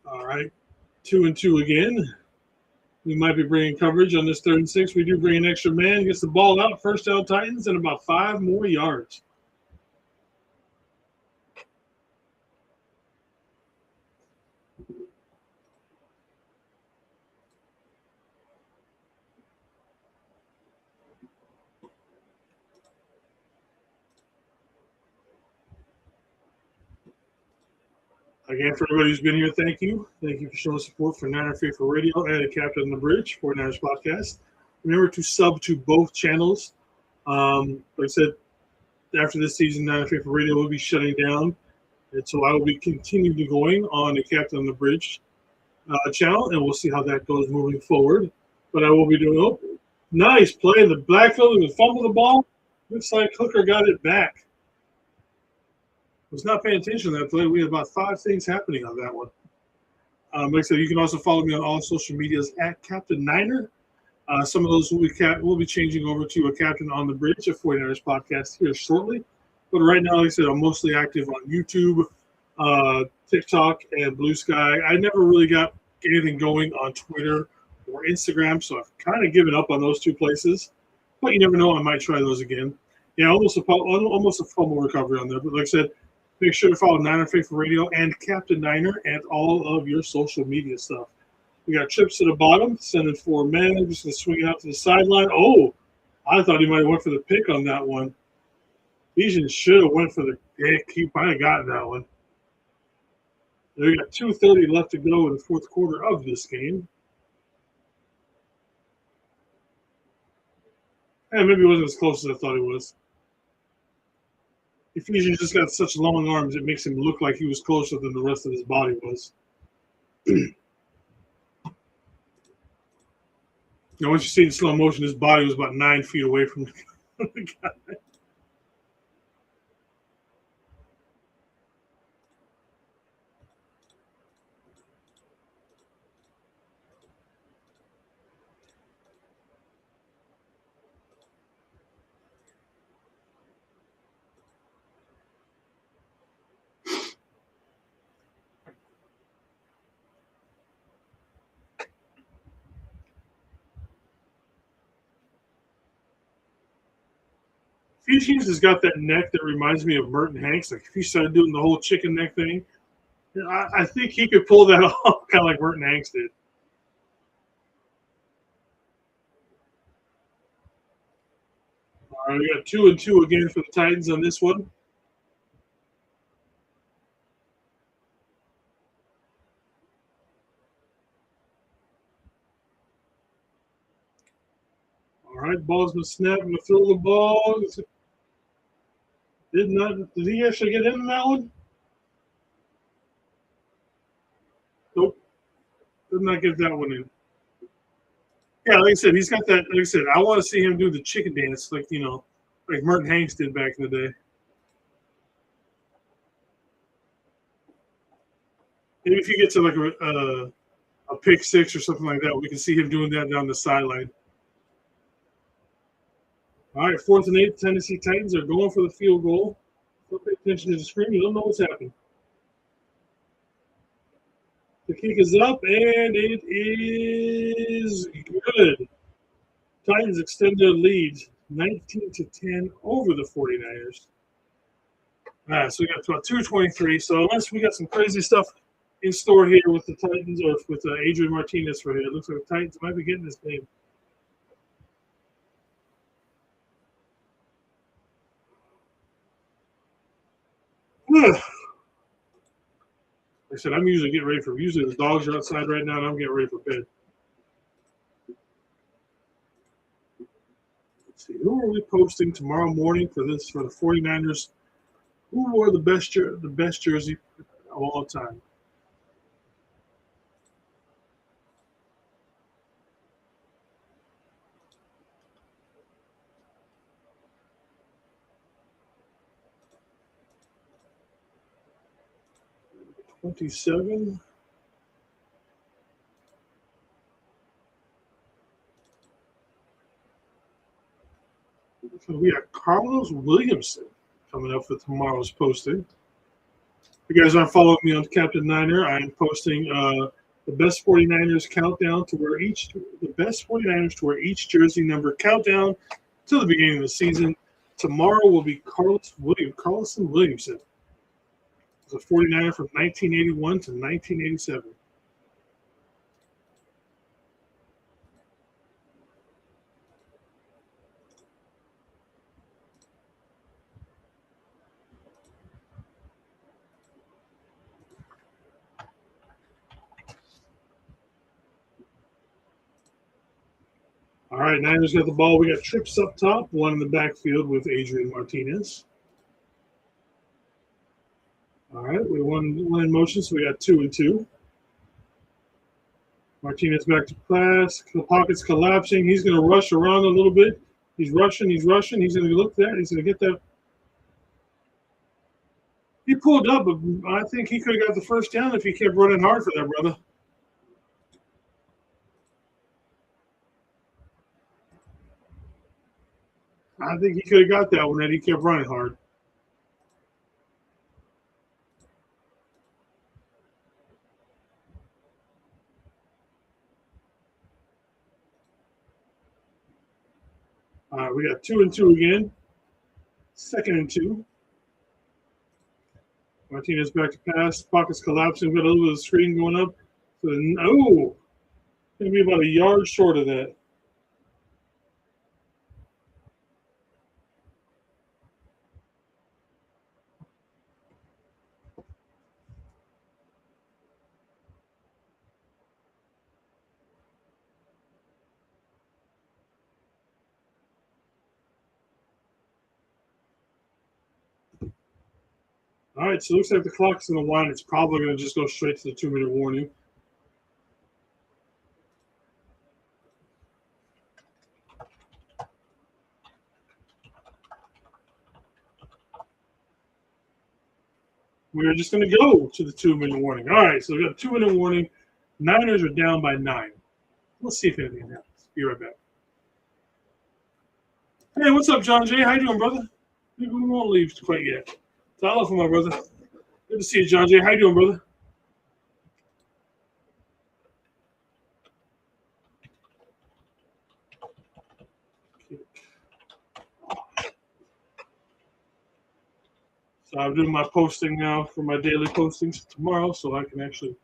All right. 2 and 2 again. We might be bringing coverage on this 3rd and 6. We do bring an extra man. Gets the ball out. First down Titans and about 5 more yards. Again, for everybody who's been here, thank you. Thank you for showing support for Niner Faithful Radio and the Captain on the Bridge for Niners Podcast. Remember to sub to both channels. Like I said, after this season, Niner Faithful Radio will be shutting down. And so I will be continuing going on the Captain on the Bridge channel, and we'll see how that goes moving forward. But I will be doing nice play in the backfield and fumble the ball. Looks like Hooker got it back. Was not paying attention to that play. We had about 5 things happening on that one. Like I said, you can also follow me on all social medias at Captain Niner. Some of those will be changing over to a Captain on the Bridge, a 49ers podcast here shortly. But right now, like I said, I'm mostly active on YouTube, TikTok, and Blue Sky. I never really got anything going on Twitter or Instagram, so I've kind of given up on those 2 places. But you never know, I might try those again. Yeah, almost a fumble recovery on there. But like I said, make sure to follow Niner Faithful Radio and Captain Niner and all of your social media stuff. We got trips to the bottom, sending 4 men. Just going to swing it out to the sideline. Oh, I thought he might have went for the pick on that one. Eason should have went for the pick. He might have gotten that one. We got 2:30 left to go in the fourth quarter of this game. And maybe it wasn't as close as I thought it was. Ephesians just got such long arms, it makes him look like he was closer than the rest of his body was. Now, once you see in slow motion, his body was about 9 feet away from the guy. Ephesians has got that neck that reminds me of Merton Hanks. Like if he started doing the whole chicken neck thing, I think he could pull that off, kind of like Merton Hanks did. All right, we got 2-2 again for the Titans on this one. All right, ball's been snapped. I'm gonna throw the ball. Did he actually get in that one? Nope. Did not get that one in. Yeah, like I said, he's got that. Like I said, I want to see him do the chicken dance, like like Merton Hanks did back in the day. Maybe if he gets to like a pick six or something like that, we can see him doing that down the sideline. All right, 4th and 8. Tennessee Titans are going for the field goal. Don't pay attention to the screen. You don't know what's happening. The kick is up, and it is good. Titans extend their lead 19-10 over the 49ers. All right, so we got about 2:23. So unless we got some crazy stuff in store here with the Titans or with Adrian Martinez for here, it looks like the Titans might be getting this game. Like I said, I'm usually getting ready for. Usually the dogs are outside right now, and I'm getting ready for bed. Let's see, who are we posting tomorrow morning for this for the 49ers? Who wore the best jersey of all time? '27. So we got Carlos Williamson coming up for tomorrow's posting. If you guys aren't following me on Captain Niner, I am posting the best 49ers countdown to wear the best 49ers to wear each jersey number countdown to the beginning of the season. Tomorrow will be Carlson Williamson. He's a 49er from 1981 to 1987. All right, Niners got the ball. We got trips up top, one in the backfield with Adrian Martinez. All right, we one in motion, so we got 2-2. Martinez back to pass. The pocket's collapsing. He's going to rush around a little bit. He's rushing. He's going to look that. He's going to get that. He pulled up, but I think he could have got the first down if he kept running hard for that, brother. I think he could have got that one that he kept running hard. All right, we got 2-2 again. 2nd and 2. Martinez back to pass. Pocket's collapsing. Got a little bit of screen going up. So, going to be about a yard short of that. All right, so it looks like the clock's going to wind. It's probably going to just go straight to the 2-minute warning. We're just going to go to the 2-minute warning. All right, so we got a 2-minute warning. Niners are down by 9. Let's see if anything happens. Be right back. Hey, what's up, John Jay? How you doing, brother? We won't leave quite yet. Follow for my brother. Good to see you, John Jay. How you doing, brother? So I'm doing my posting now for my daily postings tomorrow, so I can actually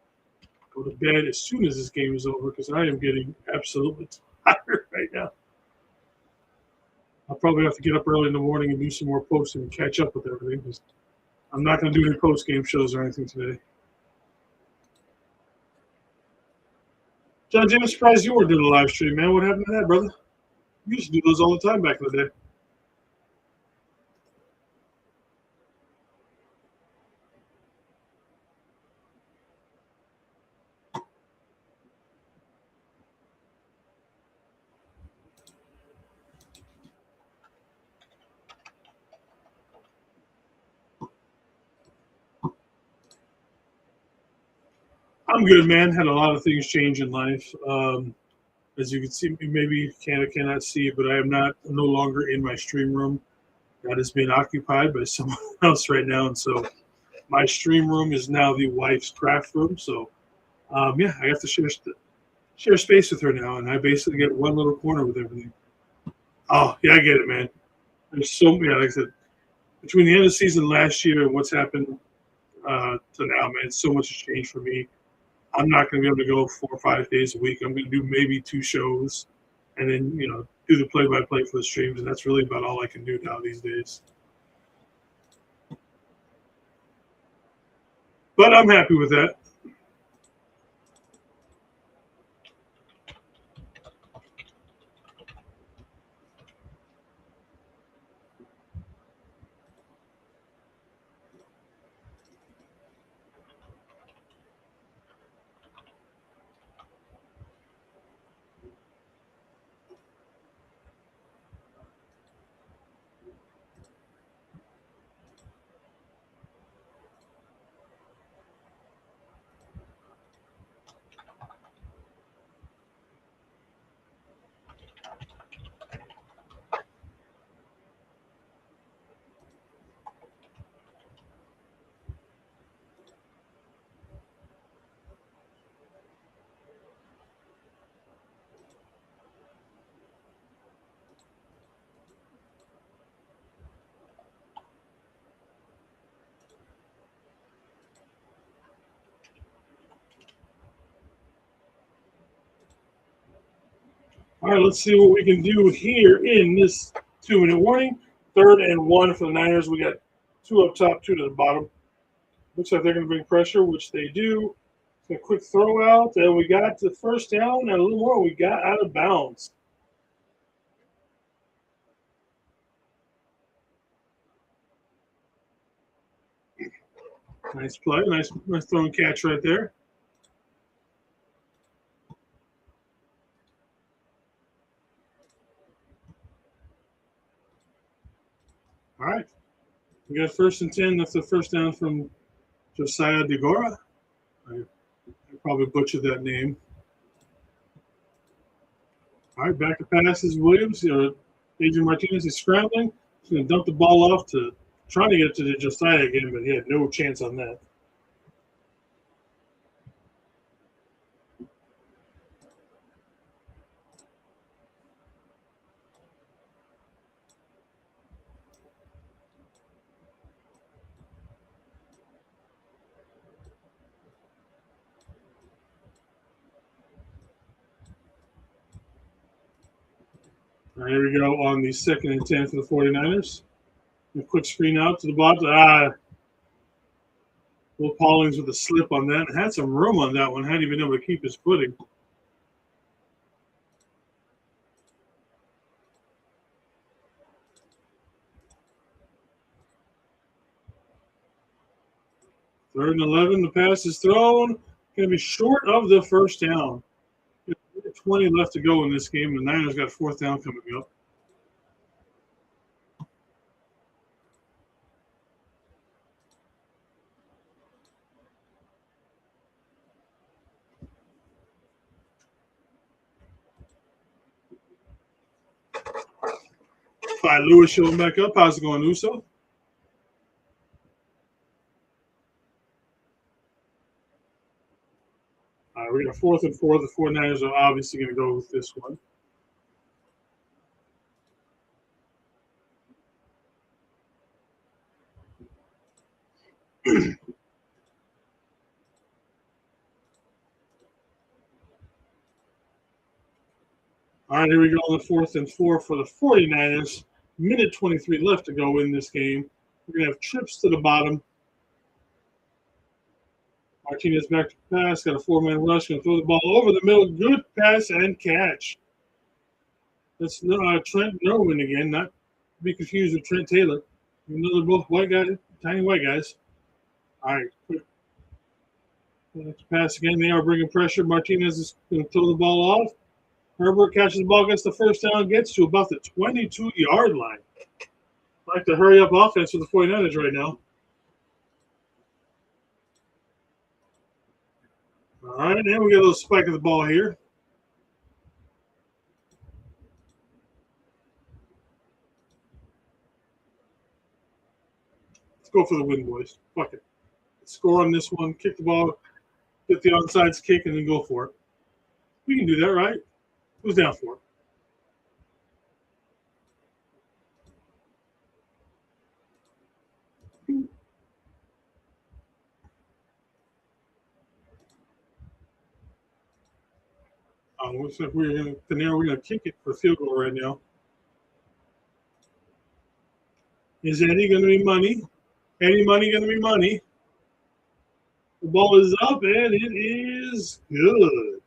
go to bed as soon as this game is over because I am getting absolutely tired right now. I'll probably have to get up early in the morning and do some more posting and catch up with everything because I'm not going to do any post-game shows or anything today. John Jay, I'm surprised you weren't doing a live stream, man. What happened to that, brother? You used to do those all the time back in the day. I'm good, man. Had a lot of things change in life. As you can see, maybe you cannot see it, but I am no longer in my stream room. That is being occupied by someone else right now, and so my stream room is now the wife's craft room. So, yeah, I have to share space with her now, and I basically get one little corner with everything. Oh, yeah, I get it, man. There's so many, like I said, between the end of the season last year and what's happened to now, man, so much has changed for me. I'm not going to be able to go 4 or 5 days a week. I'm going to do maybe 2 shows and then, do the play-by-play for the streams. And that's really about all I can do now these days. But I'm happy with that. All right, let's see what we can do here in this 2-minute warning. 3rd and 1 for the Niners. We got 2 up top, 2 to the bottom. Looks like they're going to bring pressure, which they do. A quick throw out, and we got the first down, and a little more. We got out of bounds. Nice play, nice throw and catch right there. All right, we got 1st and 10. That's the first down from Josiah DeGora. I probably butchered that name. All right, back to passes. Williams, Adrian Martinez is scrambling. He's going to dump the ball off to trying to get to the Josiah again, but he had no chance on that. All right, here we go on the 2nd and 10 for the 49ers. A quick screen out to the bottom. Will Paulings with a slip on that. Had some room on that one. Hadn't even been able to keep his footing. Third and 11. The pass is thrown. Going to be short of the first down. 20 left to go in this game. The Niners got 4th down coming up. Lewis showing back up. How's it going, Uso? We got 4th and 4. The 49ers are obviously going to go with this one. All right, here we go on the 4th and 4 for the 49ers. Minute 23 left to go in this game. We're going to have trips to the bottom. Martinez back to pass. Got a 4-man rush. Going to throw the ball over the middle. Good pass and catch. That's Trent Norman again. Not to be confused with Trent Taylor. Even though they're both white guys, tiny white guys. All right, quick. Pass again. They are bringing pressure. Martinez is going to throw the ball off. Herbert catches the ball, gets the first down, gets to about the 22-yard line. Like to hurry up offense for the 49ers right now. All right, and we got a little spike of the ball here. Let's go for the win, boys. Fuck it. Score on this one, kick the ball, get the onside kick, and then go for it. We can do that, right? Who's down for it? Looks like we're gonna kick it for field goal right now. Is Eddie gonna be money? Eddie money gonna be money. The ball is up and it is good.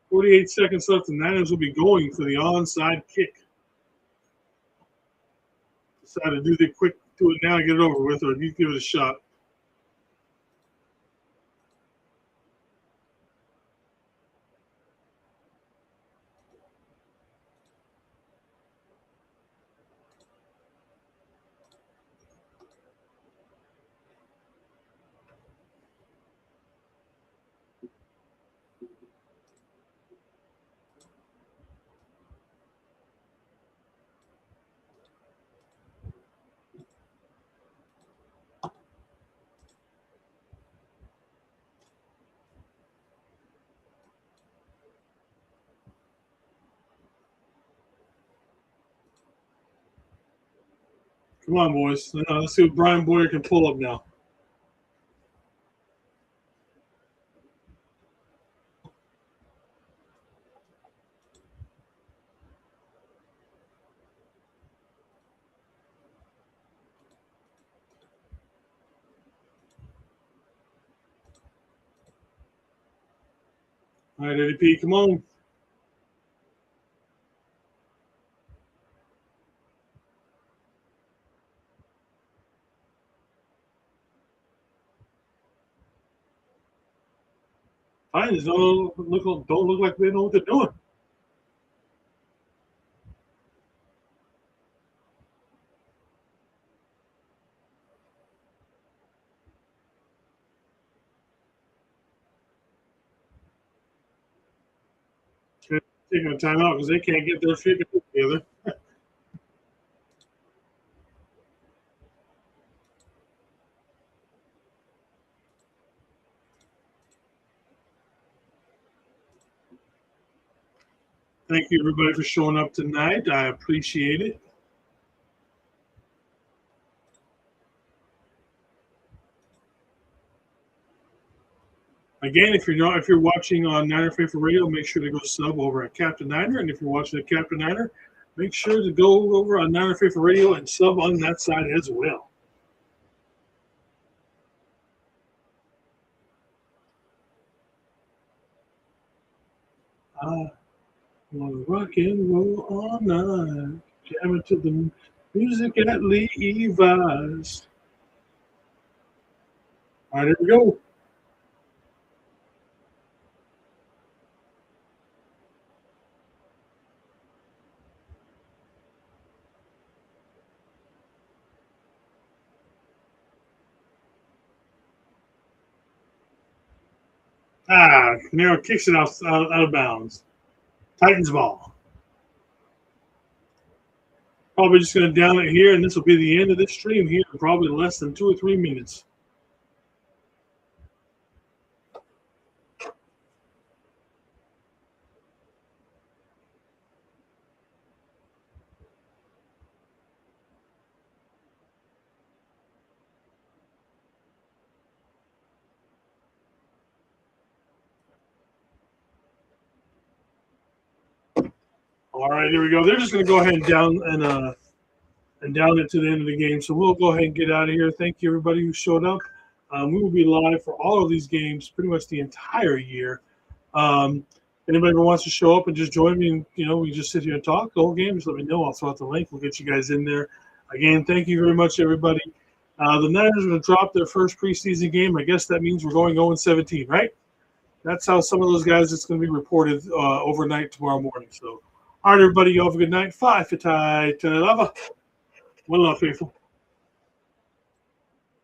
48 seconds left. The Niners will be going for the onside kick. Decide to do it now and get it over with, or you give it a shot. Come on, boys. Let's see what Brian Boyer can pull up now. All right, Eddie P, come on. Titans don't look like they know what they're doing. Taking a timeout because they can't get their shit together. Thank you, everybody, for showing up tonight. I appreciate it. Again, if you're watching on Niner Faithful Radio, make sure to go sub over at Captain Niner, and if you're watching at Captain Niner, make sure to go over on Niner Faithful Radio and sub on that side as well. I want to rock and roll all night, jamming to the music at Levi's. All right, here we go. Canaro kicks it out of bounds. Titans ball. Probably just going to down it here, and this will be the end of this stream here in probably less than 2 or 3 minutes. All right, here we go. They're just going to go ahead and down it to the end of the game. So we'll go ahead and get out of here. Thank you, everybody who showed up. We will be live for all of these games pretty much the entire year. Anybody who wants to show up and just join me, and we just sit here and talk the whole game, just let me know. I'll throw out the link. We'll get you guys in there. Again, thank you very much, everybody. The Niners are going to drop their first preseason game. I guess that means we're going 0-17, right? That's how some of those guys, it's going to be reported overnight tomorrow morning. So, all right, everybody, you all have a good night. 5 for tight. One love, faithful.